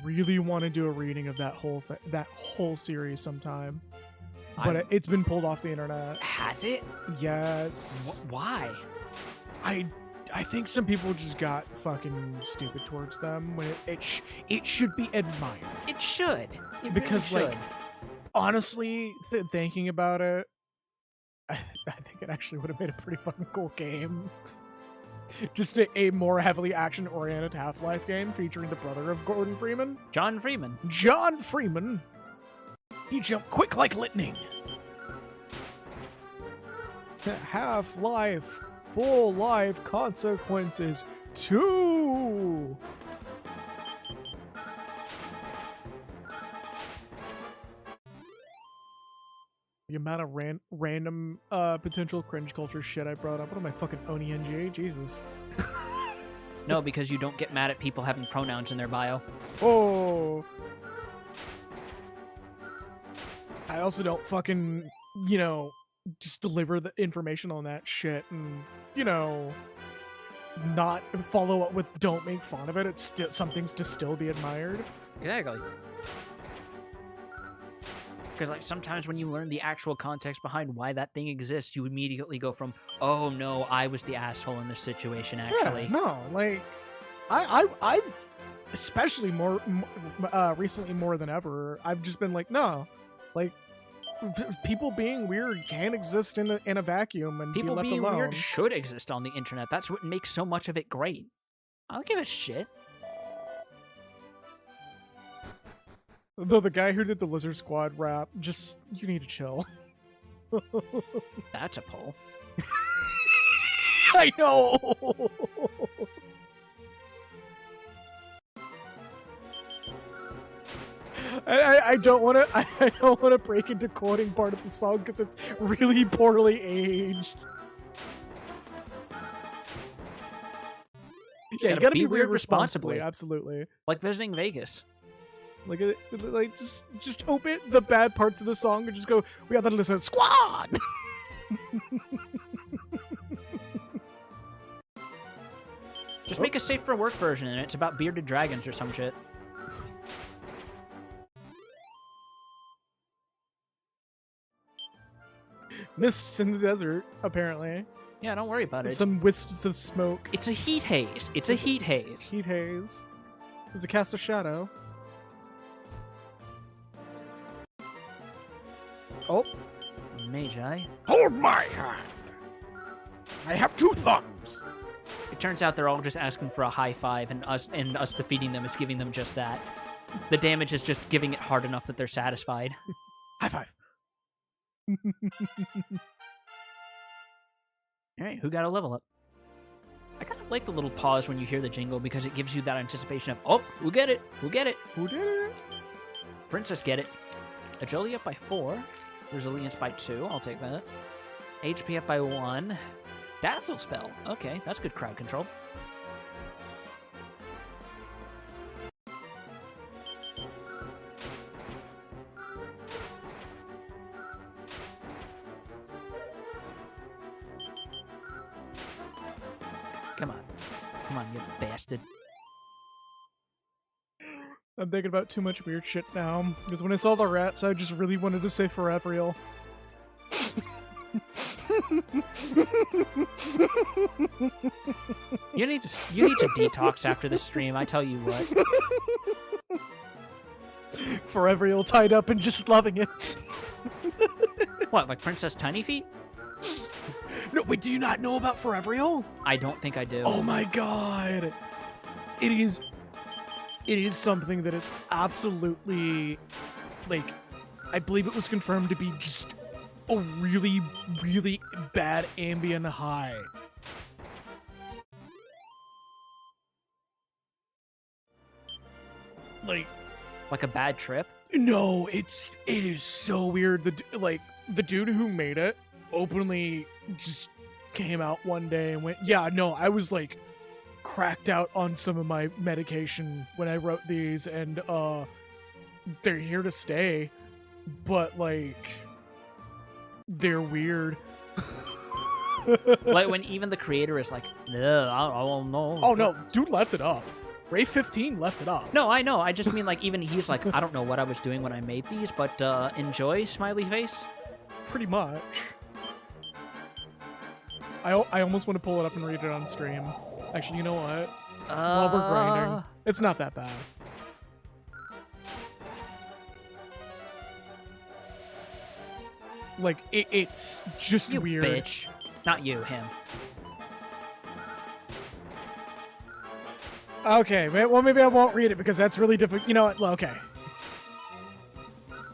really want to do a reading of that whole series sometime, but it's been pulled off the internet. Has it? Yes. Why? I think some people just got fucking stupid towards them when it should be admired. It should. It Because, really like, should. honestly, thinking about it, I think it actually would have made a pretty fucking cool game. Just a more heavily action-oriented Half-Life game featuring the brother of Gordon Freeman. John Freeman. John Freeman. He jumped quick like lightning. Half-Life, full life consequences 2. The amount of random potential cringe culture shit I brought up. What am I, fucking Oni NG? Jesus. No, because you don't get mad at people having pronouns in their bio. Oh. I also don't fucking, you know, just deliver the information on that shit and, you know, not follow up with don't make fun of it. It's still something's to still be admired. Exactly. Because like sometimes when you learn the actual context behind why that thing exists, you immediately go from, oh no, I was the asshole in this situation, actually. Yeah, no, like, I've especially more recently more than ever, I've just been like, no, like, people being weird can't exist in a vacuum and People be left being alone. weird should exist on the internet. That's what makes so much of it great. I don't give a shit. Though the guy who did the Lizard Squad rap, just, you need to chill. That's a poll. I know. I don't want to. I don't want to break into quoting part of the song because it's really poorly aged. Yeah, you gotta be weird responsibly. Absolutely. Like visiting Vegas. Like just open the bad parts of the song and just go, we got the Lizard Squad. Just make a safe for work version and it's about bearded dragons or some shit. Mists in the desert, apparently. Yeah, don't worry about it. Some wisps of smoke. It's a heat haze. It's a heat haze. Heat haze. There's a cast of shadow. Oh. Magi. Hold my hand. I have 2 thumbs. It turns out they're all just asking for a high five, and us defeating them is giving them just that. The damage is just giving it hard enough that they're satisfied. High five. Alright, who got a level up? I kind of like the little pause when you hear the jingle because it gives you that anticipation of, oh, who get it? Who get it? Who did it? Princess get it. Agility up by 4. Resilience by 2. I'll take that. HP up by 1. Dazzle spell. Okay, that's good crowd control. Come on. Come on, you bastard. I'm thinking about too much weird shit now. Because when I saw the rats, I just really wanted to say forever real. You need to detox after the stream, I tell you what. Forever real tied up and just loving it. What, like Princess Tiny Feet? No, wait, do you not know about Forever Real? I don't think I do. Oh my god. It is something that is absolutely, like, I believe it was confirmed to be just a really, really bad ambient high. Like a bad trip? No, it is so weird. The dude who made it openly just came out one day and went, yeah, no, I was like cracked out on some of my medication when I wrote these, and they're here to stay, but like they're weird. Like when even the creator is like, no, I don't know. Oh no, dude left it up. Ray 15 left it up. No, I know. I just mean like even he's like, I don't know what I was doing when I made these, but enjoy, smiley face. Pretty much. I almost want to pull it up and read it on stream. Actually, you know what? While we're grinding, it's not that bad. Like, it's just You weird. bitch. Not you, him. Okay, well, maybe I won't read it because that's really difficult. You know what? Well, okay.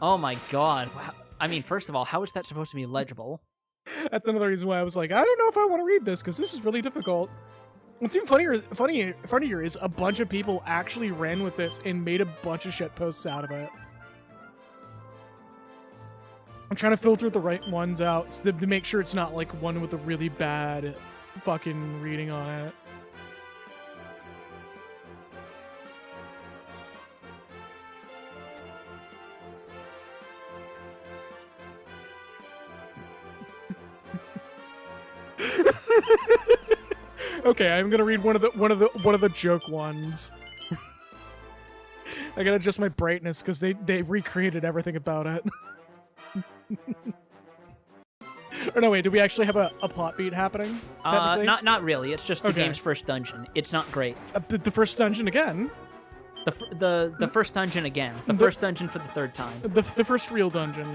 Oh my god. I mean, first of all, how is that supposed to be legible? That's another reason why I was like, I don't know if I want to read this because this is really difficult. What's even funnier is a bunch of people actually ran with this and made a bunch of shit posts out of it. I'm trying to filter the right ones out to make sure it's not like one with a really bad fucking reading on it. Okay, I'm gonna read one of the joke ones. I gotta adjust my brightness because they recreated everything about it. Or no, wait, do we actually have a plot beat happening? Technically? Not really. It's just the Okay. game's first dungeon. It's not great. The first dungeon again. The first dungeon again. The first dungeon for the third time. The first real dungeon.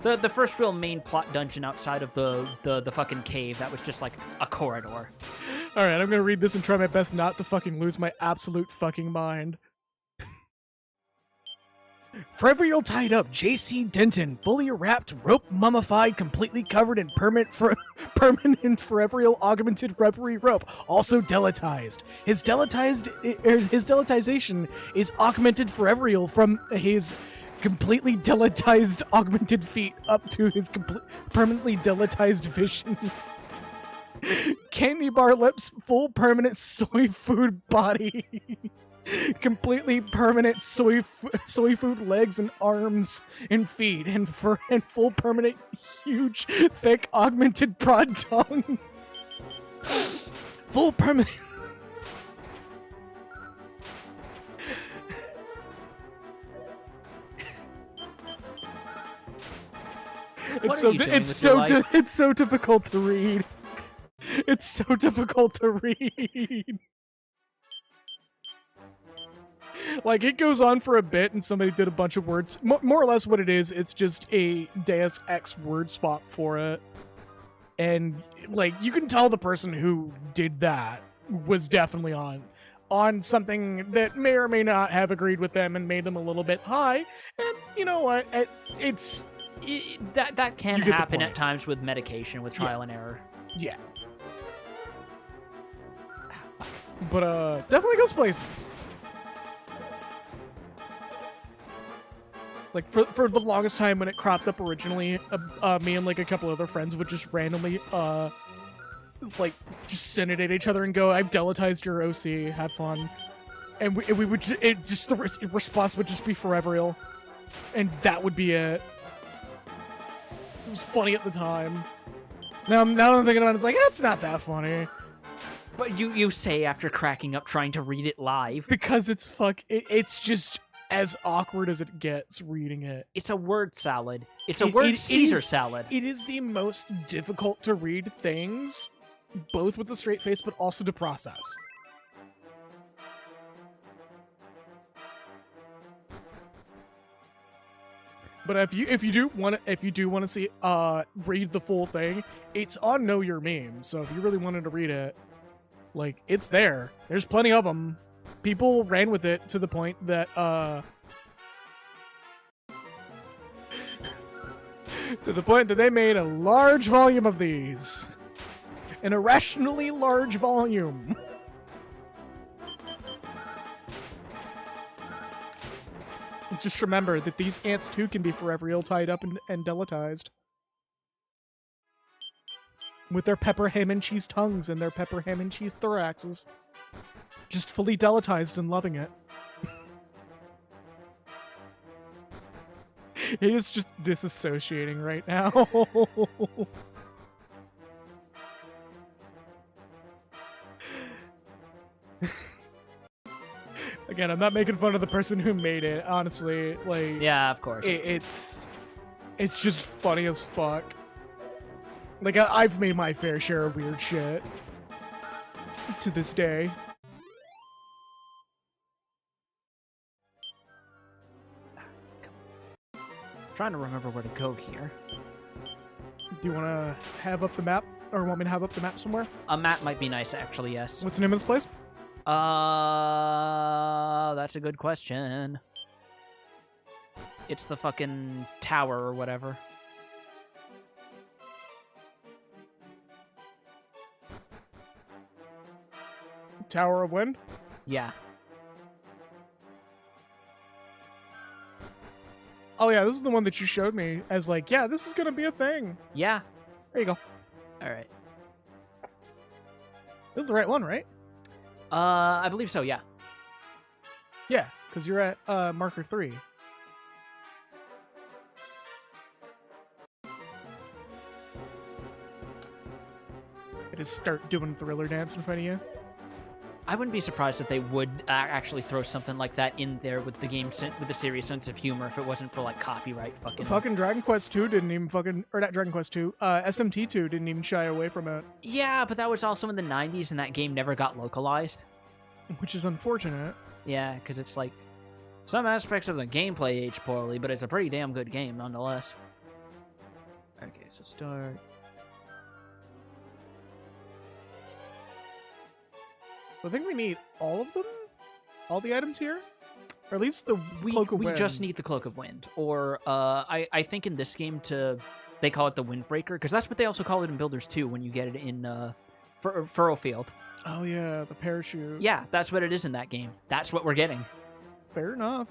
The first real main plot dungeon outside of the fucking cave that was just like a corridor. Alright, I'm gonna read this and try my best not to fucking lose my absolute fucking mind. Forever you're tied up, J.C. Denton, fully wrapped, rope mummified, completely covered in permanent forever augmented rubbery rope, also delatized. His delatization is augmented forever from his completely delatized augmented feet up to his permanently delatized vision. Candy bar lips, full permanent soy food body. Completely permanent soy food legs and arms and feet, and full permanent huge thick augmented prod tongue. Full permanent. It's so difficult to read. It's so difficult to read. Like, it goes on for a bit, and somebody did a bunch of words. More or less what it is, it's just a Deus Ex word swap for it. And, like, you can tell the person who did that was definitely on something that may or may not have agreed with them and made them a little bit high. And, you know what? That can happen at times with medication, with trial and error. Yeah. But, definitely goes places. Like, for the longest time when it cropped up originally, me and, like, a couple other friends would just randomly, like, just send it at each other and go, I've delatized your OC, have fun. And we would the response would just be forever ill. And that would be it. It was funny at the time. Now I'm thinking about it, it's like, that's not that funny. But you say after cracking up trying to read it live. Because it's just as awkward as it gets reading it. It's a word salad. It's a word Caesar salad. It is the most difficult to read things, both with a straight face, but also to process. But if you do want to see read the full thing, it's on Know Your Meme. So if you really wanted to read it, like, it's there. There's plenty of them. People ran with it to the point that they made a large volume of these. An irrationally large volume. Just remember that these ants too can be forever ill tied up and delatized. With their pepper, ham, and cheese tongues and their pepper, ham, and cheese thoraxes. Just fully delatized and loving it. It is just disassociating right now. Again, I'm not making fun of the person who made it, honestly. Like, yeah, of course. It's just funny as fuck. Like, I've made my fair share of weird shit. To this day. Trying to remember where to go here. Do you want to have up the map? Or want me to have up the map somewhere? A map might be nice, actually, yes. What's the name of this place? That's a good question. It's the fucking tower or whatever. Tower of Wind? Yeah. Oh yeah, this is the one that you showed me as like, yeah, this is gonna be a thing. Yeah. There you go. All right. This is the right one, right? I believe so. Yeah. Yeah, because you're at marker 3. I just start doing Thriller dance in front of you. I wouldn't be surprised if they would actually throw something like that in there with the game with a serious sense of humor if it wasn't for like copyright Fucking Dragon Quest 2 didn't even fucking, or not Dragon Quest 2, SMT2 didn't even shy away from it. Yeah, but that was also in the 90s and that game never got localized. Which is unfortunate. Yeah, because it's like some aspects of the gameplay age poorly, but it's a pretty damn good game nonetheless. Okay, so start. I think we need all of them? All the items here? Or at least the Cloak of Wind. We just need the Cloak of Wind. Or, I think in this game they call it the Windbreaker, because that's what they also call it in Builders 2 when you get it in, Furrowfield. Oh yeah, the parachute. Yeah, that's what it is in that game. That's what we're getting. Fair enough.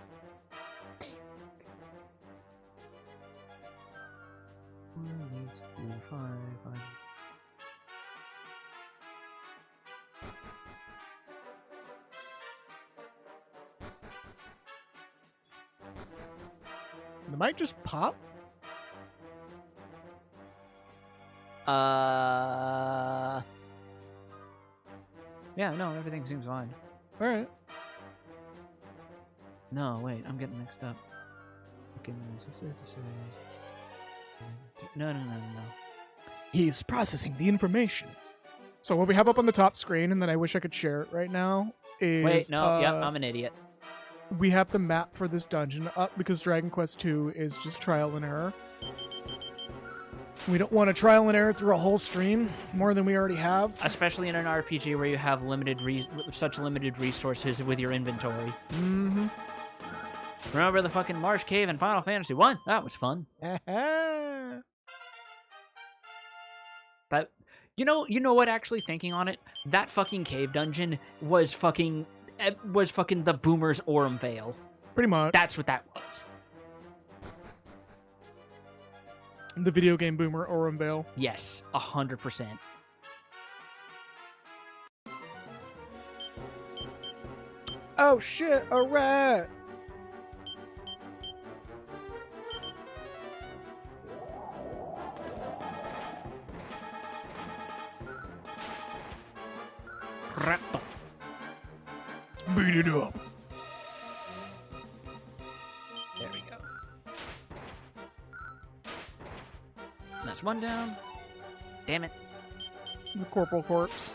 The mic just pop? Yeah, no, everything seems fine. Alright. No, wait, I'm getting mixed up. No. He is processing the information. So what we have up on the top screen, and then I wish I could share it right now, is... Wait, no, yep, I'm an idiot. We have the map for this dungeon up because Dragon Quest 2 is just trial and error. We don't want to trial and error through a whole stream more than we already have. Especially in an RPG where you have such limited resources with your inventory. Mm-hmm. Remember the fucking Marsh Cave in Final Fantasy 1? That was fun. That you know what? Actually, thinking on it, that fucking cave dungeon was fucking the Boomer's Aurum Vale. Pretty much. That's what that was. The video game Boomer Aurum Vale. Yes, 100%. Oh shit, a rat! Raptor. Beat it up. There we go. That's one down. Damn it. The Corporal Corpse.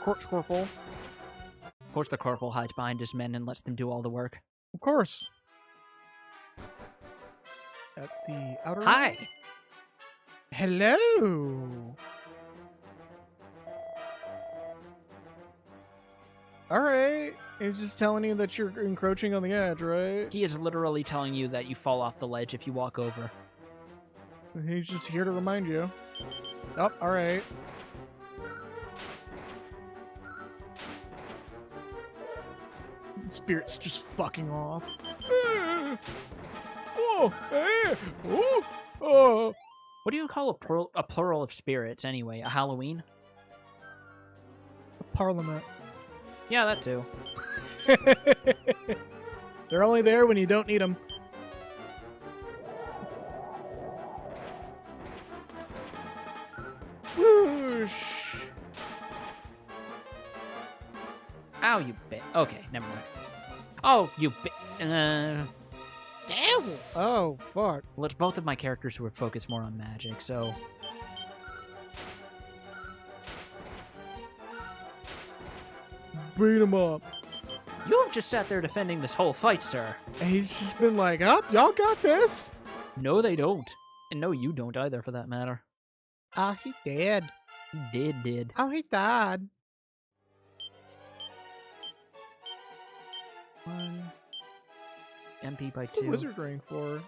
Corporal. Of course the Corporal hides behind his men and lets them do all the work. Of course. That's the outer Hi! ring. Hello! Alright. He's just telling you that you're encroaching on the edge, right? He is literally telling you that you fall off the ledge if you walk over. He's just here to remind you. Oh, alright. Spirit's just fucking off. Oh, oh, oh. What do you call a plural of spirits, anyway? A Halloween? A parliament. Yeah, that too. They're only there when you don't need them. Whoosh. Ow, you bit. Okay, never mind. Oh, you bit. Dazzle. Oh, fuck. Well, it's both of my characters who are focused more on magic, so... Beat him up. You have just sat there defending this whole fight, sir. And he's just been like, oh, y'all got this. No, they don't. And no, you don't either, for that matter. Oh, he did. He did. Oh, he died. One. MP by What's the 2. wizard ring for?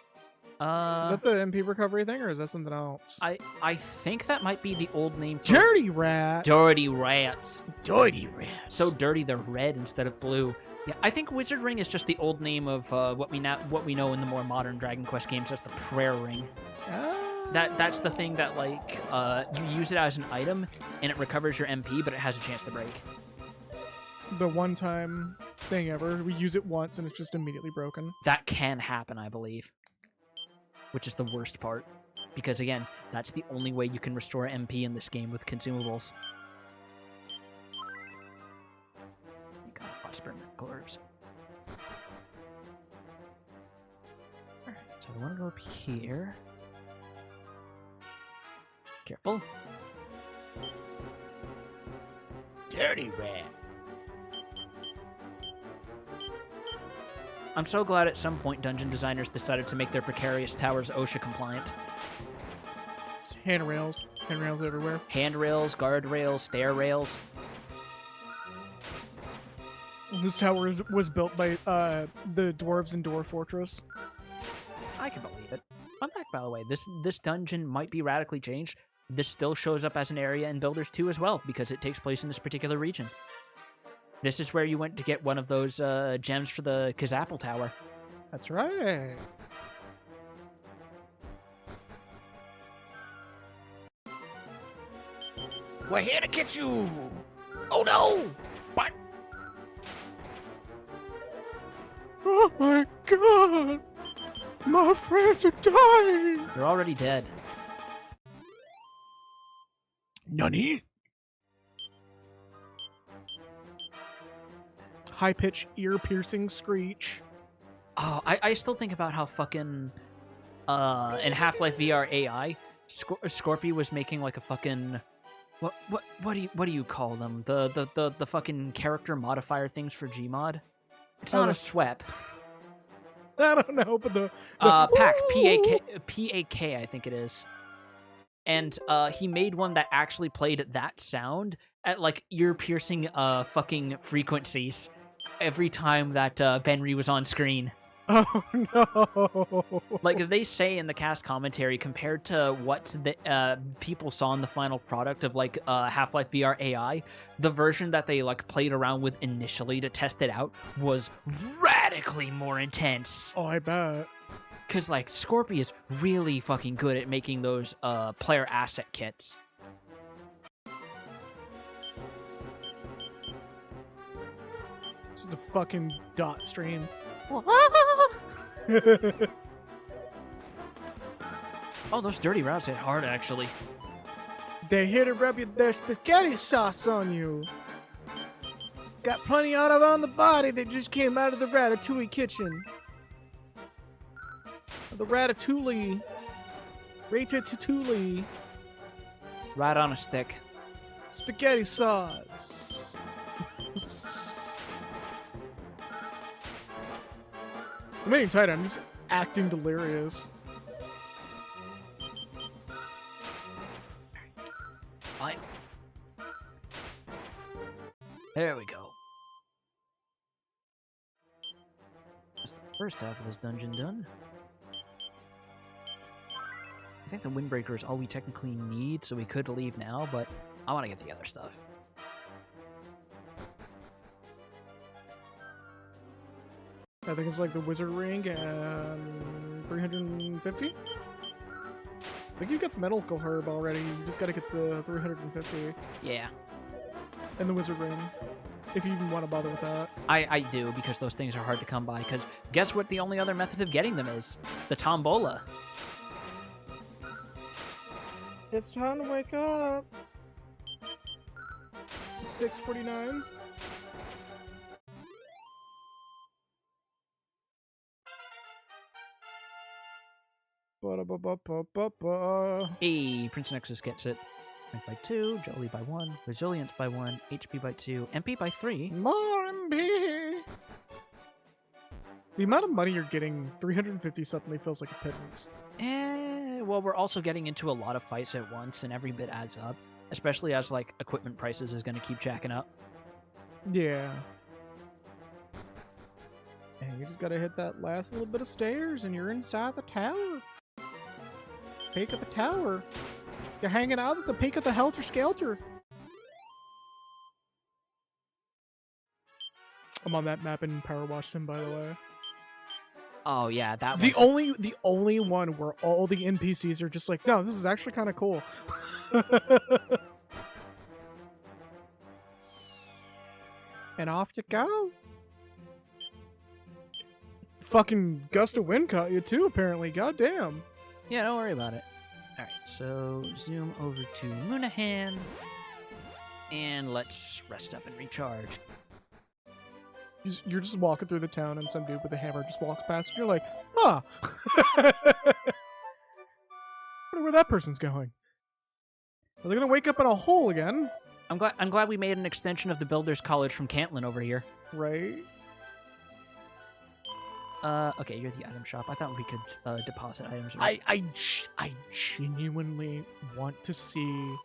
Is that the MP recovery thing, or is that something else? I think that might be the old name for Dirty rat. dirty rats. Dirty rats. So dirty they're red instead of blue. Yeah, I think Wizard Ring is just the old name of what we know in the more modern Dragon Quest games as the Prayer Ring. That's the thing that like you use it as an item and it recovers your MP, but it has a chance to break. The one-time thing ever. We use it once and it's just immediately broken. That can happen, I believe, which is the worst part, because again, that's the only way you can restore MP in this game with consumables. You gotta watch experimental herbs. Alright, so I want to go up here. Careful. Dirty rat. I'm so glad at some point dungeon designers decided to make their precarious towers OSHA compliant. It's handrails everywhere. Handrails, guardrails, stair rails. This tower was built by the dwarves in Dwarf Fortress. I can believe it. Fun fact, by the way, this dungeon might be radically changed. This still shows up as an area in Builders 2 as well, because it takes place in this particular region. This is where you went to get one of those gems for the Kazapple Tower. That's right. We're here to get you. Oh no! What? Oh my god! My friends are dying! They're already dead. Nani? High-pitched, ear-piercing screech. Oh, I still think about how fucking in Half-Life VR AI, Scorpy was making like a fucking what do you call them? The fucking character modifier things for Gmod. It's not a SWEP. I don't know, but the PAK, P-A-K, I think it is. And he made one that actually played that sound at like ear-piercing fucking frequencies every time that Benry was on screen. Oh no! Like they say in the cast commentary, compared to what the people saw in the final product of like Half-Life VR AI, the version that they like played around with initially to test it out was radically more intense. Oh, I bet. Because like Scorpy is really fucking good at making those player asset kits. This is the fucking dot stream. Oh, those dirty routes hit hard, actually. They're here to rub their spaghetti sauce on you. Got plenty out of it on the body that just came out of the ratatouille kitchen. The ratatouille. Ratatouille. Right on a stick. Spaghetti sauce. I'm getting tired. I'm just acting delirious. Fine. There we go. That's the first half of this dungeon done. I think the Windbreaker is all we technically need, so we could leave now, but I want to get the other stuff. I think it's like the Wizard Ring and 350. I think you got the Medical Herb already. You just gotta get the 350 Yeah, and the Wizard Ring, if you even want to bother with that. I do, because those things are hard to come by, because guess what the only other method of getting them is? The Tombola. It's time to wake up. 6:49. Ba-da-ba-ba-ba-ba-ba. Hey, Prince Nexus gets it. Strength by 2, Jolie by 1, Resilience by 1, HP by 2, MP by 3. More MP. The amount of money you're getting, 350 suddenly feels like a pittance. Well, we're also getting into a lot of fights at once, and every bit adds up. Especially as, like, equipment prices is going to keep jacking up. Yeah. And And you just gotta hit that last little bit of stairs and you're inside the tower. Peak of the tower. You're hanging out at the peak of the Helter Skelter. I'm on that map in Power Wash Sim, by the way. Oh yeah, that The one's- only one where all the NPCs are just like, no, this is actually kind of cool. And off you go. Fucking gust of wind caught you too, apparently. Goddamn. Yeah, don't worry about it. All right, so zoom over to Moonahan, and let's rest up and recharge. You're just walking through the town and some dude with a hammer just walks past and you're like, huh. Wonder where that person's going. Are they gonna wake up in a hole again? I'm glad we made an extension of the Builders College from Cantlin over here. Right? Okay, you're the item shop. I thought we could deposit items. I genuinely want to see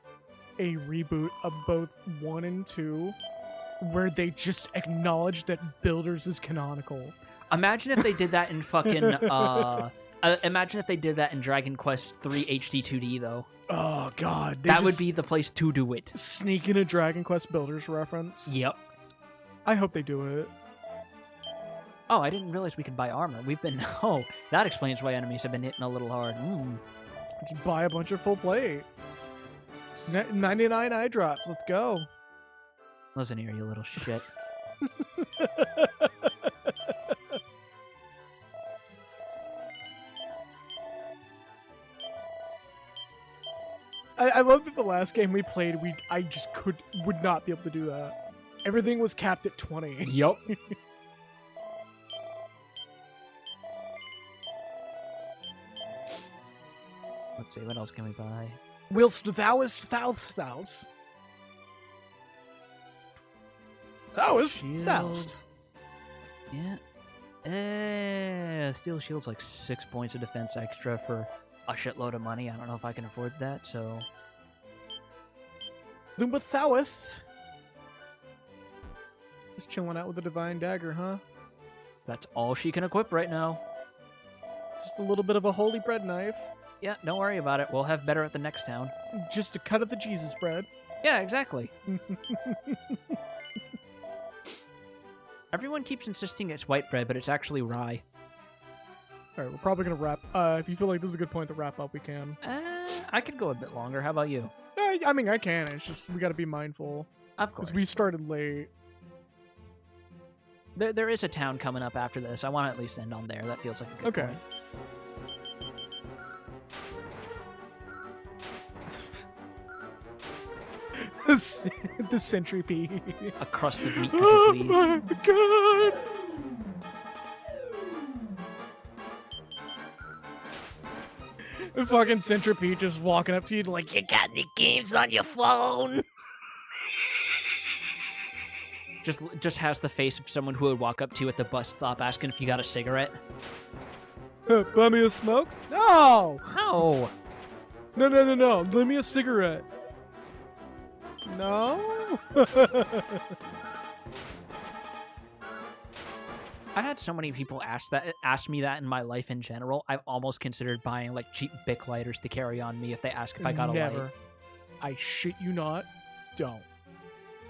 a reboot of both 1 and 2 where they just acknowledge that Builders is canonical. Imagine if they did that in fucking imagine if they did that in Dragon Quest 3 HD2D though. Oh god, That would be the place to do it. sneak in a Dragon Quest Builders reference. Yep. I hope they do it. Oh, I didn't realize we could buy armor. We've been oh, that explains why enemies have been hitting a little hard. Just buy a bunch of full plate. 99 eye drops. Let's go. Listen here, you little shit. I love that the last game we played, I just would not be able to do that. Everything was capped at 20. Yup. Let's see, what else can we buy? Whilst thouest. Thouest. Yeah. Steel Shield's like 6 points of defense extra for a shitload of money. I don't know if I can afford that, so... Lumba Thowis. Just chilling out with a Divine Dagger, huh? That's all she can equip right now. Just a little bit of a holy bread knife. Yeah, don't worry about it. We'll have better at the next town. Just a cut of the Jesus bread. Yeah, exactly. Everyone keeps insisting it's white bread, but it's actually rye. Alright, we're probably gonna wrap. If you feel like this is a good point to wrap up, we can. I could go a bit longer. How about you? I mean, I can. It's just, we gotta be mindful. Of course. Because we started late. There is a town coming up after this. I want to at least end on there. That feels like a good Okay. point. The centipede. A crust of meat, could you please? Oh my god! The fucking centipede just walking up to you like, You got any games on your phone? Just has the face of someone who would walk up to you at the bus stop asking if you got a cigarette. buy me a smoke? No! How? No. Give me a cigarette. No? I've had so many people ask me that in my life in general. I've almost considered buying like cheap Bic lighters to carry on me if they ask if I got a Never. light. I shit you not. Don't.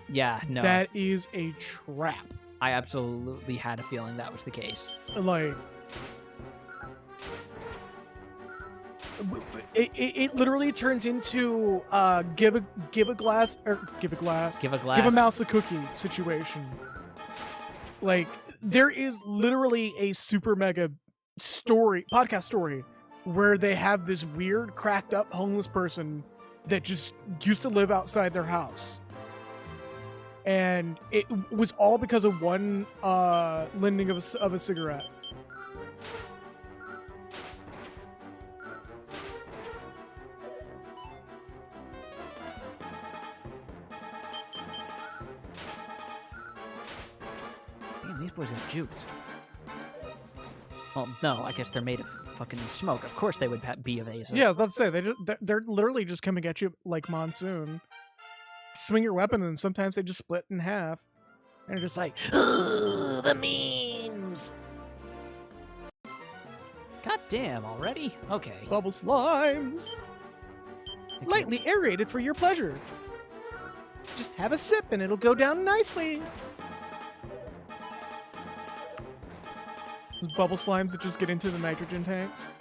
Yeah, no. That is a trap. I absolutely had a feeling that was the case. Like, it literally turns into give a mouse a cookie situation. Like, there is literally a super mega podcast story where they have this weird cracked up homeless person that just used to live outside their house. And it was all because of one lending of a cigarette. Damn, these boys have jukes. Well, no, I guess they're made of fucking smoke. Of course they would be evasive. Yeah, I was about to say, they're literally just coming at you like monsoon. Swing your weapon, and sometimes they just split in half. And they're just like, Ooh, the memes. Damn, already? Okay. Bubble slimes. Okay. Lightly aerated for your pleasure. Just have a sip and it'll go down nicely. Those bubble slimes that just get into the nitrogen tanks.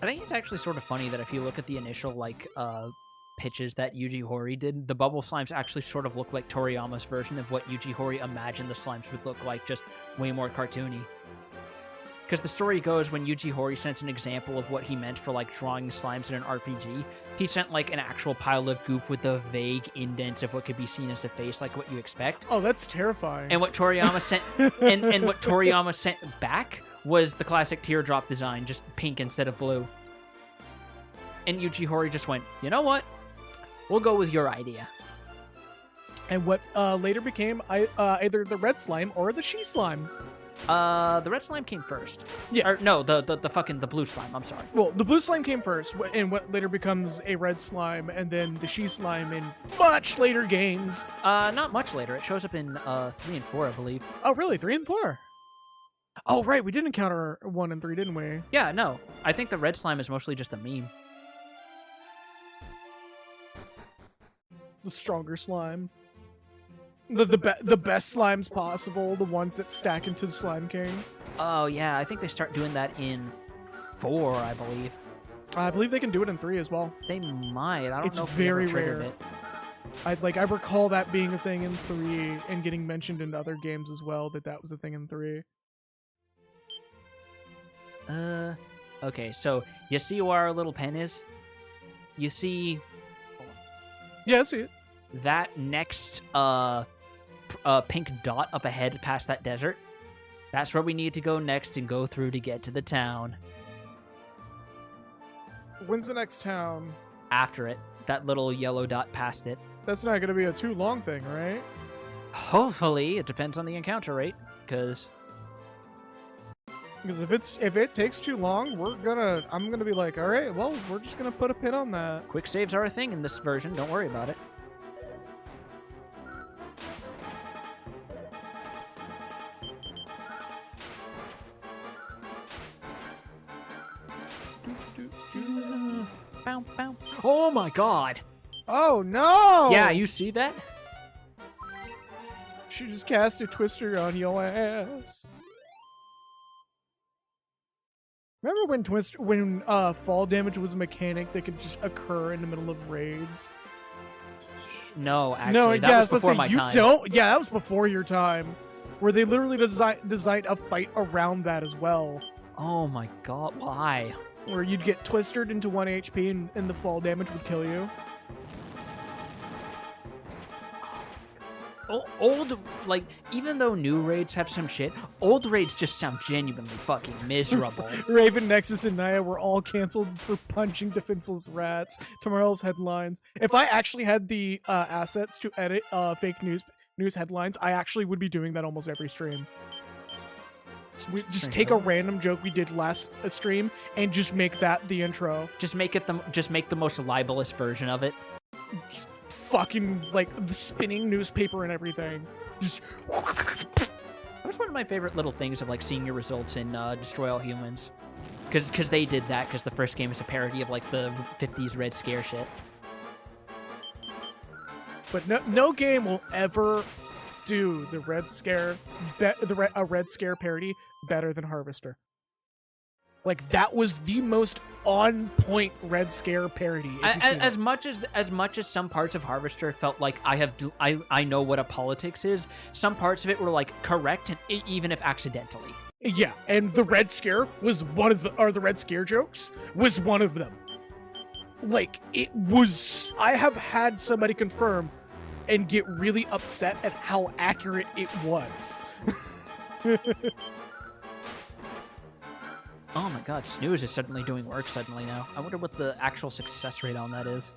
I think it's actually sort of funny that if you look at the initial, like, pitches that Yuji Horii did, the bubble slimes actually sort of look like Toriyama's version of what Yuji Horii imagined the slimes would look like, just way more cartoony. Because the story goes, when Yuji Horii sent an example of what he meant for, like, drawing slimes in an RPG, he sent, like, an actual pile of goop with the vague indents of what could be seen as a face, like what you expect. Oh, that's terrifying. And what Toriyama sent, and what Toriyama sent back was the classic teardrop design, just pink instead of blue. And Yuji Horii just went, you know what? We'll go with your idea. And what later became either the red slime or the she slime. The red slime came first. Yeah. Or, no, the blue slime, I'm sorry. Well, the blue slime came first, and what later becomes a red slime, and then the she slime in much later games. Not much later. It shows up in 3 and 4, I believe. Oh, really? 3 and 4? Oh, right. We did encounter 1 and 3, didn't we? Yeah, no. I think the red slime is mostly just a meme. The stronger slime. The best slimes possible, the ones that stack into the Slime King. Oh, yeah. I think they start doing that in 4, I believe. I believe they can do it in 3 as well. They might. I don't It's know if we ever very triggered rare. it. I recall that being a thing in 3 and getting mentioned in other games as well, that was a thing in 3. Okay, so you see where our little pen is? You see Yeah, I see it. that next pink dot up ahead past that desert? That's where we need to go next and go through to get to the town. When's the next town? After it, that little yellow dot past it. That's not going to be a too long thing, right? Hopefully, it depends on the encounter rate, because if it takes too long, I'm gonna be like, all right, well, we're just gonna put a pin on that. quick saves are a thing in this version. Don't worry about it. Bow, bow. Oh my god! Oh no! Yeah, you see that? She just cast a twister on your ass. Remember when fall damage was a mechanic that could just occur in the middle of raids? No, actually, that was before my time. Yeah, that was before your time. Where they literally designed a fight around that as well. Oh my god, why? Where you'd get twistered into 1 HP and the fall damage would kill you. Old, like, even though new raids have some shit, old raids just sound genuinely fucking miserable. Raven, Nexus, and Naya were all canceled for punching defenseless rats. Tomorrow's headlines. If I actually had the assets to edit fake news headlines, I actually would be doing that almost every stream. We just take a random joke we did last stream and just make that the intro. Just make the most libelous version of it. Just fucking like the spinning newspaper and everything. Just That was one of my favorite little things of like seeing your results in Destroy All Humans, because they did that because the first game is a parody of like the 50s Red Scare shit. But no game will ever do the Red Scare, a Red Scare parody better than Harvester. Like that was the most on point Red Scare parody. As much as some parts of Harvester felt like I know what a politics is, some parts of it were like correct, even if accidentally. Yeah, and the Red Scare was one of the Red Scare jokes was one of them. Like it was. I have had somebody confirm and get really upset at how accurate it was. Oh my god, Snooze is suddenly doing work suddenly now. I wonder what the actual success rate on that is.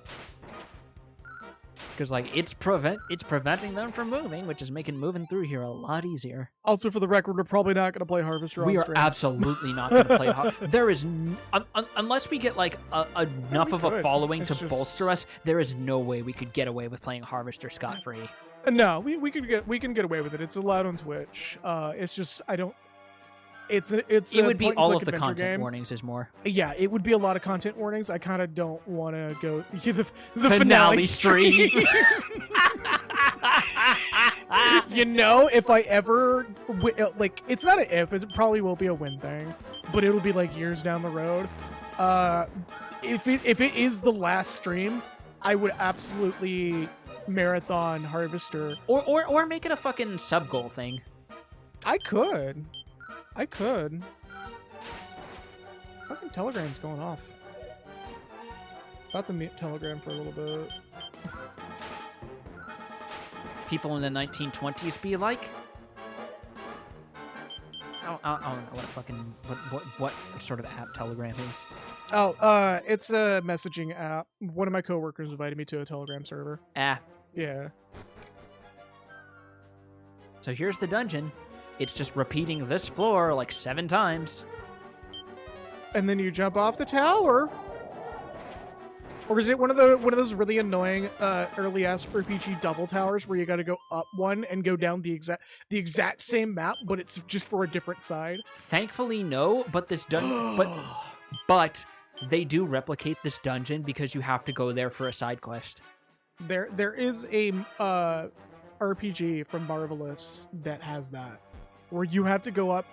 Because, like, it's preventing them from moving, which is making moving through here a lot easier. Also, for the record, we're probably not going to play Harvester on We are stream. absolutely not going to play Harvester. There is... unless we get, like, enough of a following to bolster us, there is no way we could get away with playing Harvester scot-free. No, we can get away with it. It's allowed on Twitch. It's just, It's It a would be point and all click of the adventure content game. warnings is more. Yeah, it would be a lot of content warnings. I kind of don't want to go the Finale stream. You know, if I ever like, it's not an if, it probably will be a win thing, but it'll be like years down the road. If it is the last stream, I would absolutely marathon Harvester. Or make it a fucking sub goal thing. I could. Fucking Telegram's going off. About to mute Telegram for a little bit. People in the 1920s be like. I don't know what sort of app Telegram is. Oh, it's a messaging app. One of my coworkers invited me to a Telegram server. Ah. Yeah. So here's the dungeon. It's just repeating this floor like 7 times. And then you jump off the tower. Or is it one of those really annoying early ass RPG double towers where you got to go up one and go down the exact same map, but it's just for a different side? Thankfully, no. But this but they do replicate this dungeon because you have to go there for a side quest. There is a RPG from Marvelous that has that, where you have to go up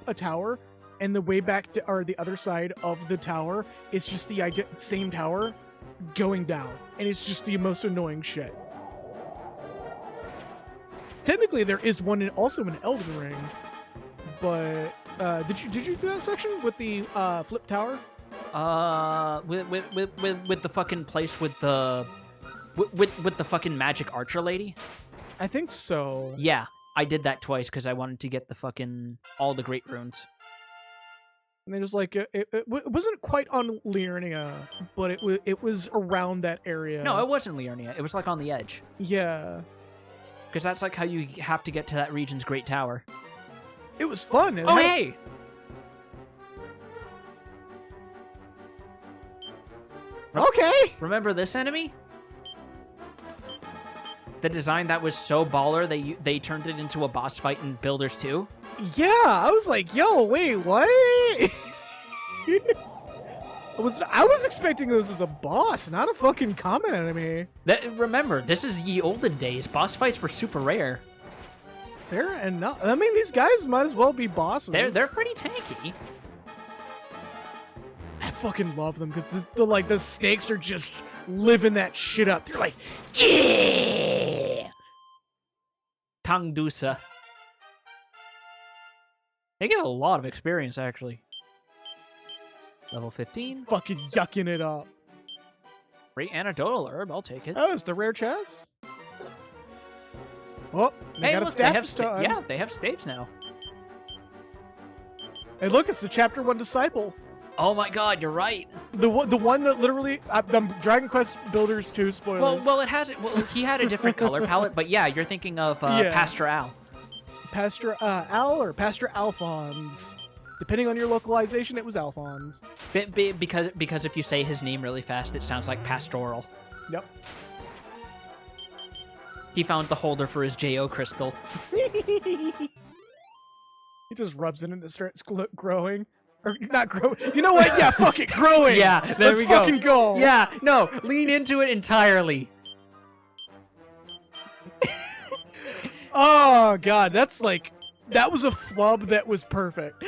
a tower. And the way back to the other side of the tower is just the same tower going down, and it's just the most annoying shit. Technically, there is one also in Elden Ring, but did you do that section with the flip tower? With the fucking place with the the fucking magic archer lady. I think so. Yeah, I did that twice because I wanted to get the fucking all the great runes. And they just like it wasn't quite on Liurnia, but it was around that area. No, it wasn't Liurnia. It was like on the edge. Yeah, because that's like how you have to get to that region's great tower. It was fun. Hey! Okay. Remember this enemy? The design that was so baller they turned it into a boss fight in Builders 2. Yeah, I was like, yo, wait, what? I was expecting this as a boss, not a fucking common enemy. Remember, this is ye olden days. Boss fights were super rare. Fair enough. I mean, these guys might as well be bosses. They're pretty tanky. I fucking love them because the snakes are just living that shit up. They're like, yeah. Tangdusa. They get a lot of experience, actually. Level 15. Fucking yucking it up. Great antidotal herb, I'll take it. Oh, it's the rare chest. Oh, they got a staff. Yeah, they have staves now. Hey, look, it's the Chapter 1 disciple. Oh my god, you're right. The one that literally the Dragon Quest Builders 2 spoilers. Well, it has it. Well, he had a different color palette, but yeah, you're thinking of Pastor Al. Pastor Al or Pastor Alphonse. Depending on your localization, it was Alphonse. Because if you say his name really fast, it sounds like pastoral. Yep. He found the holder for his J.O. crystal. He just rubs it and it starts growing. Or not grow. You know what? Yeah, fuck it, growing. Yeah, there Let's we go. fucking go. Yeah, no, lean into it entirely. Oh god, that was a flub that was perfect.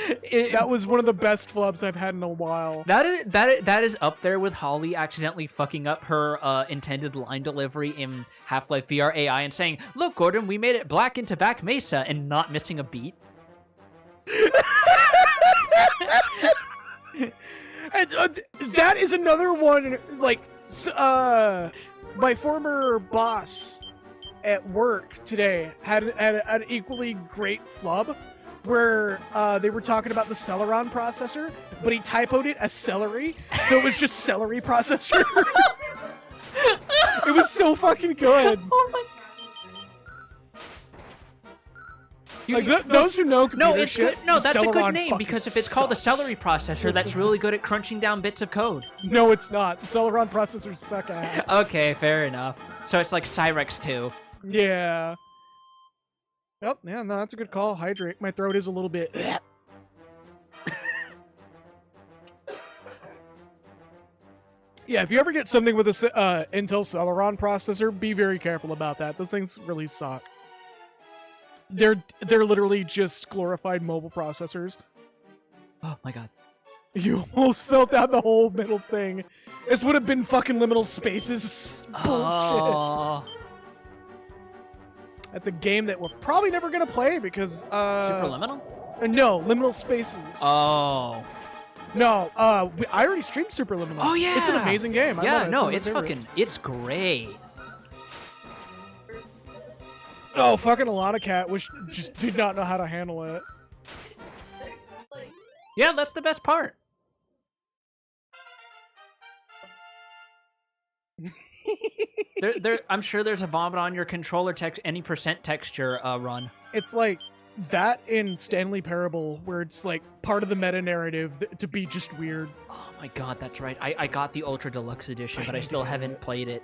That was one of the best flubs I've had in a while. That is up there with Holly accidentally fucking up her intended line delivery in Half-Life VR AI and saying, "Look, Gordon, we made it black into back Mesa," and not missing a beat. And, that is another one. Like, my former boss at work today had an equally great flub where they were talking about the Celeron processor, but he typoed it as celery, so it was just celery processor. It was so fucking good. Oh my. Those who know computer it's shit, good. No, that's a good Celeron name because if it's called a celery processor, that's really good at crunching down bits of code. No, it's not. The Celeron processors suck ass. Okay, fair enough. So it's like Cyrex 2. Yeah. Yep, yeah, no, that's a good call. Hydrate. My throat is a little bit... Yeah, if you ever get something with a Intel Celeron processor, be very careful about that. Those things really suck. They're literally just glorified mobile processors. Oh my god. You almost felt out the whole middle thing. This would have been fucking liminal spaces. Bullshit. Oh. That's a game that we're probably never gonna play because Superliminal? No, liminal spaces. Oh. No, I already streamed Superliminal. Oh yeah. It's an amazing game. I love Yeah, it. no, one of my it's fucking favorites. it's great. Oh, fucking Alana Cat just did not know how to handle it. Yeah, that's the best part. I'm sure there's a vomit on your controller any percent texture run. It's like that in Stanley Parable, where it's like part of the meta narrative to be just weird. Oh my god, that's right. I got the Ultra Deluxe Edition, but I still haven't played it.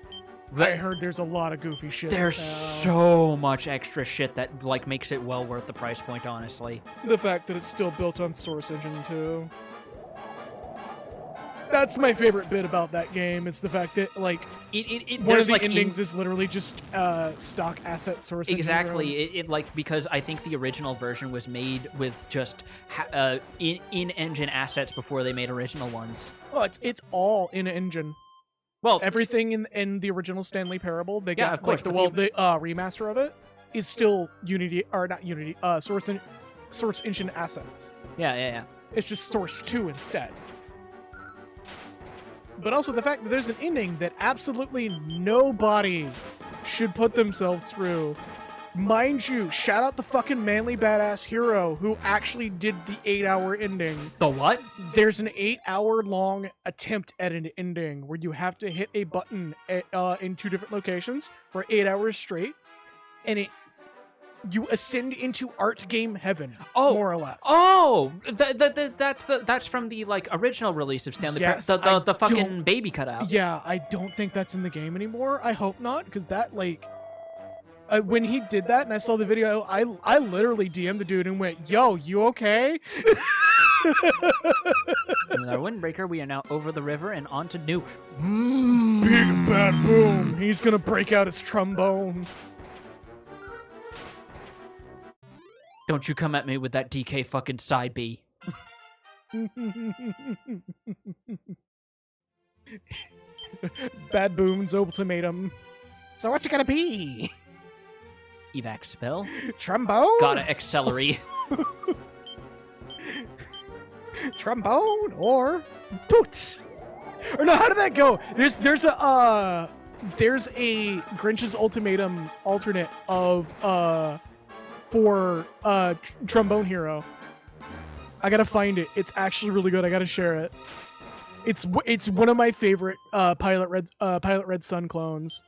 I heard there's a lot of goofy shit. There's so much extra shit that like makes it well worth the price point, honestly. The fact that it's still built on Source Engine too. That's my favorite bit about that game. Is the fact that like one of the endings is literally just stock asset Source Engine. Exactly. It like because I think the original version was made with just in-engine assets before they made original ones. Oh, it's all in engine. Well, Everything in the original Stanley Parable, they got of course, like the remaster of it is still Unity or not Unity, Source Engine assets. Yeah. It's just Source 2 instead. But also the fact that there's an ending that absolutely nobody should put themselves through. Mind you, shout out the fucking manly badass hero who actually did the 8-hour ending. The what? There's an 8-hour long attempt at an ending where you have to hit a button in 2 different locations for 8 hours straight, and you ascend into art game heaven, more or less. Oh, that's from the like original release of Stanley. Yes, the fucking baby cutout. Yeah, I don't think that's in the game anymore. I hope not, because that like. When he did that and I saw the video, I literally DM'd the dude and went, "Yo, you okay?" With our windbreaker, we are now over the river and on to new. Big bad boom. He's gonna break out his trombone. Don't you come at me with that DK fucking side B. Bad Boom's ultimatum. So what's it gonna be? Evac spell. Trombone? Gotta accelerate. Trombone or boots? Or no, how did that go? There's a Grinch's Ultimatum alternate of for Trombone Hero. I gotta find it. It's actually really good. I gotta share it. It's one of my favorite Pilot Red Sun clones.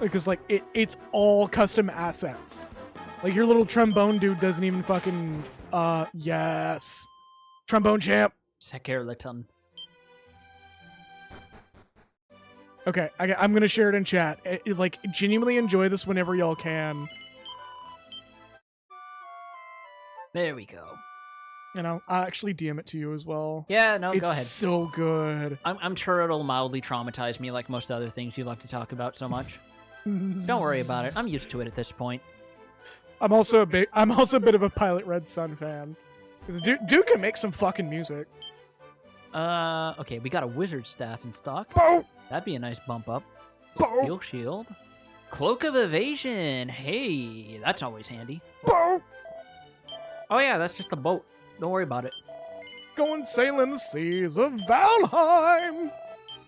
Because like it's all custom assets. Like your little trombone dude doesn't even fucking yes. Trombone champ. Sakerlaton. Okay, I'm gonna share it in chat. Like genuinely enjoy this whenever y'all can. There we go. You know, I'll actually DM it to you as well. Yeah, no, It's go ahead. so good. I'm sure it'll mildly traumatize me like most other things you like to talk about so much. Don't worry about it. I'm used to it at this point. I'm also a bit of a Pilot Red Sun fan. Because dude can make some fucking music. Okay, we got a wizard staff in stock. Boom! That'd be a nice bump up. Boom! Steel shield. Cloak of evasion. Hey, that's always handy. Boom! Oh yeah, that's just the boat. Don't worry about it. Going sailing the seas of Valheim.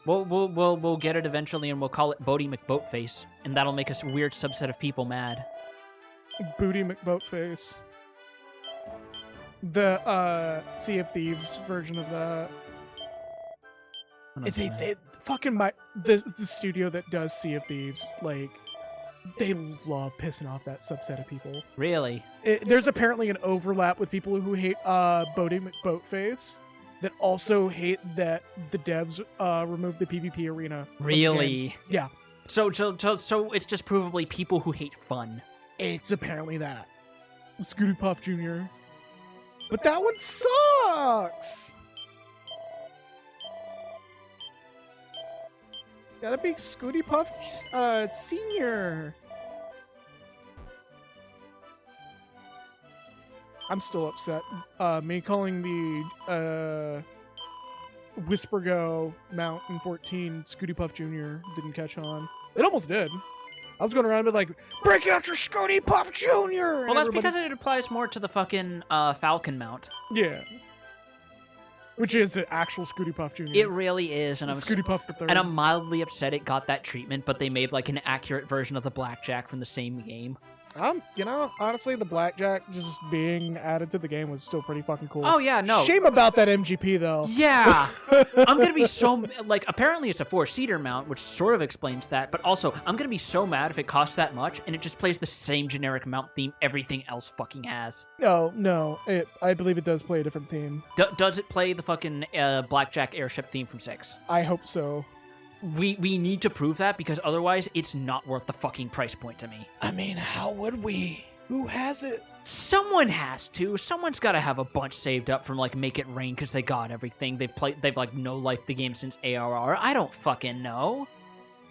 We'll get it eventually, and we'll call it Bodie McBoatface, and that'll make a weird subset of people mad. Booty McBoatface. The Sea of Thieves version of that. They fucking the studio that does Sea of Thieves, like, they love pissing off that subset of people. Really? There's apparently an overlap with people who hate Bodie McBoatface, that also hate that the devs removed the PvP arena. from the game. Really? Yeah. So it's just provably people who hate fun. It's apparently that. Scooty Puff Jr. But that one sucks! Gotta be Scooty Puff Senior. I'm still upset. Me calling the Whisper Go mount in 14 Scooty Puff Jr. didn't catch on. It almost did. I was going around and be like, break out your Scooty Puff Jr. Well, that's because it applies more to the fucking Falcon mount. Yeah. Which is an actual Scooty Puff Jr. It really is, and Scooty Puff the third. And I'm mildly upset it got that treatment, but they made like an accurate version of the blackjack from the same game. You know, honestly, the blackjack just being added to the game was still pretty fucking cool. Oh yeah, no. Shame about that MGP though. Yeah. I'm gonna be so like. Apparently, it's a 4-seater mount, which sort of explains that. But also, I'm gonna be so mad if it costs that much and it just plays the same generic mount theme everything else fucking has. No. I believe it does play a different theme. Does it play the fucking blackjack airship theme from 6? I hope so. We need to prove that because otherwise, it's not worth the fucking price point to me. I mean, how would we? Who has it? Someone has to. Someone's got to have a bunch saved up from like Make It Rain because they got everything. They've like no life the game since ARR. I don't fucking know.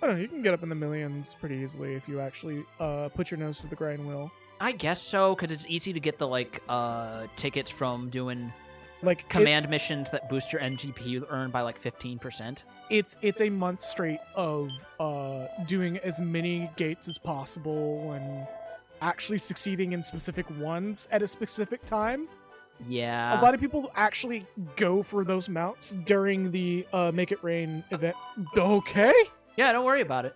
I don't know. You can get up in the millions pretty easily if you actually put your nose to the grind wheel. I guess so because it's easy to get the like tickets from doing Like command missions that boost your MGP you earn by like 15%. It's a month straight of doing as many gates as possible and actually succeeding in specific ones at a specific time. Yeah. A lot of people actually go for those mounts during the Make It Rain event. Okay. Yeah, don't worry about it.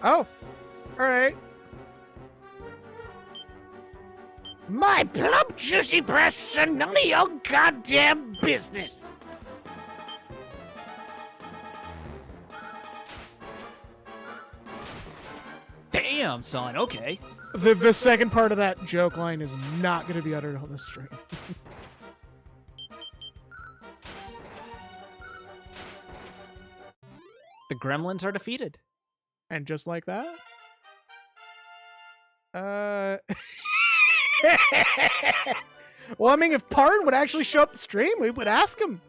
Oh, all right. My plump, juicy breasts are none of your goddamn business. Damn, son. Okay. The second part of that joke line is not going to be uttered on the stream. The gremlins are defeated. And just like that, well, I mean, if Parn would actually show up the stream, we would ask him.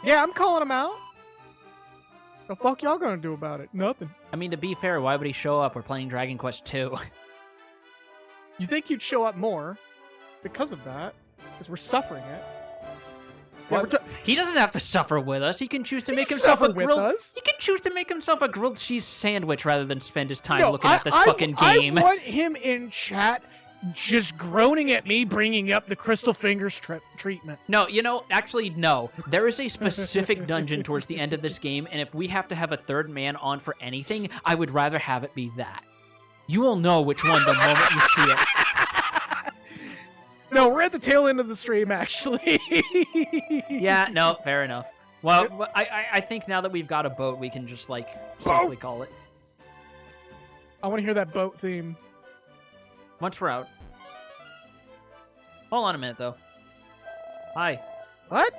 Yeah, I'm calling him out. The fuck y'all gonna do about it? Nothing. I mean, to be fair, why would he show up? We're playing Dragon Quest 2. You think you'd show up more because of that? Because we're suffering it. Yeah, Well, he doesn't have to suffer with us. He can choose to He make can himself a suffer with grilled. us. He can choose to make himself a grilled cheese sandwich rather than spend his time No, looking at this fucking game. I want him in chat just groaning at me bringing up the Crystal Fingers treatment. No, actually, no. There is a specific dungeon towards the end of this game, and if we have to have a third man on for anything, I would rather have it be that. You will know which one the moment you see it. No, we're at the tail end of the stream, actually. Yeah, no, fair enough. Well, I think now that we've got a boat, we can just, like, safely call it. I want to hear that boat theme. Once we're out. Hold on a minute, though. Hi. What?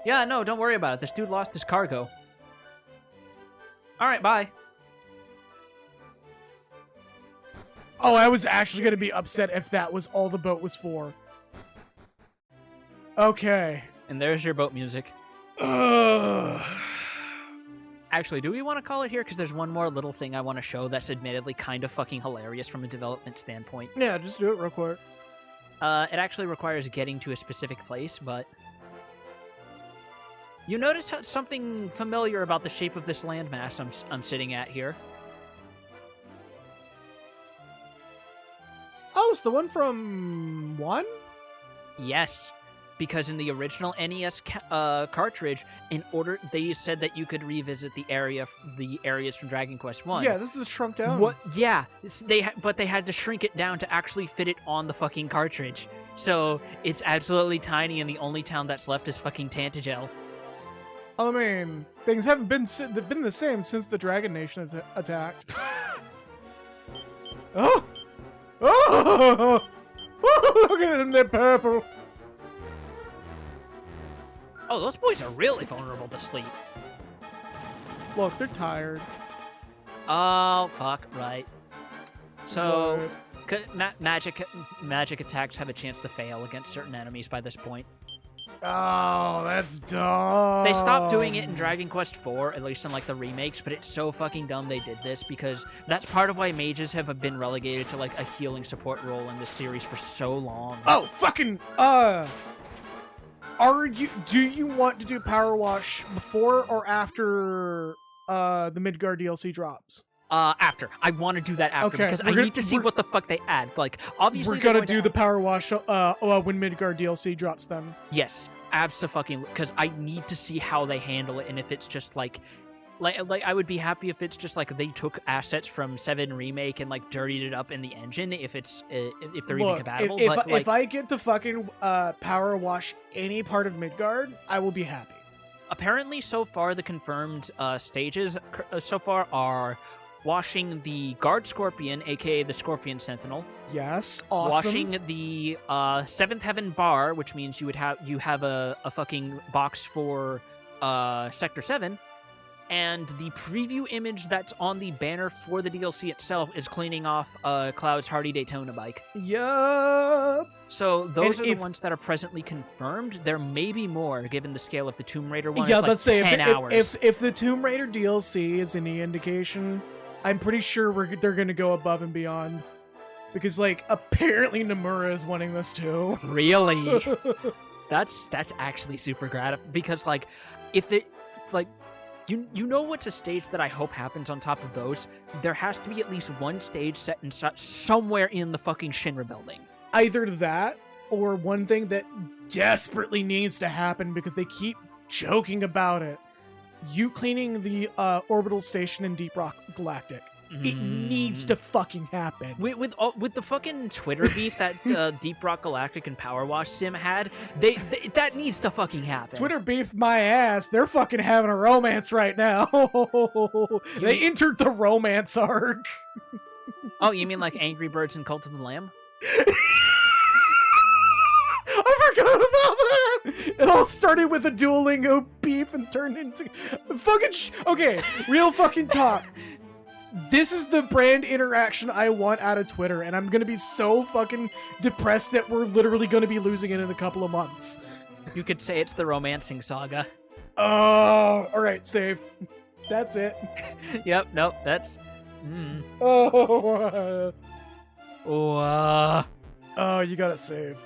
Yeah, no, don't worry about it. This dude lost his cargo. Alright, bye. Oh, I was actually going to be upset if that was all the boat was for. Okay. And there's your boat music. Ugh. Actually, do we want to call it here? Because there's one more little thing I want to show that's admittedly kind of fucking hilarious from a development standpoint. Yeah, just do it real quick. It actually requires getting to a specific place, but... You notice something familiar about the shape of this landmass I'm sitting at here? Oh, it's the one from 1? Yes, because in the original NES cartridge, they said that you could revisit the areas from Dragon Quest 1. Yeah, this is shrunk down. What? Yeah, but they had to shrink it down to actually fit it on the fucking cartridge. So it's absolutely tiny, and the only town that's left is fucking Tantagel. I mean, things haven't they've been the same since the Dragon Nation attacked. Oh! Oh! Look at them, they're purple. Oh, those boys are really vulnerable to sleep. Look, they're tired. Oh, fuck, right. So, What? magic attacks have a chance to fail against certain enemies by this point. Oh, that's dumb. They stopped doing it in Dragon Quest IV, at least in like the remakes, but it's so fucking dumb they did this because that's part of why mages have been relegated to like a healing support role in this series for so long. Oh, fucking, do you want to do Power Wash before or after, the Midgard DLC drops? After. I want to do that after because I need to see what the fuck they add. Like, obviously we're gonna do the Power Wash, when Midgard DLC drops then. Yes, abso-fucking, because I need to see how they handle it and if it's just like I would be happy if it's just like they took assets from 7 Remake and like dirtied it up in the engine if it's if they're even compatible. If I get to fucking Power Wash any part of Midgard, I will be happy. Apparently, so far the confirmed stages so far are washing the Guard Scorpion, aka the Scorpion Sentinel. Yes, awesome. Washing the 7th Heaven Bar, which means you have a fucking box for Sector 7. And the preview image that's on the banner for the DLC itself is cleaning off Cloud's Hardy Daytona bike. Yup. So those are the ones that are presently confirmed. There may be more, given the scale of the Tomb Raider one. Yeah, it's like let's say 10 hours. if the Tomb Raider DLC is any indication, I'm pretty sure they're gonna go above and beyond. Because, like, apparently Nomura is wanting this too. Really? That's actually super gratifying. Because, like, if it, like, you know what's a stage that I hope happens on top of those? There has to be at least one stage set in somewhere in the fucking Shinra building. Either that, or one thing that desperately needs to happen because they keep joking about it. You cleaning the orbital station in Deep Rock Galactic. It needs to fucking happen. With the fucking Twitter beef that Deep Rock Galactic and Power Wash Sim had, that needs to fucking happen. Twitter beef my ass. They're fucking having a romance right now. They entered the romance arc. Oh, you mean like Angry Birds and Cult of the Lamb? I forgot about that. It all started with a Duolingo beef and turned into fucking okay, real fucking talk. This is the brand interaction I want out of Twitter, and I'm gonna be so fucking depressed that we're literally gonna be losing it in a couple of months. You could say it's the romancing saga. Oh, alright, save. That's it. Yep, nope, that's... Oh, Oh, you gotta save.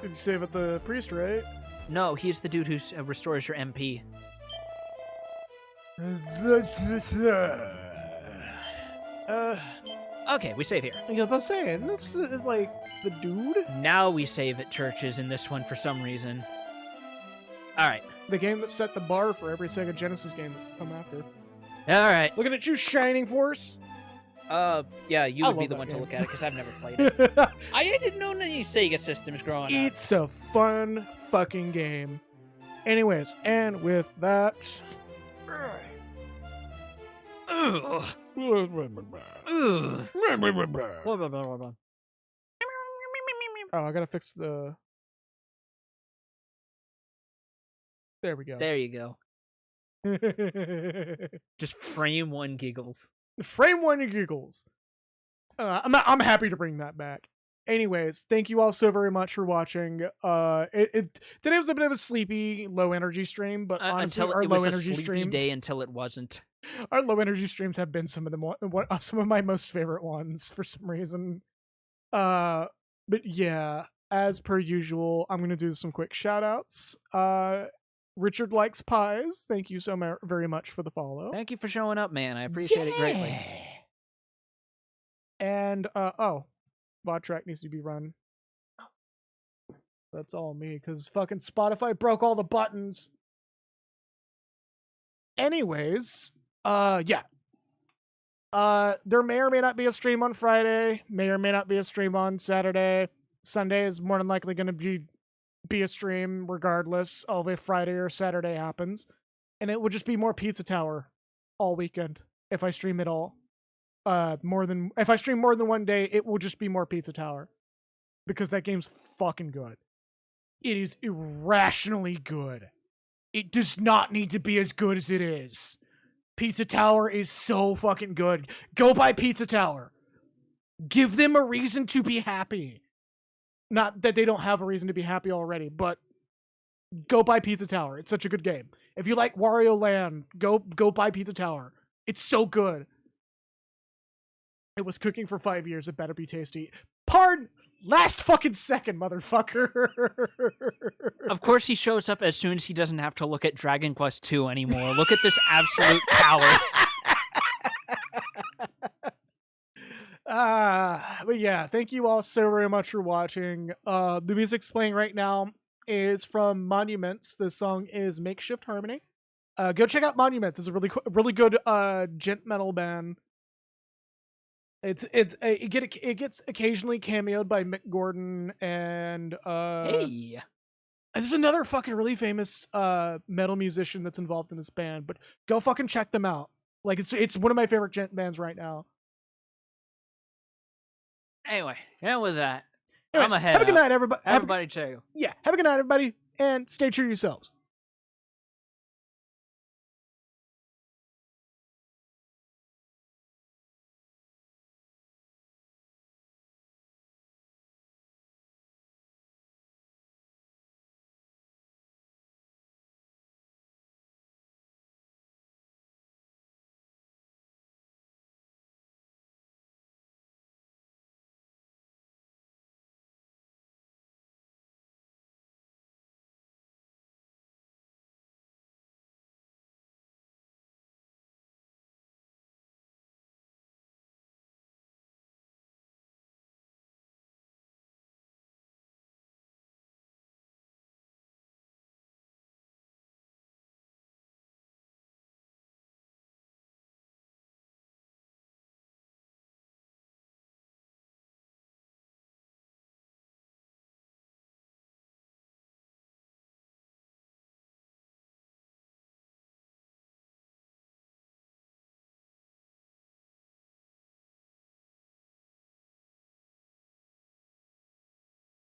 Did you save at the priest, right? No, he's the dude who restores your MP. Okay, we save here. I was about to say, this is like the dude? Now we save at churches in this one for some reason. Alright. The game that set the bar for every Sega Genesis game that's come after. Alright. Looking at you, Shining Force. Yeah, you I would be love the that one to game. look at it because I've never played it. I didn't know any Sega systems growing up. It's a fun fucking game. Anyways, and with that... Ugh. Ugh. Oh, I gotta fix the... There we go. There you go. Just frame one giggles. Frame one giggles. I'm happy to bring that back. Anyways, thank you all so very much for watching. Today was a bit of a sleepy, low energy stream, but honestly, until our it low was energy a sleepy streams, day until it wasn't. our low energy streams have been some of my most favorite ones for some reason. But yeah, as per usual, I'm gonna do some quick shout outs. Richard likes pies. Thank you so very much for the follow. Thank you for showing up, man. I appreciate it greatly. And VOD track needs to be run. That's all me, because fucking Spotify broke all the buttons. Anyways, yeah. There may or may not be a stream on Friday, may or may not be a stream on Saturday. Sunday is more than likely going to be a stream regardless of if Friday or Saturday happens. And it would just be more Pizza Tower all weekend if I stream it all. If I stream more than one day, it will just be more Pizza Tower. because that game's fucking good. It is irrationally good. It does not need to be as good as it is. Pizza Tower is so fucking good. Go buy Pizza Tower. Give them a reason to be happy. Not that they don't have a reason to be happy already, but go buy Pizza Tower. It's such a good game. If you like Wario Land, go buy Pizza Tower. It's so good. It was cooking for 5 years. It better be tasty. Pardon. Last fucking second, motherfucker. Of course, he shows up as soon as he doesn't have to look at Dragon Quest II anymore. Look at this absolute coward. But yeah, thank you all so very much for watching. The music's playing right now is from Monuments. The song is Makeshift Harmony. Go check out Monuments. It's a really good gent metal band. It gets occasionally cameoed by Mick Gordon and Hey. there's another fucking really famous metal musician that's involved in this band, but go fucking check them out. Like it's one of my favorite gent bands right now. Anyway, with that, Anyways, I'm ahead. have a good night, everybody. Everybody chill. Yeah, have a good night, everybody, and stay true to yourselves.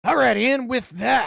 Alrighty, and with that,